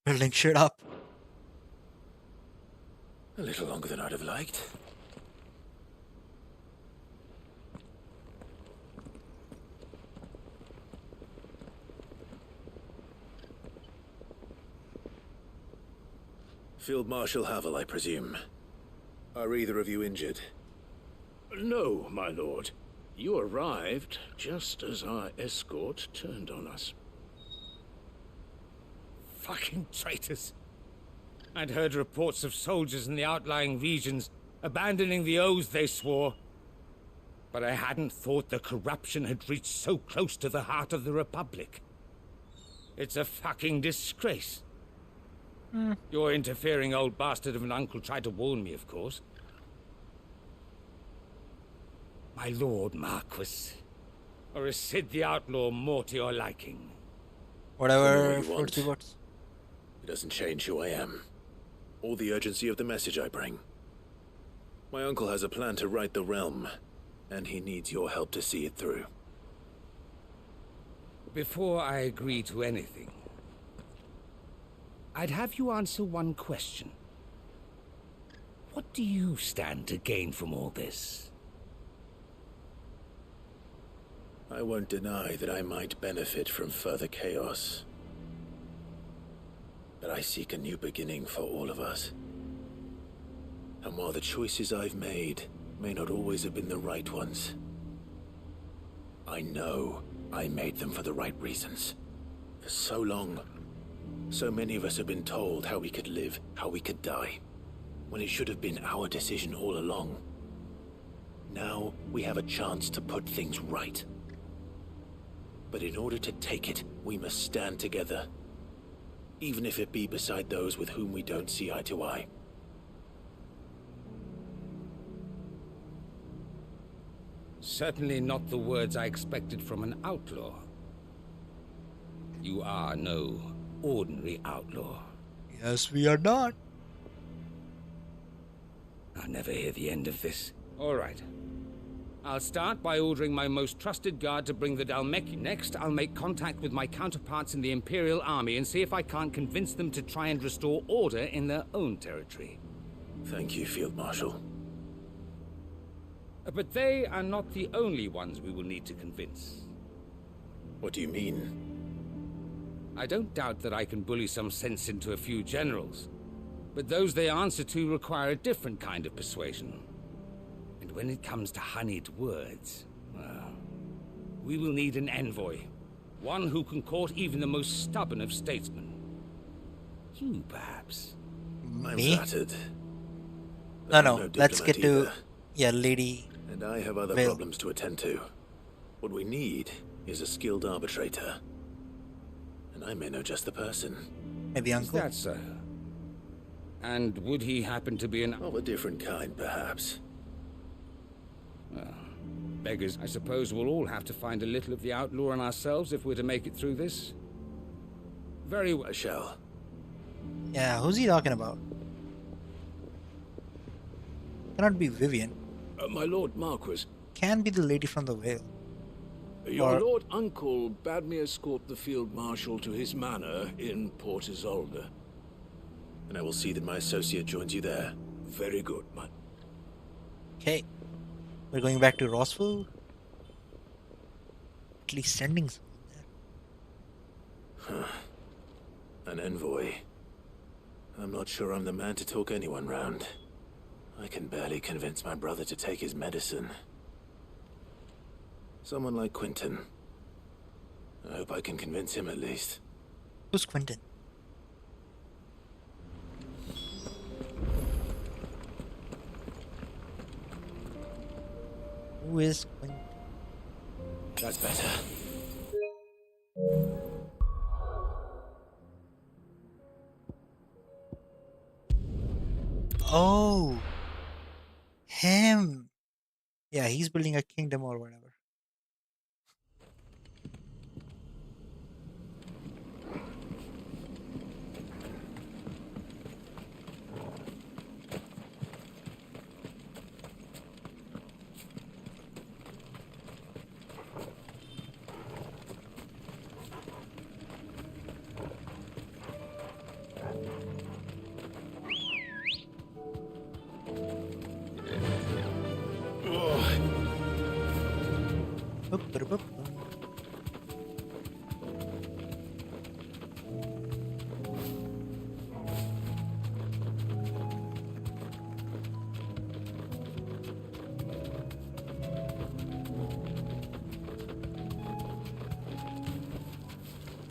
Building shit up. A little longer than I'd have liked. Field Marshal Havel, I presume. Are either of you injured? No, my lord. You arrived just as our escort turned on us. Fucking traitors. I'd heard reports of soldiers in the outlying regions abandoning the oaths they swore. But I hadn't thought the corruption had reached so close to the heart of the Republic. It's a fucking disgrace. Your interfering old bastard of an uncle tried to warn me, of course. My lord Marquis. Or is Sid the Outlaw more to your liking? Whatever floats your boats. It doesn't change who I am, or the urgency of the message I bring. My uncle has a plan to right the realm, and he needs your help to see it through. Before I agree to anything, I'd have you answer one question. What do you stand to gain from all this? I won't deny that I might benefit from further chaos. But I seek a new beginning for all of us. And while the choices I've made may not always have been the right ones, I know I made them for the right reasons. For so long, so many of us have been told how we could live, how we could die, when it should have been our decision all along. Now we have a chance to put things right. But in order to take it, we must stand together, even if it be beside those with whom we don't see eye to eye. Certainly not the words I expected from an outlaw. You are no ordinary outlaw. Yes, we are not. I'll never hear the end of this. All right. I'll start by ordering my most trusted guard to bring the Dhalmeki. Next, I'll make contact with my counterparts in the Imperial Army and see if I can't convince them to try and restore order in their own territory. Thank you, Field Marshal. But they are not the only ones we will need to convince. What do you mean? I don't doubt that I can bully some sense into a few generals, but those they answer to require a different kind of persuasion. And when it comes to honeyed words, well, we will need an envoy. One who can court even the most stubborn of statesmen. You, perhaps. I'm Me? flattered. No, let's get to... Yeah, Lady... And I have other problems to attend to. What we need is a skilled arbitrator. And I may know just the person. Maybe Uncle? Is that so? And would he happen to be an... Of a different kind, perhaps. Well, beggars, I suppose we'll all have to find a little of the outlaw in ourselves if we're to make it through this. Very well. I shall. Yeah, who's he talking about? Cannot be Vivian. My Lord Marquis. Can be the lady from the Vale. Your Lord Uncle bade me escort the Field Marshal to his manor in Port Isolde. And I will see that my associate joins you there. Very good, man. Okay. We're going back to Rossville. At least sending someone there. An envoy. I'm not sure I'm the man to talk anyone round. I can barely convince my brother to take his medicine. Someone like Quentin. I hope I can convince him at least. Who's Quentin? Who is Quentin? That's better. Oh! Him! Yeah, he's building a kingdom or whatever.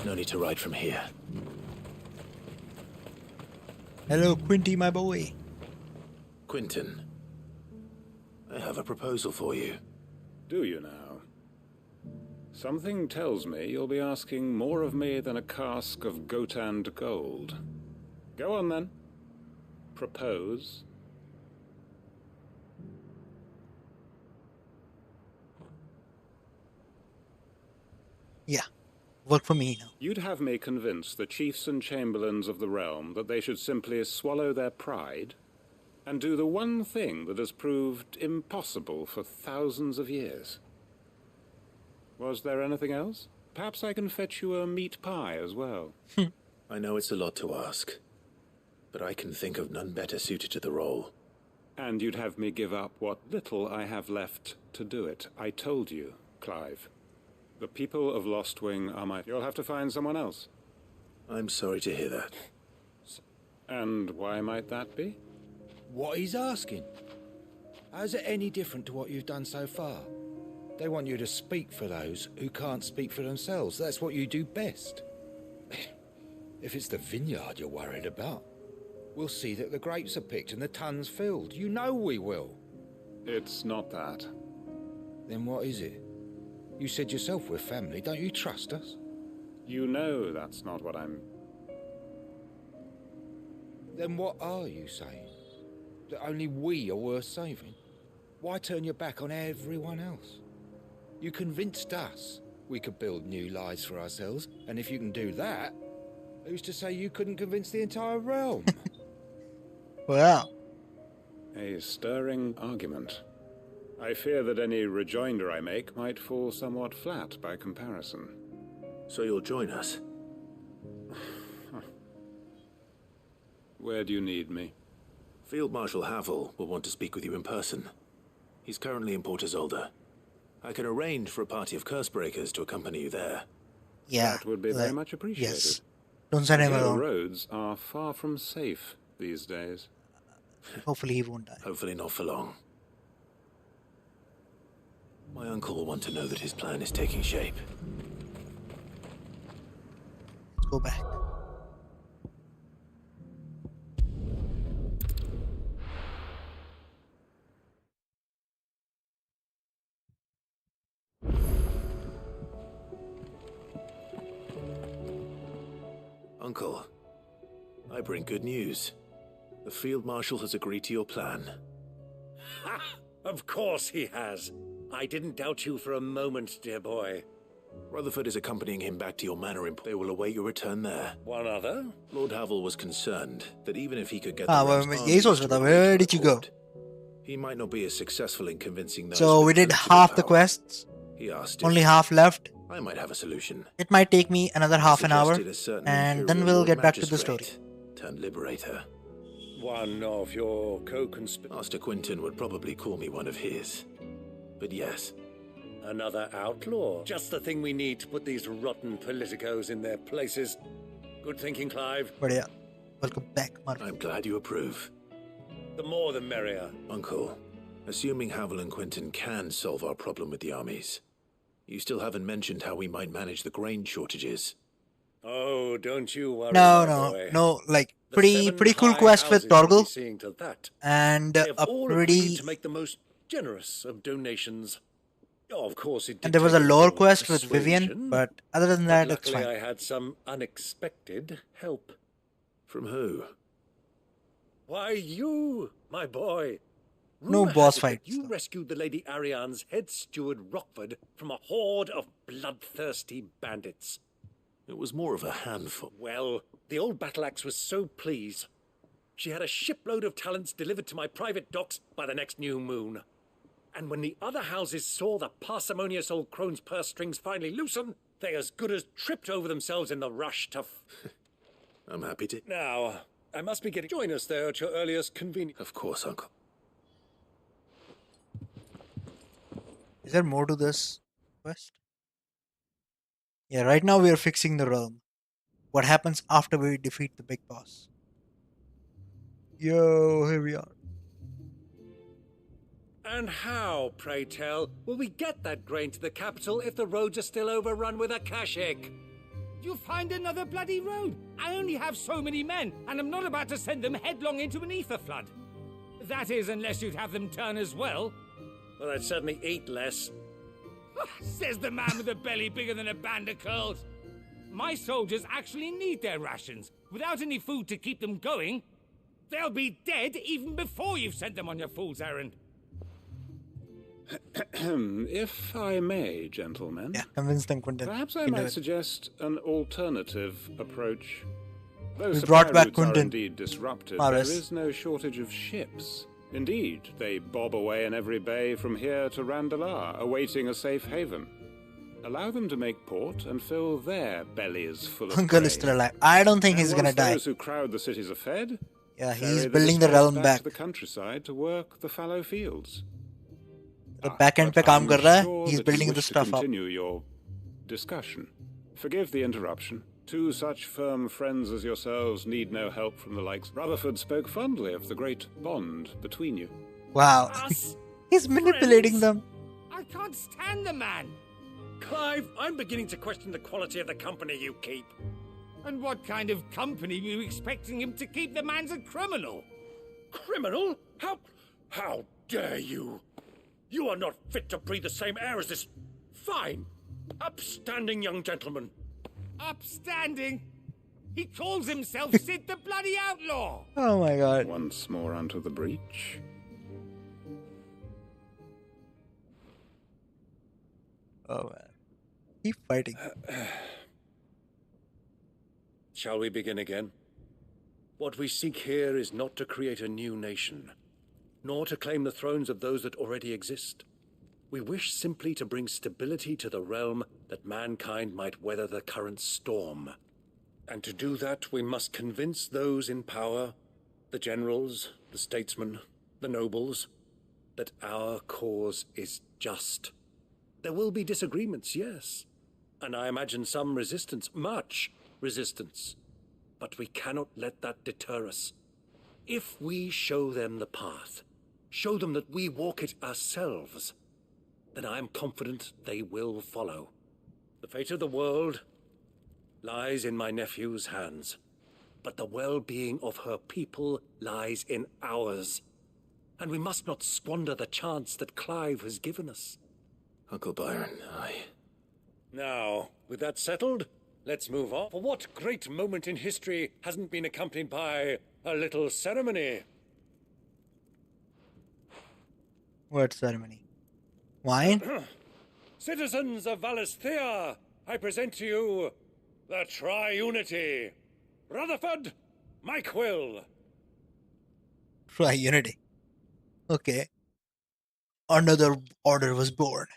No need to ride from here. Hello, Quinty, my boy. Quentin, I have a proposal for you. Do you now? Something tells me you'll be asking more of me than a cask of Gotand gold. Go on then. Propose. Yeah, work for me now. You'd have me convince the chiefs and chamberlains of the realm that they should simply swallow their pride and do the one thing that has proved impossible for thousands of years. Was there anything else? Perhaps I can fetch you a meat pie as well. I know it's a lot to ask, but I can think of none better suited to the role. And you'd have me give up what little I have left to do it. I told you, Clive. The people of Lostwing are my... You'll have to find someone else. I'm sorry to hear that. And why might that be? What he's asking. How's it any different to what you've done so far? They want you to speak for those who can't speak for themselves. That's what you do best. If it's the vineyard you're worried about, we'll see that the grapes are picked and the tons filled. You know we will. It's not that. Then what is it? You said yourself we're family. Don't you trust us? You know that's not what I'm... Then what are you saying? That only we are worth saving? Why turn your back on everyone else? You convinced us we could build new lives for ourselves, and if you can do that, who's to say you couldn't convince the entire realm? Wow. A stirring argument. I fear that any rejoinder I make might fall somewhat flat by comparison. So you'll join us? Where do you need me? Field Marshal Havel will want to speak with you in person. He's currently in Port Isolde. I can arrange for a party of Cursebreakers to accompany you there. Yeah. That would be very much appreciated. Yes. Don't send him The alone. roads are far from safe these days. Hopefully he won't die. Hopefully not for long. My uncle will want to know that his plan is taking shape. Let's go back. Uncle, I bring good news. The Field Marshal has agreed to your plan. Ha! Of course he has. I didn't doubt you for a moment, dear boy. Rutherford is accompanying him back to your manor in... They will await your return there. One other? Lord Havel was concerned that even if he could get Where did you go? He might not be as successful in convincing those... So we did half the quests. He asked Only half left. I might have a solution. It might take me another half an hour, and then we'll get back to the story. Turned liberator. One of your co-conspirators. Master Quinton would probably call me one of his. But yes. Another outlaw. Just the thing we need to put these rotten politicos in their places. Good thinking, Clive. But yeah, welcome back, Mark. I'm glad you approve. The more the merrier. Uncle, assuming Havel and Quinton can solve our problem with the armies, you still haven't mentioned how we might manage the grain shortages. Oh, don't you worry, No, like pretty cool quest with Torgal, and a pretty to make the most generous of donations. Oh, of course, and there was a lore quest with Vivian, but other than that, it's luckily fine. I had some unexpected help. From who? Why, you, my boy. No Rumor boss has it fights. that You rescued the Lady Ariane's head steward Rockford from a horde of bloodthirsty bandits. It was more of a handful. Well, the old battle axe was so pleased. She had a shipload of talents delivered to my private docks by the next new moon. And when the other houses saw the parsimonious old crone's purse strings finally loosen, they as good as tripped over themselves in the rush to... I'm happy to... Now, I must be getting... Join us there at your earliest convenience. Of course, Uncle. Is there more to this quest? Yeah, right now we are fixing the realm. What happens after we defeat the big boss? Yo, here we are. And how, pray tell, will we get that grain to the capital if the roads are still overrun with Akashic? You find another bloody road. I only have so many men, and I'm not about to send them headlong into an ether flood. That is, unless you'd have them turn as well. Well, I'd certainly eat less. Says the man with a belly bigger than a band of curls. My soldiers actually need their rations. Without any food to keep them going, they'll be dead even before you've sent them on your fool's errand. If I may, gentlemen. Yeah, convince them, Quentin. Perhaps I might suggest an alternative approach. Though We supply brought back routes are Quentin. indeed disrupted, Maris. there is no shortage of ships. Indeed, they bob away in every bay from here to Randalar, awaiting a safe haven. Allow them to make port and fill their bellies full of Uncle prey. is still alive. I don't think And he's gonna once die. those who crowd the cities are fed, Yeah, ferry he's building the dispersed realm back back. to the countryside to work the fallow fields. The back end पे काम कर रहा है. He's building the to stuff up. continue your discussion. Forgive the interruption. Two such firm friends as yourselves need no help from the likes. Rutherford spoke fondly of the great bond between you. Wow. He's manipulating them. I can't stand the man. Clive, I'm beginning to question the quality of the company you keep. And what kind of company were you expecting him to keep? The man's a criminal. Criminal? How dare you? You are not fit to breathe the same air as this fine, upstanding young gentleman. Upstanding? He calls himself Sid the Bloody Outlaw. Oh my god. Once more onto the breach. Oh man. Keep fighting. Shall we begin again? What we seek here is not to create a new nation, nor to claim the thrones of those that already exist. We wish simply to bring stability to the realm that mankind might weather the current storm. And to do that, we must convince those in power, the generals, the statesmen, the nobles, that our cause is just. There will be disagreements, yes, and I imagine some resistance, much resistance. But we cannot let that deter us. If we show them the path, show them that we walk it ourselves, then I am confident they will follow. The fate of the world lies in my nephew's hands, but the well-being of her people lies in ours. And we must not squander the chance that Clive has given us. Uncle Byron, Now, with that settled, let's move on. For what great moment in history hasn't been accompanied by a little ceremony? What ceremony? Wine? Citizens of Valisthea, I present to you the Triunity. Rutherford, Mike Will. Try unity. Okay. Another order was born.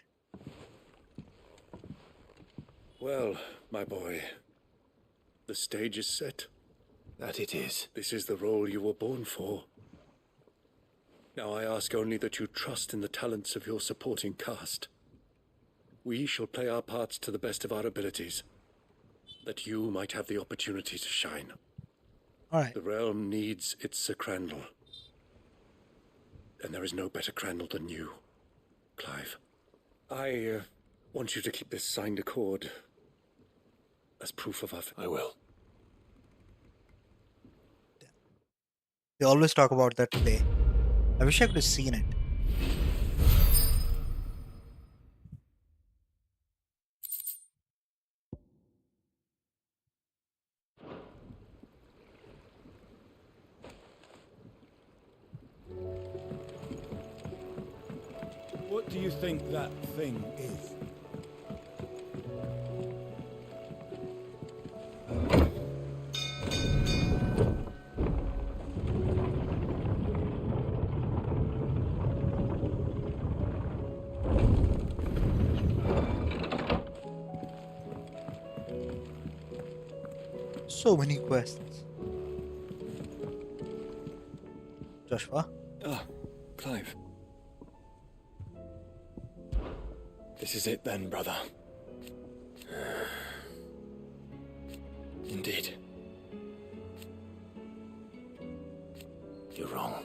Well, my boy, the stage is set. That it is. This is the role you were born for. Now I ask only that you trust in the talents of your supporting cast. We shall play our parts to the best of our abilities, that you might have the opportunity to shine. Alright. The realm needs its Sir Crandall. And there is no better Crandall than you, Clive. I want you to keep this signed accord as proof of our... I will. They always talk about that play. I wish I could have seen it. What do you think that thing is? So many questions. Joshua? Ah, Clive. This is it then, brother. Indeed. You're wrong.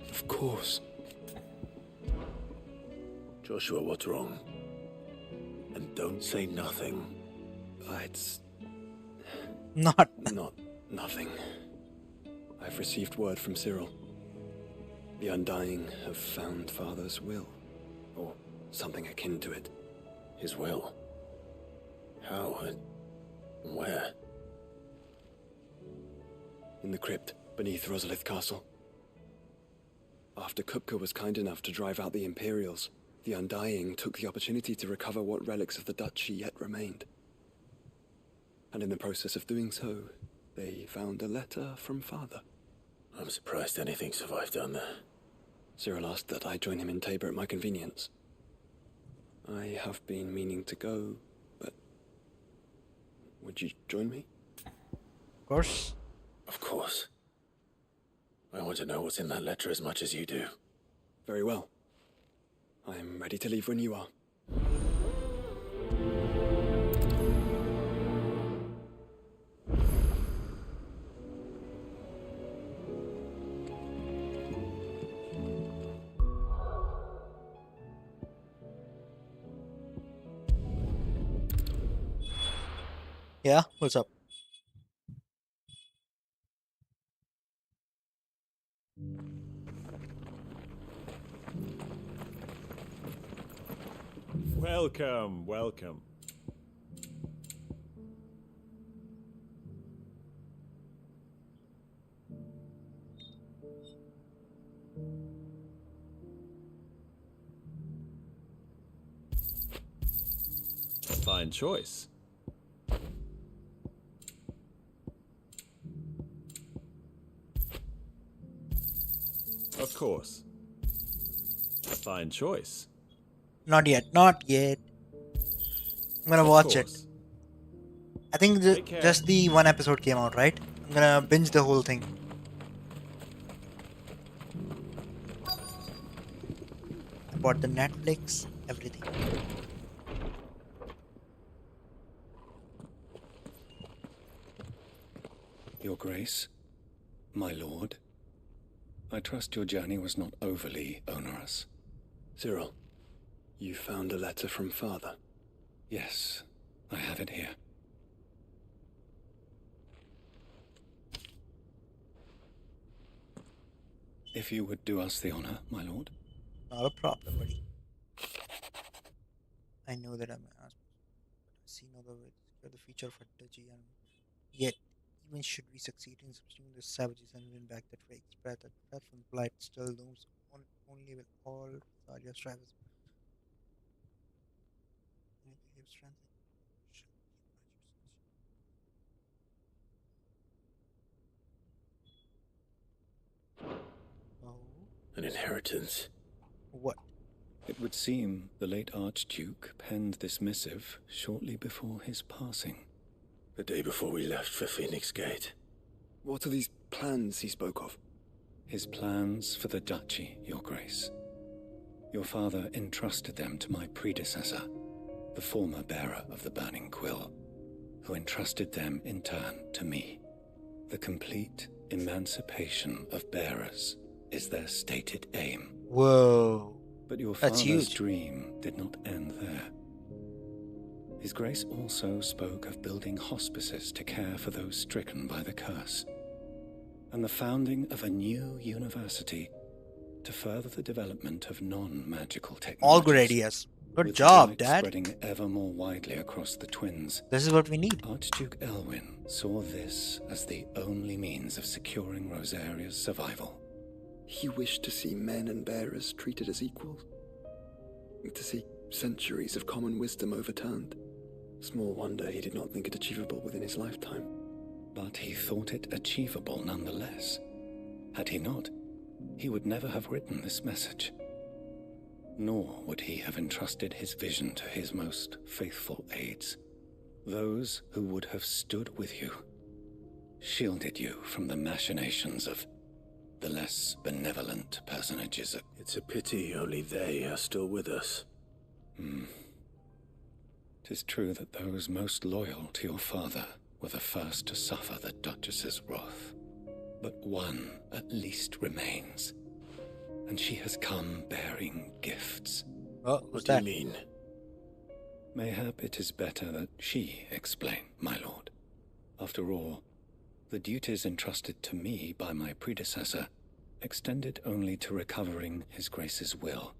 Of course. Joshua, what's wrong? And don't say nothing. It's... Not nothing. I've received word from Cyril. The Undying have found Father's will. Or Something akin to it. His will? How and where? In the crypt beneath Rosalith Castle. After Kupka was kind enough to drive out the Imperials, the Undying took the opportunity to recover what relics of the Duchy yet remained. And in the process of doing so, they found a letter from Father. I'm surprised anything survived down there. Cyril asked that I join him in Tabor at my convenience. I have been meaning to go, but... would you join me? Of course. Of course. I want to know what's in that letter as much as you do. Very well. I'm ready to leave when you are. Yeah, what's up? Welcome, welcome. Fine choice. Of course. Fine choice. Not yet, not yet. I'm gonna watch it. I think just the one episode came out, right? I'm gonna binge the whole thing. I bought the Netflix, everything. Your Grace, my lord, I trust your journey was not overly onerous. Cyril, you found a letter from Father? Yes, I have it here. If you would do us the honor, my lord. Not a problem, buddy. I know that I'm asked, but I see no other way to secure the future of our duchy, and yet, even should we succeed in subduing the savages and win back that vague spread, that threat from blight still looms. Only will all Thalia strive as strength. An inheritance. What? It would seem the late Archduke penned this missive shortly before his passing. The day before we left for Phoenix Gate. What are these plans he spoke of? His plans for the duchy, Your Grace. Your father entrusted them to my predecessor, the former bearer of the Burning Quill, who entrusted them in turn to me. The complete emancipation of bearers is their stated aim. Whoa. But your That's father's huge. dream did not end there. His Grace also spoke of building hospices to care for those stricken by the curse, and the founding of a new university to further the development of non-magical technologies. All good ideas. Good with job, light Dad. Spreading ever more widely across the twins. This is what we need. Archduke Elwyn saw this as the only means of securing Rosaria's survival. He wished to see men and bearers treated as equals. To see centuries of common wisdom overturned. Small wonder he did not think it achievable within his lifetime. But he thought it achievable nonetheless. Had he not, he would never have written this message. Nor would he have entrusted his vision to his most faithful aides. Those who would have stood with you, shielded you from the machinations of the less benevolent personages. It's a pity only they are still with us. 'Tis true that those most loyal to your father were the first to suffer the Duchess's wrath. But one at least remains, and she has come bearing gifts. What do you mean? Mayhap it is better that she explain, my lord. After all, the duties entrusted to me by my predecessor extended only to recovering his Grace's will,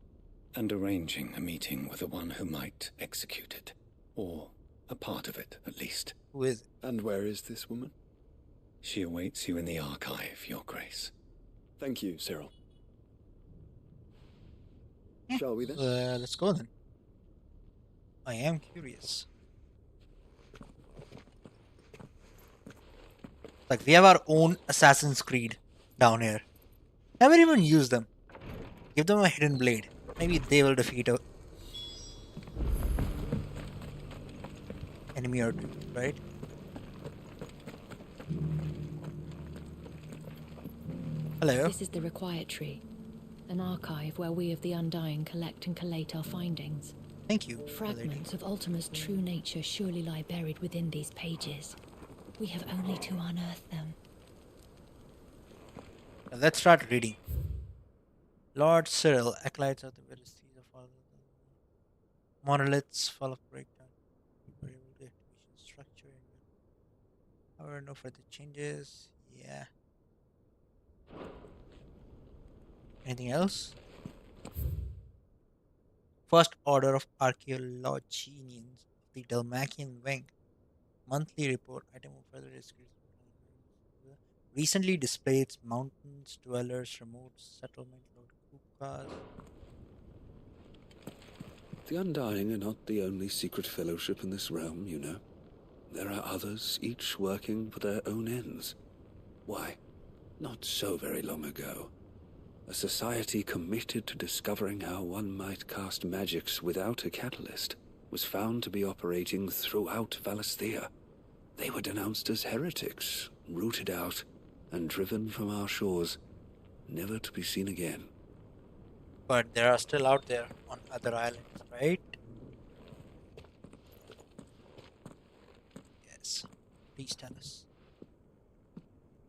and arranging a meeting with the one who might execute it. Or a part of it, at least. Who is it? And where is this woman? She awaits you in the archive, Your Grace. Thank you, Cyril. Shall we then? Let's go then. I am curious. Like, we have our own Assassin's Creed down here. Never even used them. Give them a hidden blade. Maybe they will defeat a enemy or two, right? Hello. This is the Required Tree, an archive where we of the Undying collect and collate our findings. Thank you. Fragments of Ultima's true nature surely lie buried within these pages. We have only to unearth them. Now let's start reading. Lord Cyril, acolytes of the Pharisees of all the monoliths, fall of breakdown, variable activation structure. However, no further changes. Yeah. Anything else? First Order of Archaeologians of the Dalmatian Wing. Monthly report. Item of further description. Recently displayed mountains, dwellers, remote settlement, Lord Kukas. The Undying are not the only secret fellowship in this realm, you know. There are others, each working for their own ends. Why, not so very long ago, a society committed to discovering how one might cast magics without a catalyst was found to be operating throughout Valisthea. They were denounced as heretics, rooted out, and driven from our shores, never to be seen again. But they are still out there on other islands, right? Yes. Please tell us.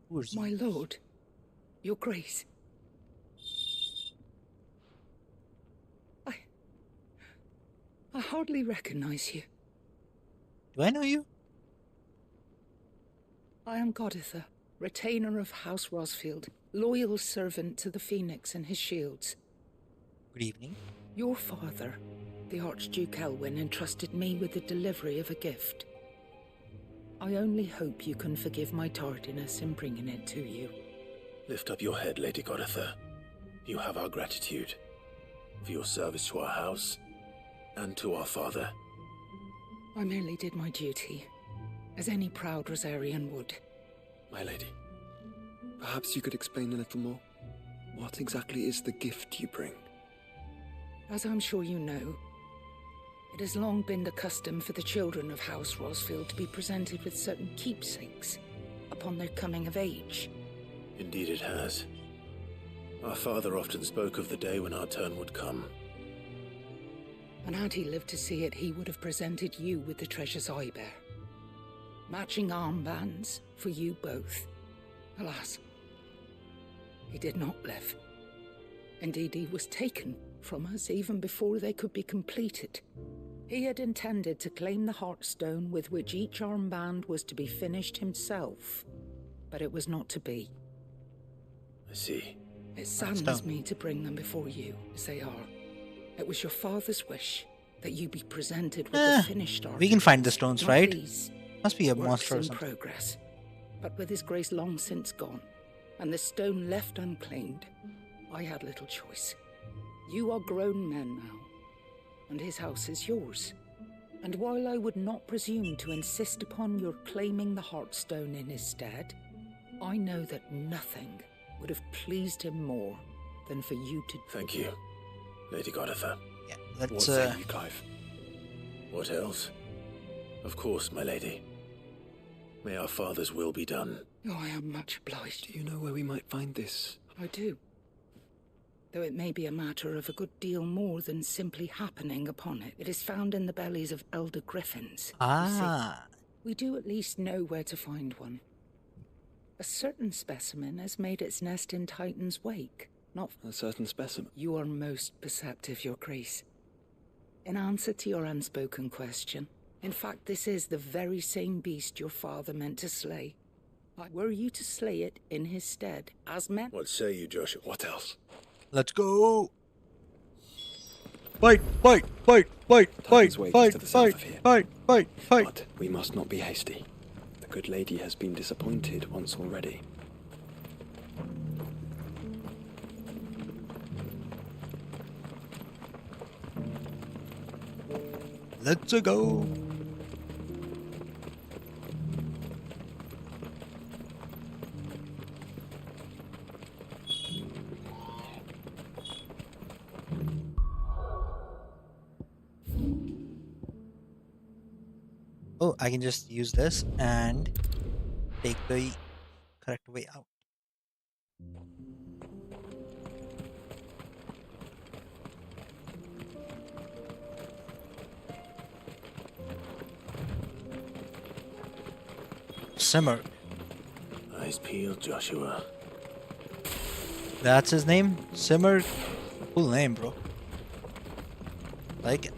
Who is My lord, Your Grace. I hardly recognize you. Do I know you? I am Goditha, retainer of House Rosfield, loyal servant to the Phoenix and his shields. Good evening. Your father, the Archduke Elwyn, entrusted me with the delivery of a gift. I only hope you can forgive my tardiness in bringing it to you. Lift up your head, Lady Goditha. You have our gratitude for your service to our house and to our father. I merely did my duty, as any proud Rosarian would. My lady, perhaps you could explain a little more? What exactly is the gift you bring? As I'm sure you know, it has long been the custom for the children of House Rosfield to be presented with certain keepsakes upon their coming of age. Indeed it has. Our father often spoke of the day when our turn would come. And had he lived to see it, he would have presented you with the treasures I bear. Matching armbands for you both. Alas, he did not live. Indeed, he was taken from us even before they could be completed. He had intended to claim the Heartstone with which each armband was to be finished himself, but it was not to be. I see. It saddens me to bring them before you, as they are. It was your father's wish that you be presented with the finished art. We can find the stones, right? These Must be a works monster or in something. progress. But with his grace long since gone, and the stone left unclaimed, I had little choice. You are grown men now, and his house is yours. And while I would not presume to insist upon your claiming the Heartstone in his stead, I know that nothing would have pleased him more than for you to... Thank you, Lady Goditha. Yeah, What let's say you, Clive? What else? Of course, my lady. May our father's will be done. Oh, I am much obliged. Do you know where we might find this? I do. Though it may be a matter of a good deal more than simply happening upon it. It is found in the bellies of elder griffins. Ah. You see, we do at least know where to find one. A certain specimen has made its nest in Titan's wake. Not a certain specimen. You are most perceptive, Your Grace. In answer to your unspoken question, in fact, this is the very same beast your father meant to slay. Were you to slay it in his stead, as meant? What say you, Joshua? What else? Let's go. Titan's Wake is to the south of here. But we must not be hasty. The good lady has been disappointed once already. Let's go. Oh, I can just use this and take the correct way out. Simmer. Eyes peeled, Joshua. That's his name? Simmer? Cool name, bro. Like it.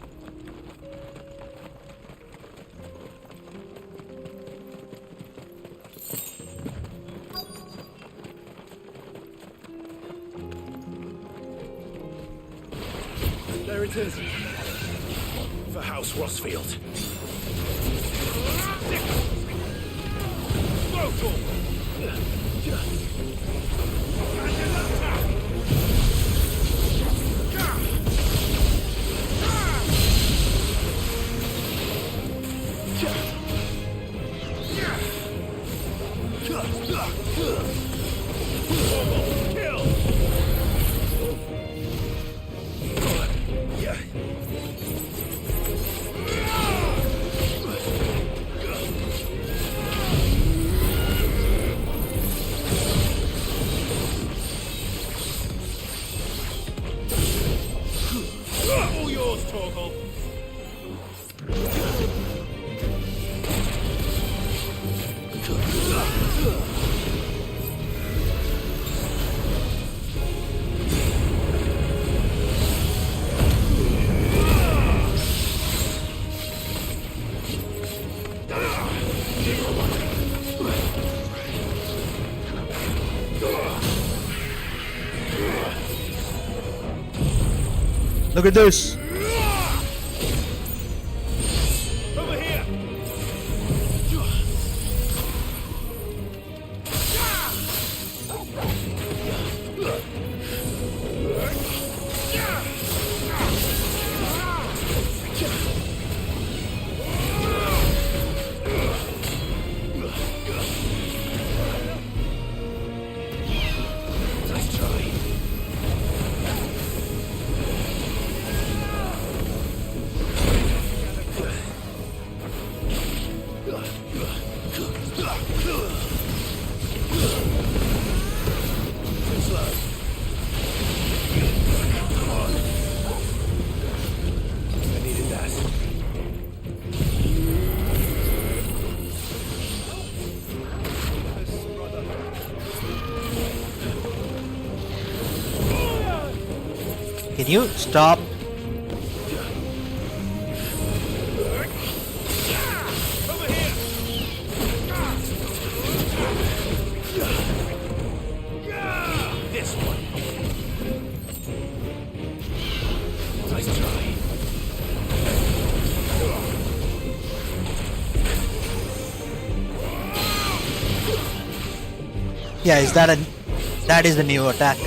There it is. For House Rossfield. All yours, Torgal. Look at this. Over here. Nice try. Can you stop? This one. Nice try. Yeah, that is the new attack.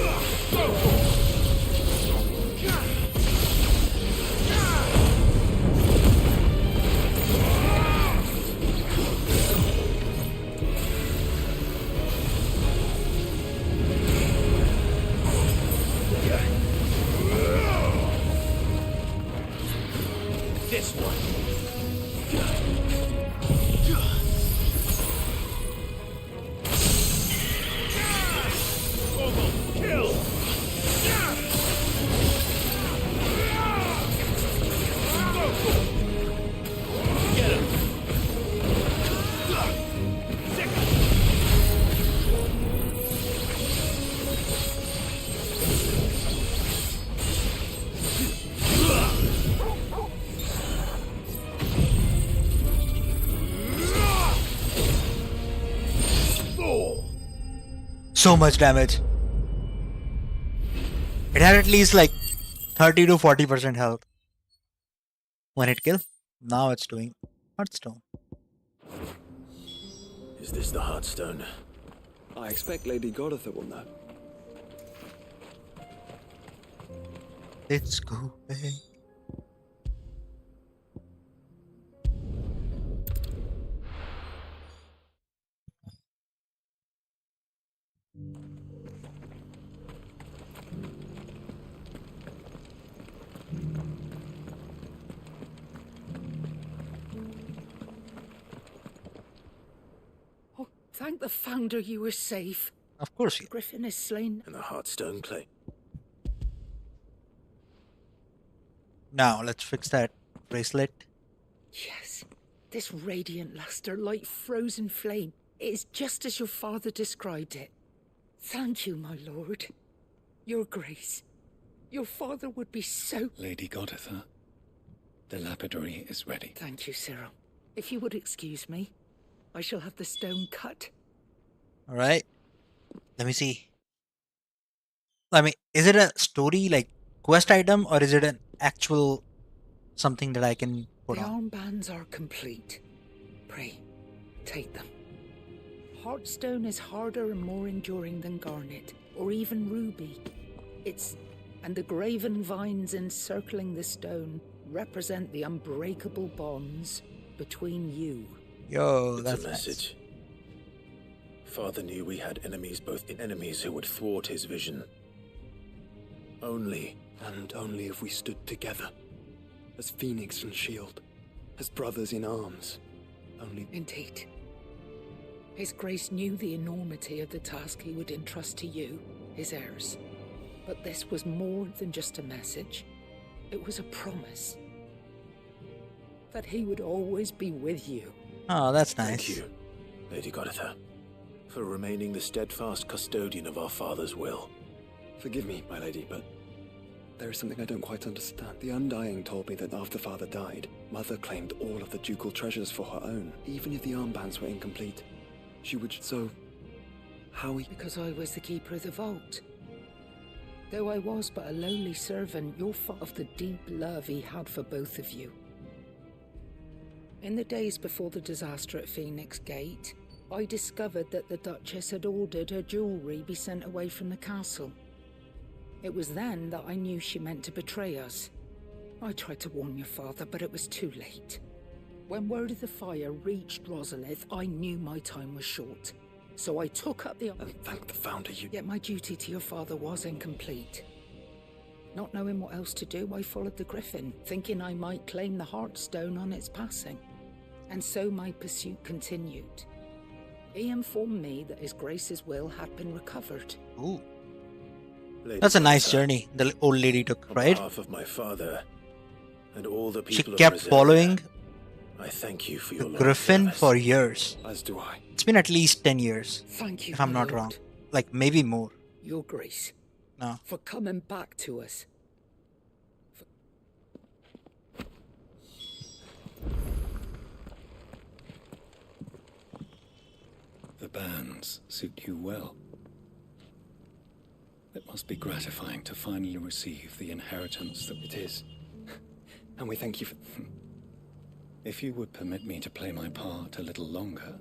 This one. Kill! Get him! So much damage. It had at least like 30 to 40% health. One hit kill. Now it's doing Hearthstone. Is this the Hearthstone? I expect Lady Goditha will know. Let's go back. Oh, thank the Founder you were safe. Of course. The Griffin is slain. And the Hearthstone clay. Now let's fix that bracelet. Yes, this radiant luster like frozen flame. It is just as your father described it. Thank you, my lord. Your grace. Your father would be so... Lady Goditha, the lapidary is ready. Thank you, Cyril. If you would excuse me, I shall have the stone cut. Alright. Let me see. I mean, is it a story like quest item or is it an actual something that I can put The on? armbands are complete. Pray, take them. Heartstone is harder and more enduring than garnet, or even ruby. And the graven vines encircling the stone represent the unbreakable bonds between you. Yo, It's a message. Father knew we had enemies, both enemies who would thwart his vision. Only if we stood together, as Phoenix and Shield, as brothers in arms. Only... Indeed. His Grace knew the enormity of the task he would entrust to you, his heirs. But this was more than just a message. It was a promise. That he would always be with you. Oh, that's nice. Thank you, Lady Goditha, for remaining the steadfast custodian of our father's will. Forgive me, my lady, but there is something I don't quite understand. The Undying told me that after Father died, Mother claimed all of the ducal treasures for her own, even if the armbands were incomplete. She would... So... how we... Because I was the keeper of the vault. Though I was but a lowly servant, your father of the deep love he had for both of you. In the days before the disaster at Phoenix Gate, I discovered that the Duchess had ordered her jewelry be sent away from the castle. It was then that I knew she meant to betray us. I tried to warn your father, but it was too late. When word of the fire reached Rosalith, I knew my time was short. So I took up the... And thank the Founder you... Yet my duty to your father was incomplete. Not knowing what else to do, I followed the Griffin, thinking I might claim the Heartstone on its passing. And so my pursuit continued. He informed me that His Grace's will had been recovered. Ooh. That's a nice journey the old lady took, right? On behalf of my father and all the She people of kept Rosalia, following I thank you for your the long Griffin service. for years. As do I. It's been at least 10 years. Thank you, if I'm my not lord. wrong. Like, maybe more. Your Grace. No. For coming back to us. The bands suit you well. It must be gratifying to finally receive the inheritance that It is. And we thank you for... If you would permit me to play my part a little longer,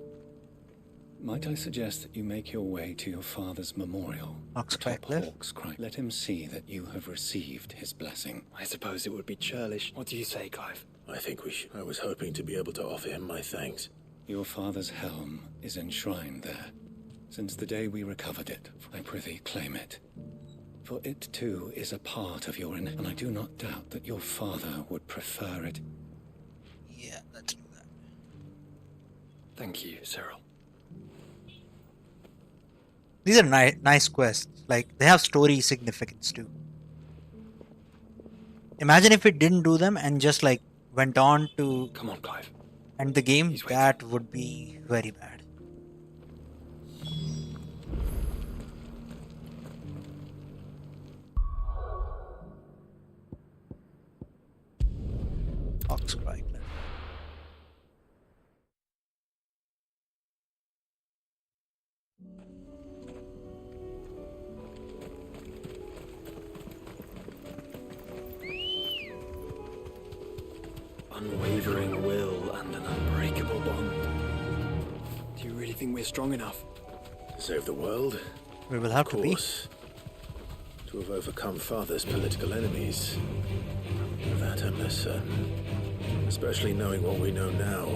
might I suggest that you make your way to your father's memorial, atop Hawk's Cry. Let him see that you have received his blessing. I suppose it would be churlish. What do you say, Clive? I think we should. I was hoping to be able to offer him my thanks. Your father's helm is enshrined there. Since the day we recovered it, I prithee claim it. For it too is a part of your and I do not doubt that your father would prefer it. Yeah, let's do that. Thank you, Cyril. These are nice quests. Like, they have story significance too. Imagine if we didn't do them and just like went on to... Come on, Clive. And the game, that would be very bad. Oxcry. unwavering will and an unbreakable bond. Do you really think we're strong enough? To save the world? We will have to be. To have overcome Father's political enemies. Of that I'm less certain. Especially knowing what we know now.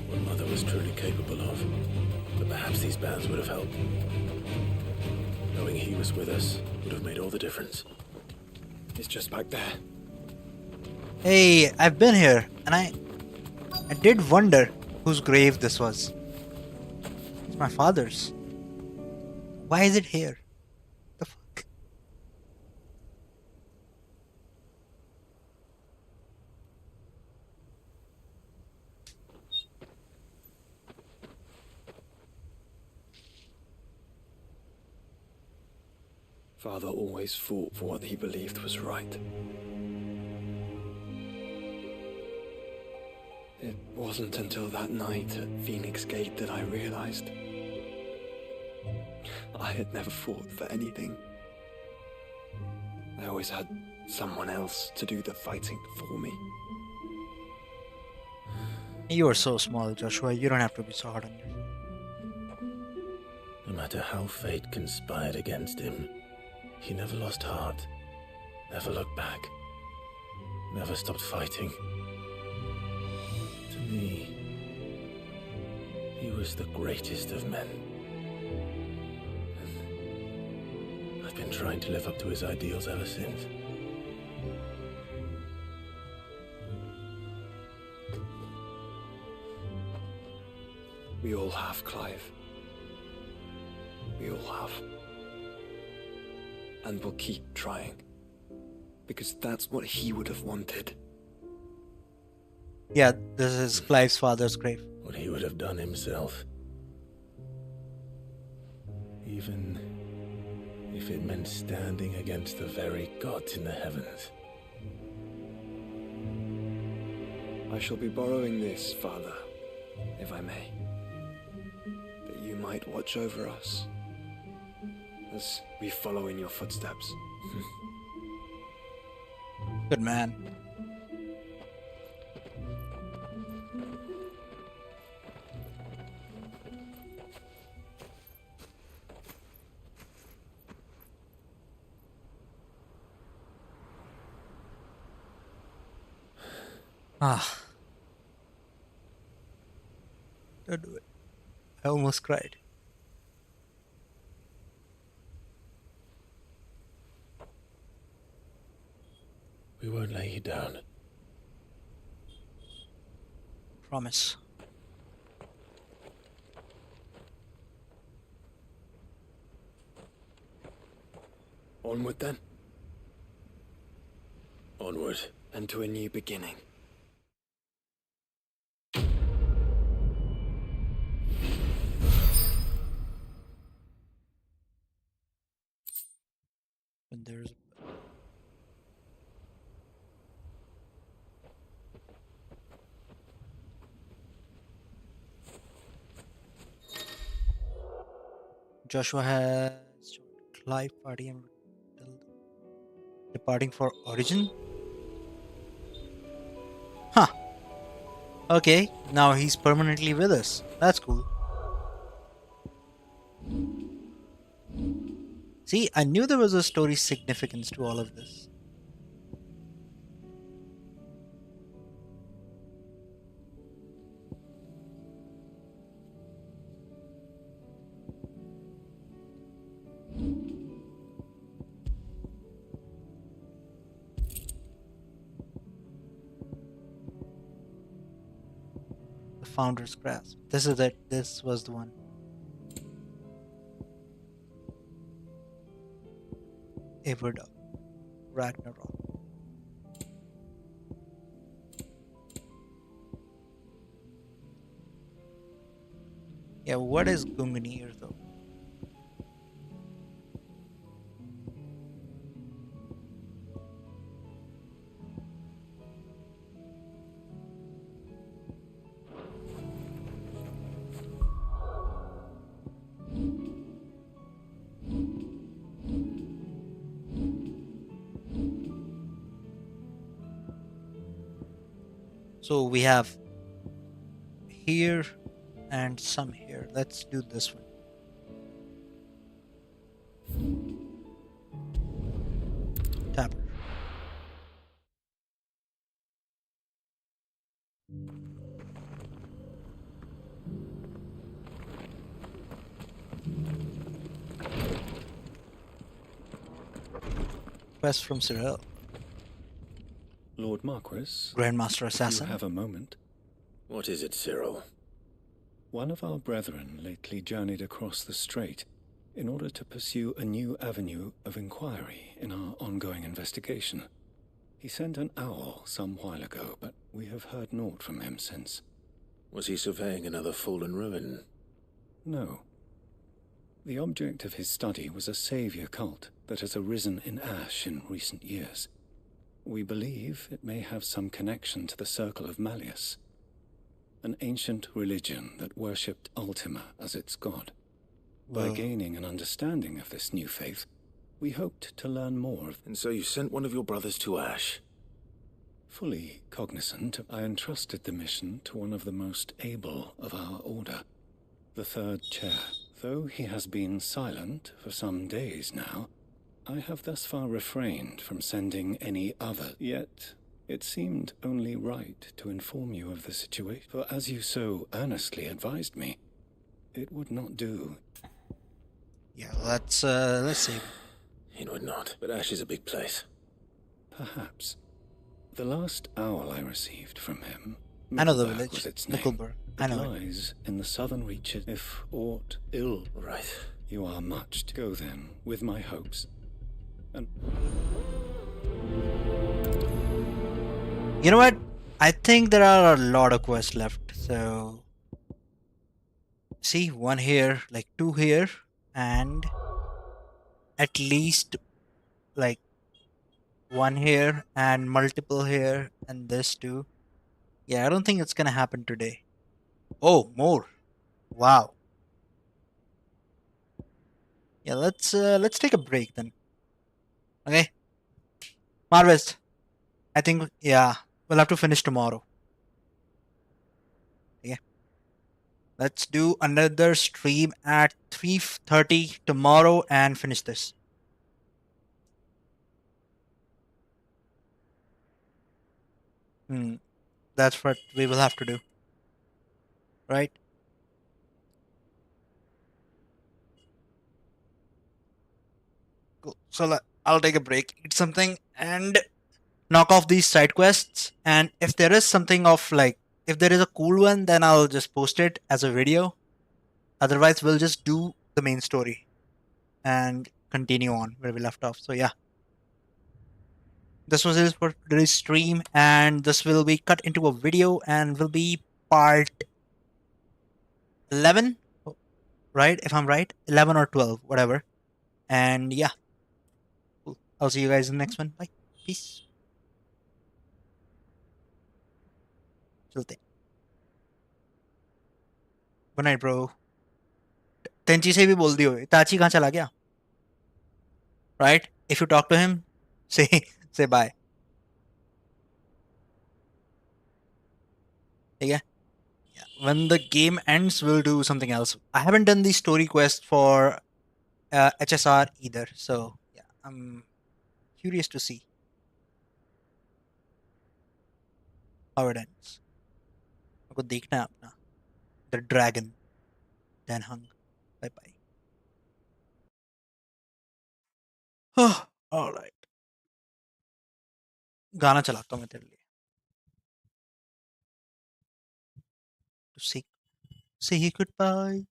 What Mother was truly capable of. But perhaps these bands would have helped. Knowing he was with us would have made all the difference. It's just back there. Hey, I've been here, and I did wonder whose grave this was. It's my father's. Why is it here? The fuck? Father always fought for what he believed was right. It wasn't until that night at Phoenix Gate that I realized I had never fought for anything. I always had someone else to do the fighting for me. You are so small, Joshua. You don't have to be so hard on yourself. No matter how fate conspired against him, he never lost heart, never looked back, never stopped fighting. To me, he was the greatest of men. And I've been trying to live up to his ideals ever since. We all have, Clive. We all have. And we'll keep trying. Because that's what he would have wanted. Yeah, this is Clive's father's grave. What he would have done himself. Even if it meant standing against the very gods in the heavens. I shall be borrowing this, Father, if I may. That you might watch over us as we follow in your footsteps. Good man. Ah. Don't do it. I almost cried. We won't lay you down. Promise. Onward then. Onward. And to a new beginning. When there's Joshua has Clive party and departing for Origin. Huh. Okay, now he's permanently with us. That's cool. See, I knew there was a story significance to all of this. The Founder's Grasp. This is it. This was the one. Everda. Ragnarok. Yeah, what is Gungnir though? So we have here and some here. Let's do this one. Tap. Quest from Cyril. Lord Marquis, Grandmaster Assassin. You have a moment. What is it, Cyril? One of our brethren lately journeyed across the strait in order to pursue a new avenue of inquiry in our ongoing investigation. He sent an owl some while ago, but we have heard naught from him since. Was he surveying another fallen ruin? No. The object of his study was a savior cult that has arisen in Ash in recent years. We believe it may have some connection to the Circle of Malleus, an ancient religion that worshipped Ultima as its god. By gaining an understanding of this new faith, we hoped to learn more. And so you sent one of your brothers to Ash? Fully cognizant, I entrusted the mission to one of the most able of our order, the third chair. Though he has been silent for some days now, I have thus far refrained from sending any other. Yet, it seemed only right to inform you of the situation, for as you so earnestly advised me, it would not do. Yeah, let's see. It would not, but Ash is a big place. Perhaps. The last owl I received from him, I know the Mickleburg village, was its name. Mickleburg. I know it. Lies in the southern reaches. If aught ill, right, you are much to go then, with my hopes. And you know what? I think there are a lot of quests left. So, see, one here, like 2 here, and at least like 1 here, and multiple here, and this too. Yeah, I don't think it's gonna happen today. Oh, more! Wow. Yeah, let's take a break then. Okay, Marvis. I think we'll have to finish tomorrow. Yeah. Let's do another stream at 3:30 tomorrow and finish this. That's what we will have to do. Right? Cool. So I'll take a break, eat something, and knock off these side quests. And if there is something of like, if there is a cool one, then I'll just post it as a video. Otherwise, we'll just do the main story and continue on where we left off. So yeah, this was it for today's stream, and this will be cut into a video and will be part 11, right? If I'm right, 11 or 12, whatever. And yeah, cool. I'll see you guys in the next one. Bye. Peace. चलते. Good night, bro. Tenchi से भी बोल दियो. Itachi कहाँ चला गया? Right? If you talk to him, say bye. Yeah. When the game ends, we'll do something else. I haven't done the story quest for HSR either, so yeah, I'm curious to see how it ends. को देखना है अपना. The Dragon. Dan Hung. Bye bye. All right. गाना चलाता हूँ मैं तेरे लिए. To say goodbye.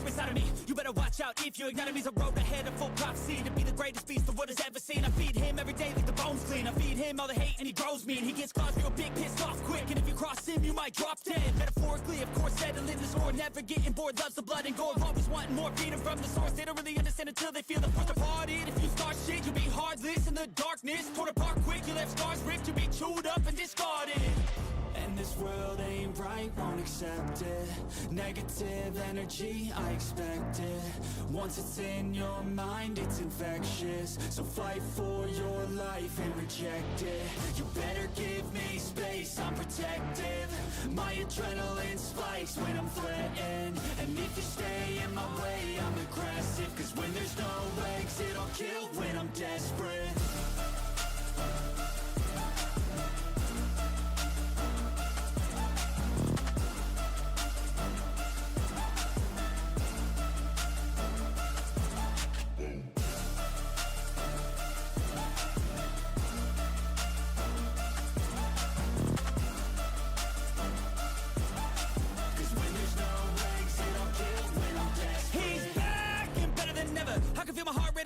Inside of me, you better watch out if your enemy's a road ahead of full prophecy to be the greatest beast the world has ever seen. I feed him every day like the bones clean. I feed him all the hate and he grows me, and he gets claws real big, pissed off quick. And if you cross him, you might drop dead. Metaphorically, of course, settling the score, never getting bored, loves the blood and gore, always wanting more, feeding from the source. They don't really understand until they feel the force apart. If you start shit, you'll be heartless in the darkness, torn apart quick. You left scars ripped, you'll be chewed up and discarded. And this world ain't right, won't accept it. Negative energy, I expect it. Once it's in your mind, it's infectious. So fight for your life and reject it. You better give me space, I'm protective. My adrenaline spikes when I'm threatened. And if you stay in my way, I'm aggressive. Cause when there's no exit, I'll kill when I'm desperate.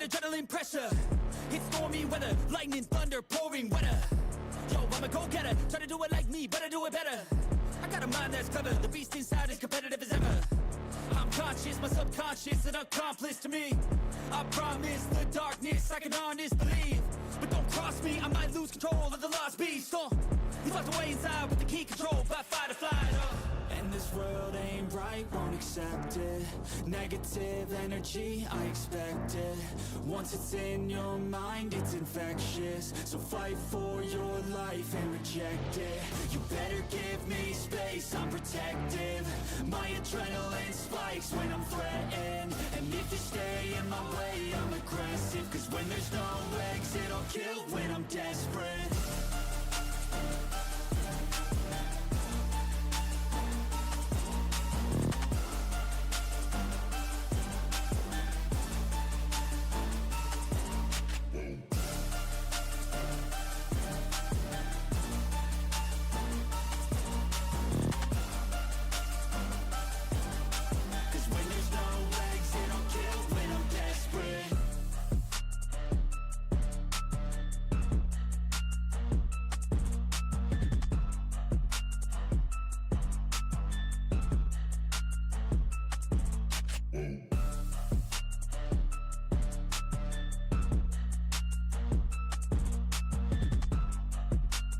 Adrenaline pressure, it's stormy weather, lightning, thunder, pouring weather. Yo, I'm a go-getter, try to do it like me, but I do it better. I got a mind that's clever, the beast inside is competitive as ever. I'm conscious, my subconscious, an accomplice to me. I promise the darkness, I can honest believe. But don't cross me, I might lose control of the lost beast. He's locked away inside with the key controlled by fight or flight. And this world ain't right, won't accept it. Negative energy, I expect it. Once it's in your mind, it's infectious. So fight for your life and reject it. You better give me space, I'm protective. My adrenaline spikes when I'm threatened. And if you stay in my way, I'm aggressive. Cause when there's no exit, I'll kill when I'm desperate. Mm.